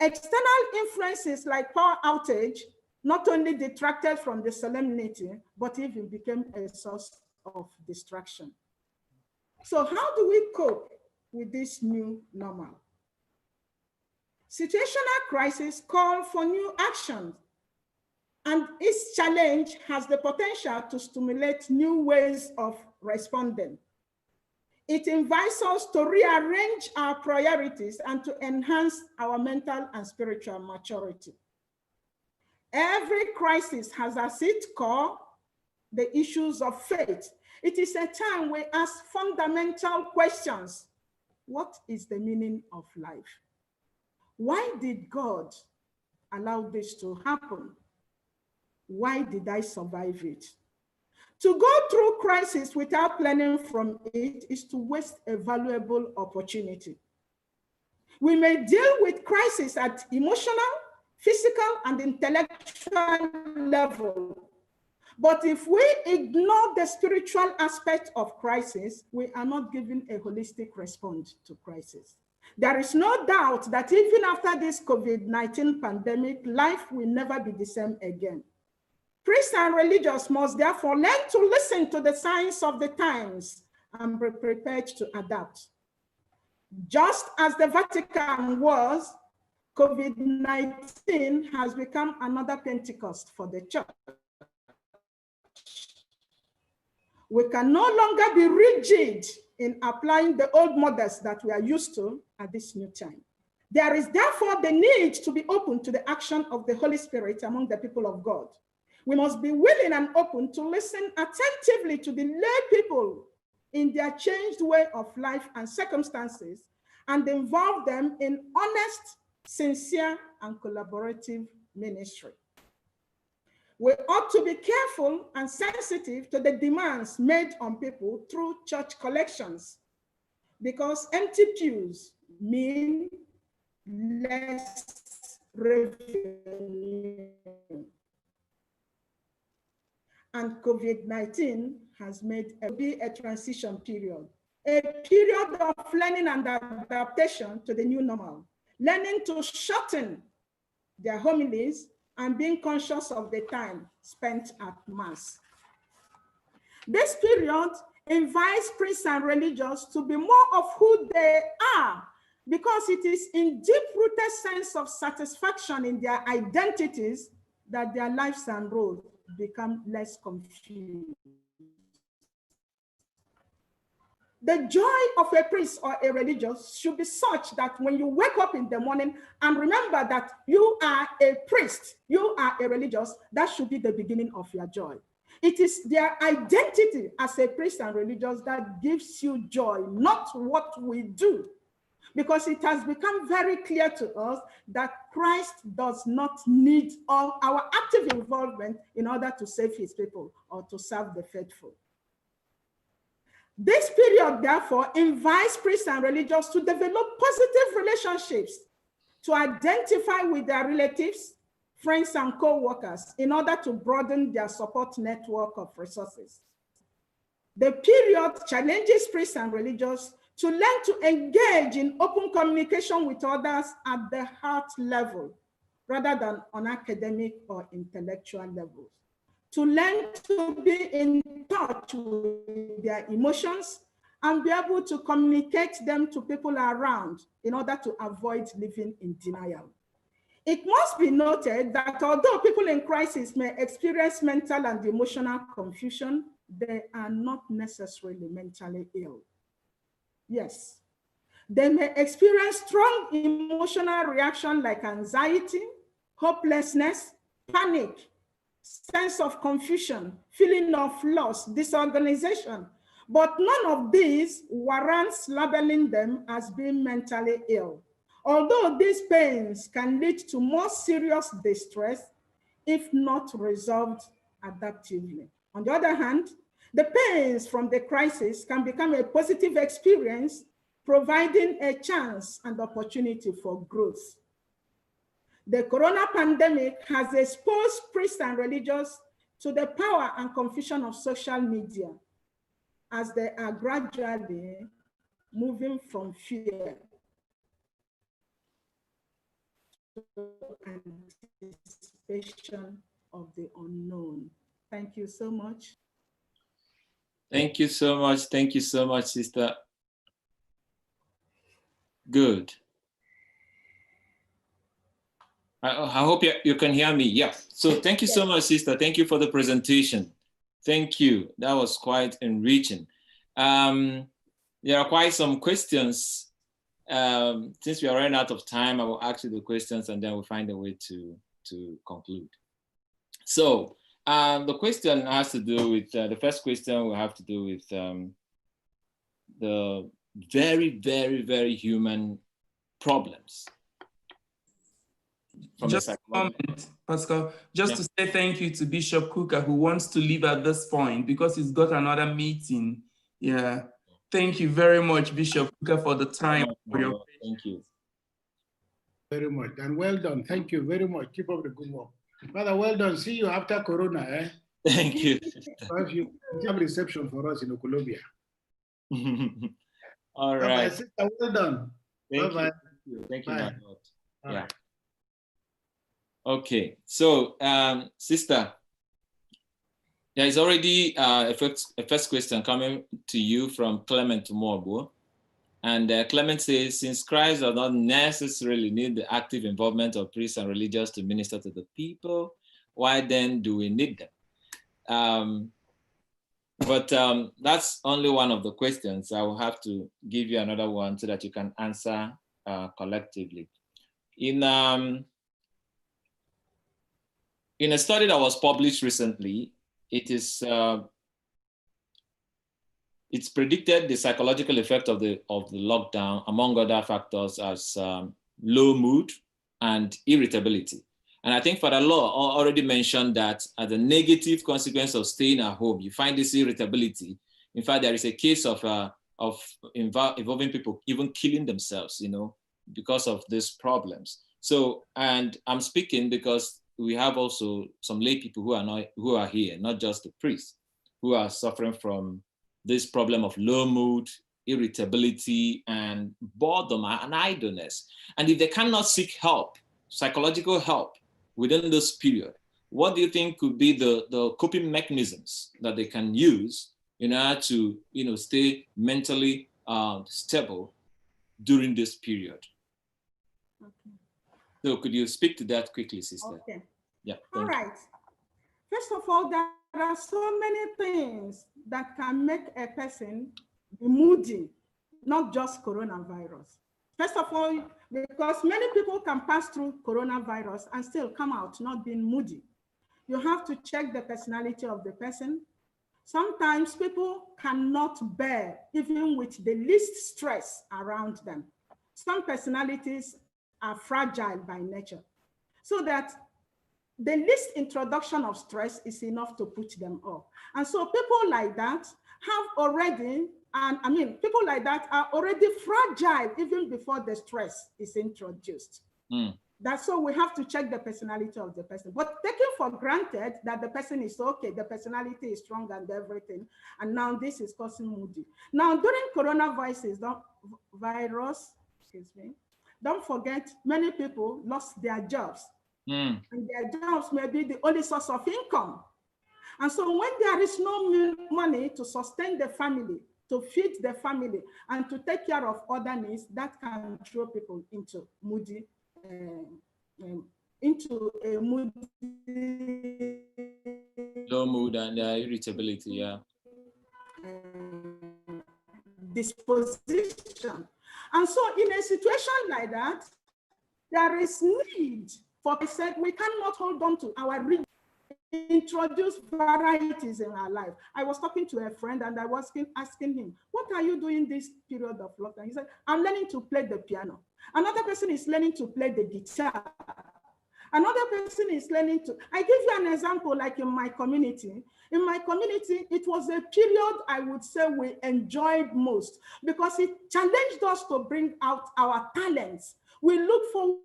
external influences like power outage not only detracted from the solemnity, but even became a source of distraction. So how do we cope with this new normal? Situational crises call for new actions, and each challenge has the potential to stimulate new ways of responding. It invites us to rearrange our priorities and to enhance our mental and spiritual maturity. Every crisis has as its core the issues of faith. It is a time we ask fundamental questions. What is the meaning of life? Why did God allow this to happen? Why did I survive it? To go through crisis without learning from it is to waste a valuable opportunity. We may deal with crisis at emotional, physical, and intellectual level. But if we ignore the spiritual aspect of crisis, we are not giving a holistic response to crisis. There is no doubt that even after this COVID-19 pandemic, life will never be the same again. Priests and religious must therefore learn to listen to the signs of the times and be prepared to adapt. Just as the Vatican was, COVID-19 has become another Pentecost for the church. We can no longer be rigid in applying the old models that we are used to at this new time. There is therefore the need to be open to the action of the Holy Spirit among the people of God. We must be willing and open to listen attentively to the lay people in their changed way of life and circumstances and involve them in honest, sincere, and collaborative ministry. We ought to be careful and sensitive to the demands made on people through church collections, because empty pews mean less revenue. And COVID-19 has made it be a transition period, a period of learning and adaptation to the new normal, learning to shorten their homilies and being conscious of the time spent at Mass. This period invites priests and religious to be more of who they are, because it is in deep-rooted sense of satisfaction in their identities that their lives and roles become less confused. The joy of a priest or a religious should be such that when you wake up in the morning and remember that you are a priest, you are a religious, that should be the beginning of your joy. It is their identity as a priest and religious that gives you joy, not what we do. Because it has become very clear to us that Christ does not need all our active involvement in order to save his people or to serve the faithful. This period, therefore, invites priests and religious to develop positive relationships, to identify with their relatives, friends, and co-workers in order to broaden their support network of resources. The period challenges priests and religious to learn to engage in open communication with others at the heart level, rather than on academic or intellectual levels. To learn to be in touch with their emotions and be able to communicate them to people around in order to avoid living in denial. It must be noted that although people in crisis may experience mental and emotional confusion, they are not necessarily mentally ill. Yes, they may experience strong emotional reaction like anxiety, hopelessness, panic, sense of confusion, feeling of loss, disorganization, but none of these warrants labeling them as being mentally ill. Although these pains can lead to more serious distress if not resolved adaptively. On the other hand, the pains from the crisis can become a positive experience, providing a chance and opportunity for growth. The corona pandemic has exposed priests and religious to the power and confusion of social media as they are gradually moving from fear to anticipation of the unknown. Thank you so much. Thank you so much. Thank you so much, sister. Good. I hope you can hear me. Yeah. So thank you so much, sister. Thank you for the presentation. Thank you. That was quite enriching. There are quite some questions. Since we are running out of time, I will ask you the questions and then we'll find a way to conclude. So the question has to do with, the first question will have to do with the very, very, very human problems. Just a moment, Pascal, just to say thank you to Bishop Kukah, who wants to leave at this point because he's got another meeting. Yeah. Thank you very much, Bishop Kukah, for the time. Thank you very much, and well done. Thank you very much. Keep up the good work. Father, well done. See you after Corona, eh? Thank you. If you have reception for us in Colombia. All Bye-bye, right. sister, well done. Bye-bye. You. Thank you, Bye. my Lord. Yeah. Right. Okay, so sister, there is already a first question coming to you from Clement Morbo. And Clement says, since Christ does not necessarily need the active involvement of priests and religious to minister to the people, why then do we need them? But that's only one of the questions. I will have to give you another one so that you can answer collectively. In a study that was published recently, it's predicted the psychological effect of the lockdown, among other factors, as low mood and irritability. And I think Father Law already mentioned that as a negative consequence of staying at home, you find this irritability. In fact, there is a case of involving people even killing themselves, because of these problems. So, and I'm speaking because we have also some lay people who are here, not just the priests, who are suffering from this problem of low mood, irritability, and boredom and idleness. And if they cannot seek help, psychological help within this period, what do you think could be the coping mechanisms that they can use in order to stay mentally stable during this period? Okay. So could you speak to that quickly, sister? Okay. Yeah. All right. First of all, there are so many things that can make a person be moody, not just coronavirus. First of all, because many people can pass through coronavirus and still come out not being moody. You have to check the personality of the person. Sometimes people cannot bear even with the least stress around them. Some personalities are fragile by nature, so that the least introduction of stress is enough to put them off. And so people like that have already, people like that are already fragile even before the stress is introduced. That's so we have to check the personality of the person. But taking for granted that the person is okay, the personality is strong and everything, and now this is causing moody. Now during coronavirus, don't forget many people lost their jobs. And their jobs may be the only source of income. And so when there is no money to sustain the family, to feed the family, and to take care of other needs, that can throw people into moody, low mood and irritability, yeah. Disposition. And so in a situation like that, there is need for, we cannot hold on to our region, introduce varieties in our life. I was talking to a friend and I was asking him, what are you doing this period of lockdown? He said, I'm learning to play the piano. Another person is learning to play the guitar. Another person is learning to, I give you an example, like in my community. In my community, it was a period I would say we enjoyed most because it challenged us to bring out our talents. We look forward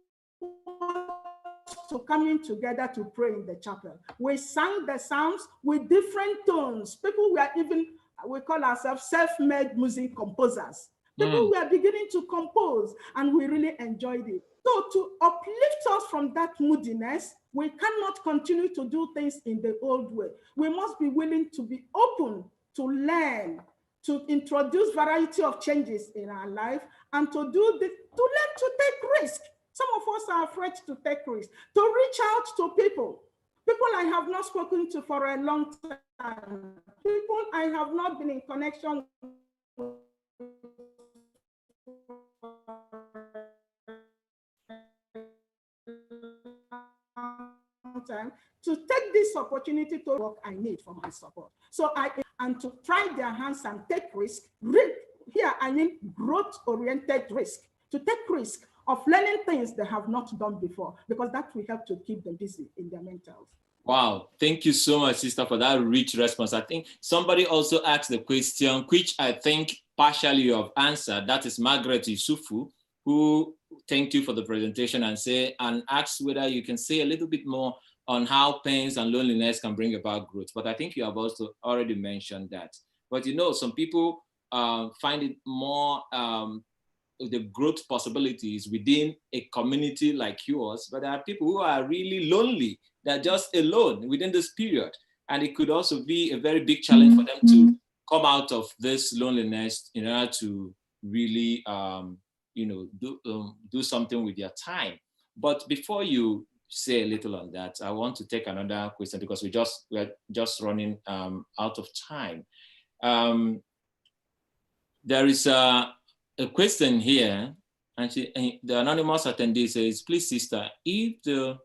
to coming together to pray in the chapel. We sang the psalms with different tones. People were even, we call ourselves self-made music composers. People were beginning to compose and we really enjoyed it. So to uplift us from that moodiness, we cannot continue to do things in the old way. We must be willing to be open to learn, to introduce variety of changes in our life, and to do this, to learn to take risk. Some of us are afraid to take risks, to reach out to people I have not spoken to for a long time, people I have not been in connection with time, to take this opportunity to work I need for my support. So and to try their hands and take risk. Here I mean growth-oriented risk, to take risk of learning things they have not done before, because that will help to keep them busy in their mentals. Wow, thank you so much, sister, for that rich response. I think somebody also asked the question, which I think partially you have answered. That is Margaret Yusufu, who thanked you for the presentation and asked whether you can say a little bit more on how pains and loneliness can bring about growth. But I think you have also already mentioned that. But you know, some people find it more, the growth possibilities within a community like yours, but there are people who are really lonely. They're just alone within this period. And it could also be a very big challenge for them to come out of this loneliness in order to really, do something with their time. But before you say a little on that, I want to take another question because we're just running out of time. There is a question here, and the anonymous attendee says, please, sister, if the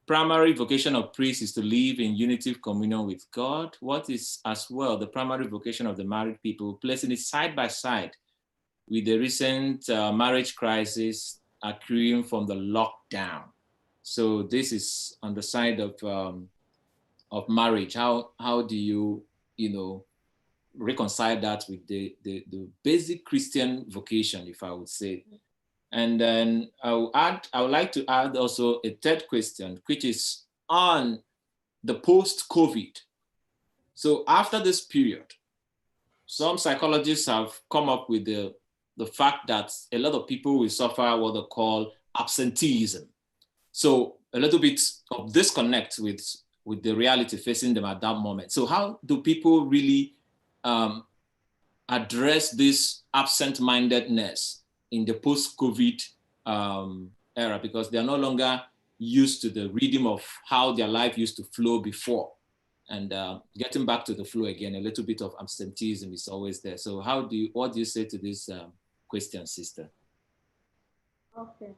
primary vocation of priests is to live in unity of communion with God, what is as well the primary vocation of the married people, placing it side by side with the recent marriage crisis accruing from the lockdown? So this is on the side of marriage. How do you reconcile that with the basic Christian vocation, if I would say? And then I would like to add also a third question, which is on the post-COVID. So after this period, some psychologists have come up with the fact that a lot of people will suffer what they call absenteeism. So a little bit of disconnect with the reality facing them at that moment. So how do people really address this absent-mindedness in the post-COVID era, because they are no longer used to the rhythm of how their life used to flow before, and getting back to the flow again, a little bit of absenteeism is always there. So what do you say to this question, sister? Okay,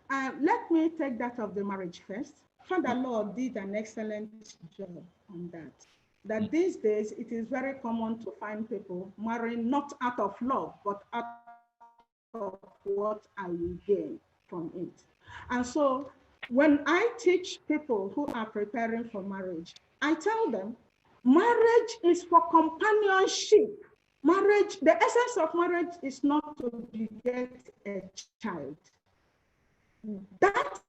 let me take that of the marriage first. Father Lord did an excellent job on that. That these days it is very common to find people marrying not out of love, but out of what I will gain from it. And so when I teach people who are preparing for marriage, I tell them marriage is for companionship. Marriage, the essence of marriage is not to beget a child. That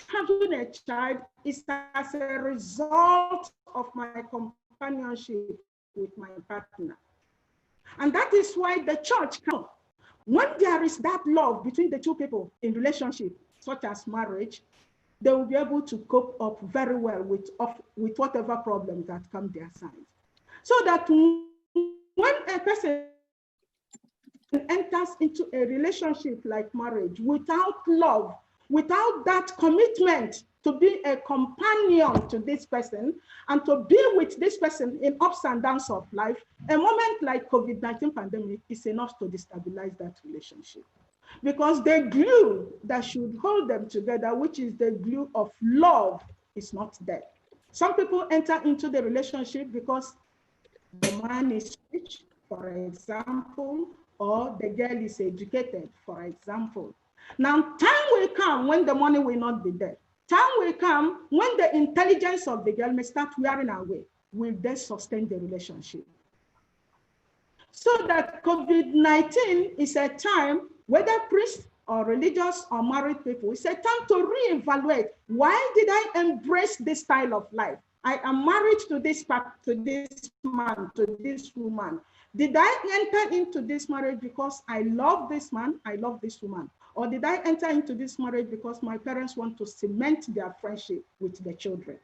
having a child is as a result of my companionship with my partner. And that is why the church comes. When there is that love between the two people in relationship, such as marriage, they will be able to cope up very well with whatever problems that come their side. So that when a person enters into a relationship like marriage without love, without that commitment to be a companion to this person and to be with this person in ups and downs of life, a moment like COVID-19 pandemic is enough to destabilize that relationship. Because the glue that should hold them together, which is the glue of love, is not there. Some people enter into the relationship because the man is rich, for example, or the girl is educated, for example. Now, time will come when the money will not be there. Time will come when the intelligence of the girl may start wearing away. Will they sustain the relationship? So that COVID-19 is a time, whether priests or religious or married people, it's a time to reevaluate. Why did I embrace this style of life? I am married to this man, to this woman. Did I enter into this marriage because I love this man, I love this woman? Or did I enter into this marriage because my parents want to cement their friendship with the children?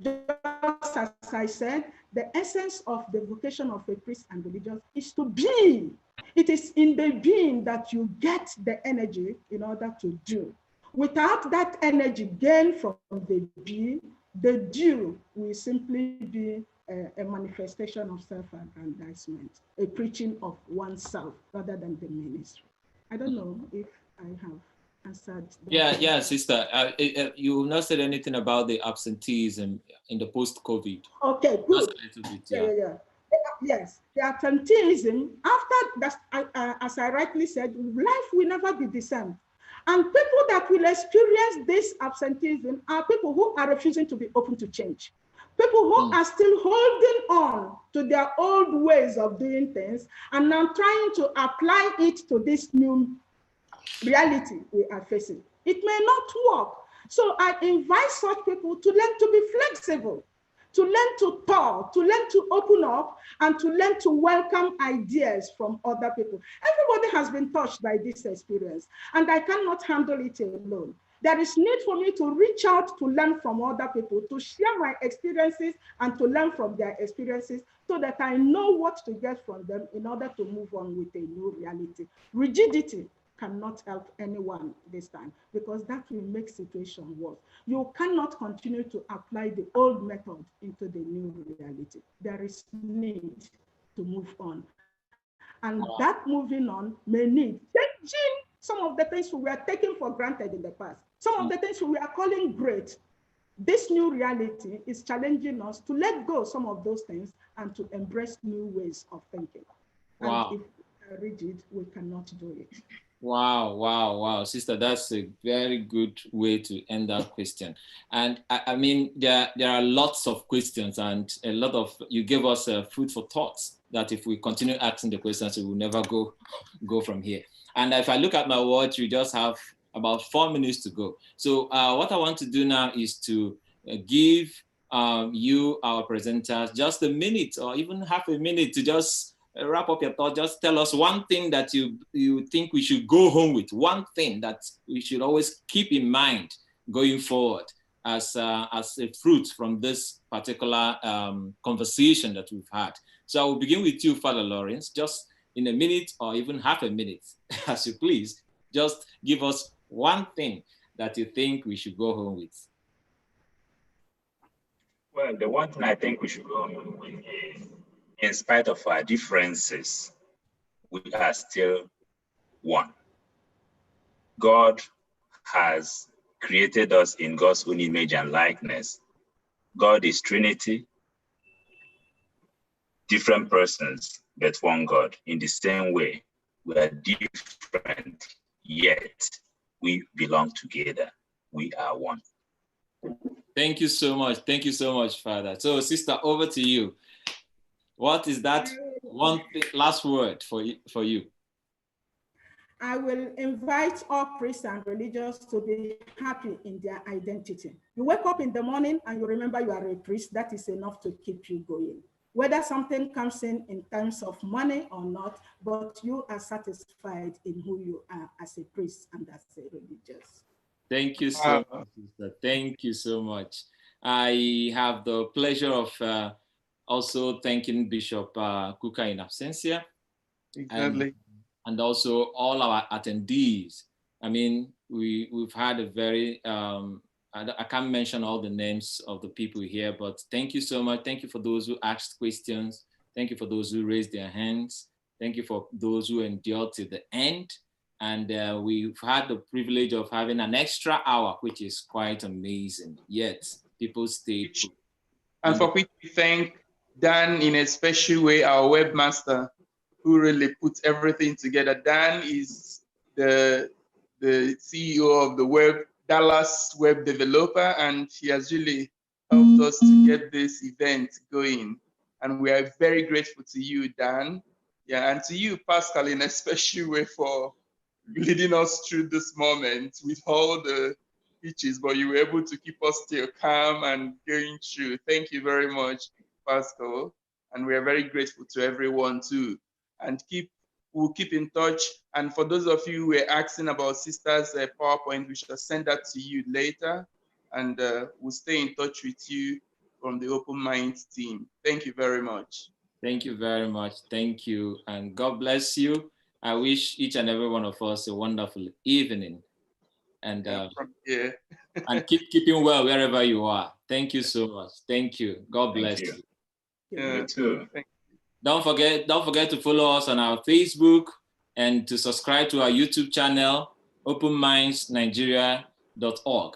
Just as I said, the essence of the vocation of a priest and religious is to be. It is in the being that you get the energy in order to do. Without that energy gained from the be, the do will simply be a manifestation of self-aggrandizement, a preaching of oneself rather than the ministry. I don't know if I have answered that. Yeah, sister. You have not said anything about the absenteeism in the post-COVID. Okay, good. Just a little bit, yeah. Yes, the absenteeism, after that, as I rightly said, life will never be the same. And people that will experience this absenteeism are people who are refusing to be open to change. People who are still holding on to their old ways of doing things and now trying to apply it to this new reality we are facing. It may not work. So I invite such people to learn to be flexible, to learn to talk, to learn to open up, and to learn to welcome ideas from other people. Everybody has been touched by this experience, and I cannot handle it alone. There is need for me to reach out to learn from other people, to share my experiences and to learn from their experiences so that I know what to get from them in order to move on with a new reality. Rigidity cannot help anyone this time because that will make situation worse. You cannot continue to apply the old method into the new reality. There is need to move on. And that moving on may need changing some of the things we were taking for granted in the past. Some of the things we are calling great. This new reality is challenging us to let go of some of those things and to embrace new ways of thinking. Wow. And if we are rigid, we cannot do it. Wow, sister, that's a very good way to end that question. And I mean, there are lots of questions and a lot of, you gave us food for thoughts that if we continue asking the questions, we will never go from here. And if I look at my watch, we just have about 4 minutes to go. So what I want to do now is to give you, our presenters, just a minute or even half a minute to just wrap up your thought. Just tell us one thing that you think we should go home with, one thing that we should always keep in mind going forward as a fruit from this particular conversation that we've had. So I will begin with you, Father Lawrence, just in a minute or even half a minute, as you please. Just give us one thing that you think we should go home with. Well, the one thing I think we should go home with is, in spite of our differences, we are still one. God has created us in God's own image and likeness. God is Trinity, different persons, but one God. In the same way, we are different, yet we belong together. We are one. Thank you so much. Thank you so much, Father. So, sister, over to you. What is that one last word for you? I will invite all priests and religious to be happy in their identity. You wake up in the morning and you remember you are a priest. That is enough to keep you going. Whether something comes in terms of money or not, but you are satisfied in who you are as a priest and as a religious. Thank you so much, sister. Thank you so much. I have the pleasure of also thanking Bishop Kukah in absentia. Exactly. And also all our attendees. I mean, we've had a very, I can't mention all the names of the people here, but thank you so much. Thank you for those who asked questions. Thank you for those who raised their hands. Thank you for those who endured to the end. And we've had the privilege of having an extra hour, which is quite amazing. Yet people stayed. And for which we thank Dan in a special way, our webmaster, who really puts everything together. Dan is the CEO of the Dallas web developer, and he has really helped us to get this event going. And we are very grateful to you, Dan. Yeah, and to you, Pascal, in a special way for leading us through this moment with all the pitches, but you were able to keep us still calm and going through. Thank you very much, Pascal. And we are very grateful to everyone too. And we'll keep in touch. And for those of you who were asking about Sisters PowerPoint, we shall send that to you later. And we'll stay in touch with you from the Open Minds team. Thank you very much. Thank you very much. Thank you. And God bless you. I wish each and every one of us a wonderful evening. And and keeping well wherever you are. Thank you so much. Thank you. God bless you. You too. Don't forget to follow us on our Facebook and to subscribe to our YouTube channel, openmindsnigeria.org.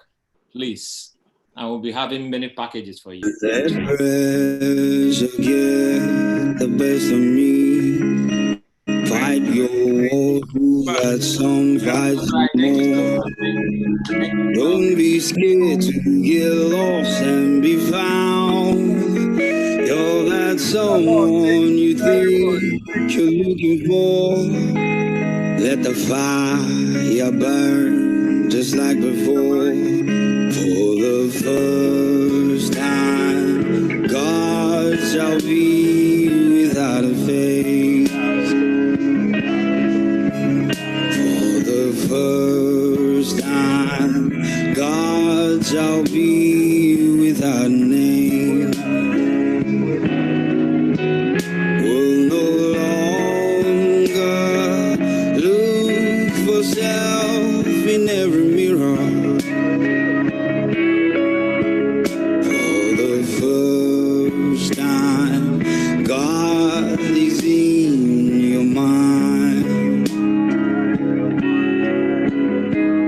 Please. And we'll be having many packages for you. That pressure get the best of me. Fight your war, who got some fights more. Don't be scared to get lost and be found. You're that someone you think you're looking for. Let the fire burn just like before. For the first time, God shall be without a face. For the first time, God shall be without a name. Will no longer look for self in every mirror. First time, God is in your mind.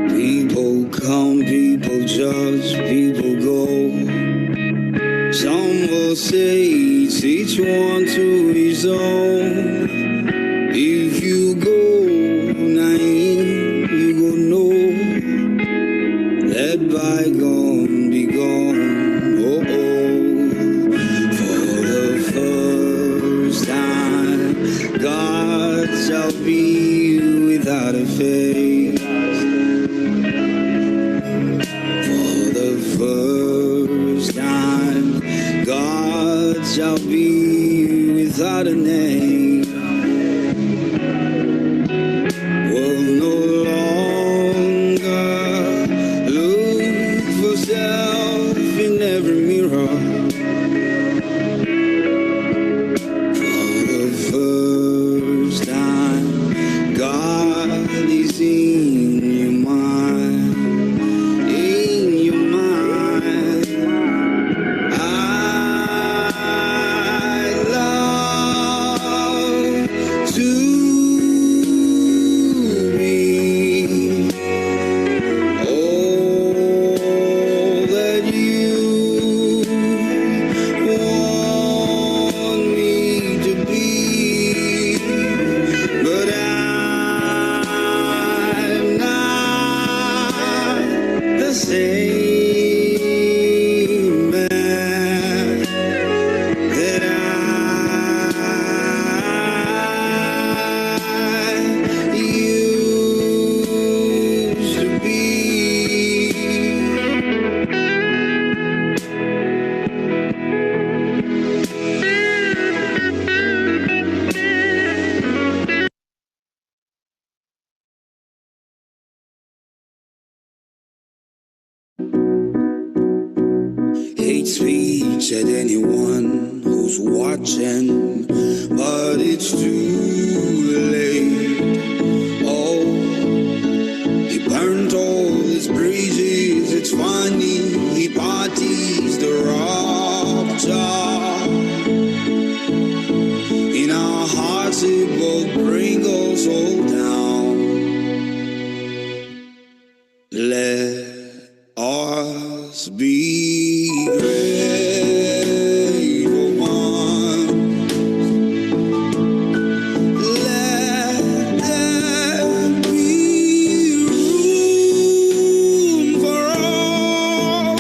People come, people judge, people go. Some will say it's each one to his own. If you go naive, you go no. Let bygone be gone. God shall be without a face. For the first time, God shall be without a name. Will no longer look for self in every mirror. First time, God is in your mind, in your mind. I love to be all that you want me to be. But I'm not the same man that I used to be. Hate speech at anyone who's watching, but it's too late. Oh, he burnt all his bridges, it's funny, he parties the rapture. In our hearts it will bring us all down. Let us be grateful one. Let there be room for all.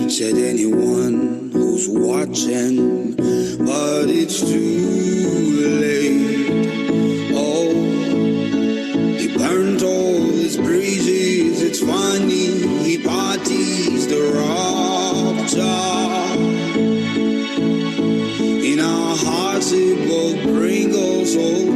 each and anyone who's watching, but it's too late. Oh, he burnt all his bridges, it's funny, he parties the rapture. In our hearts it will bring us all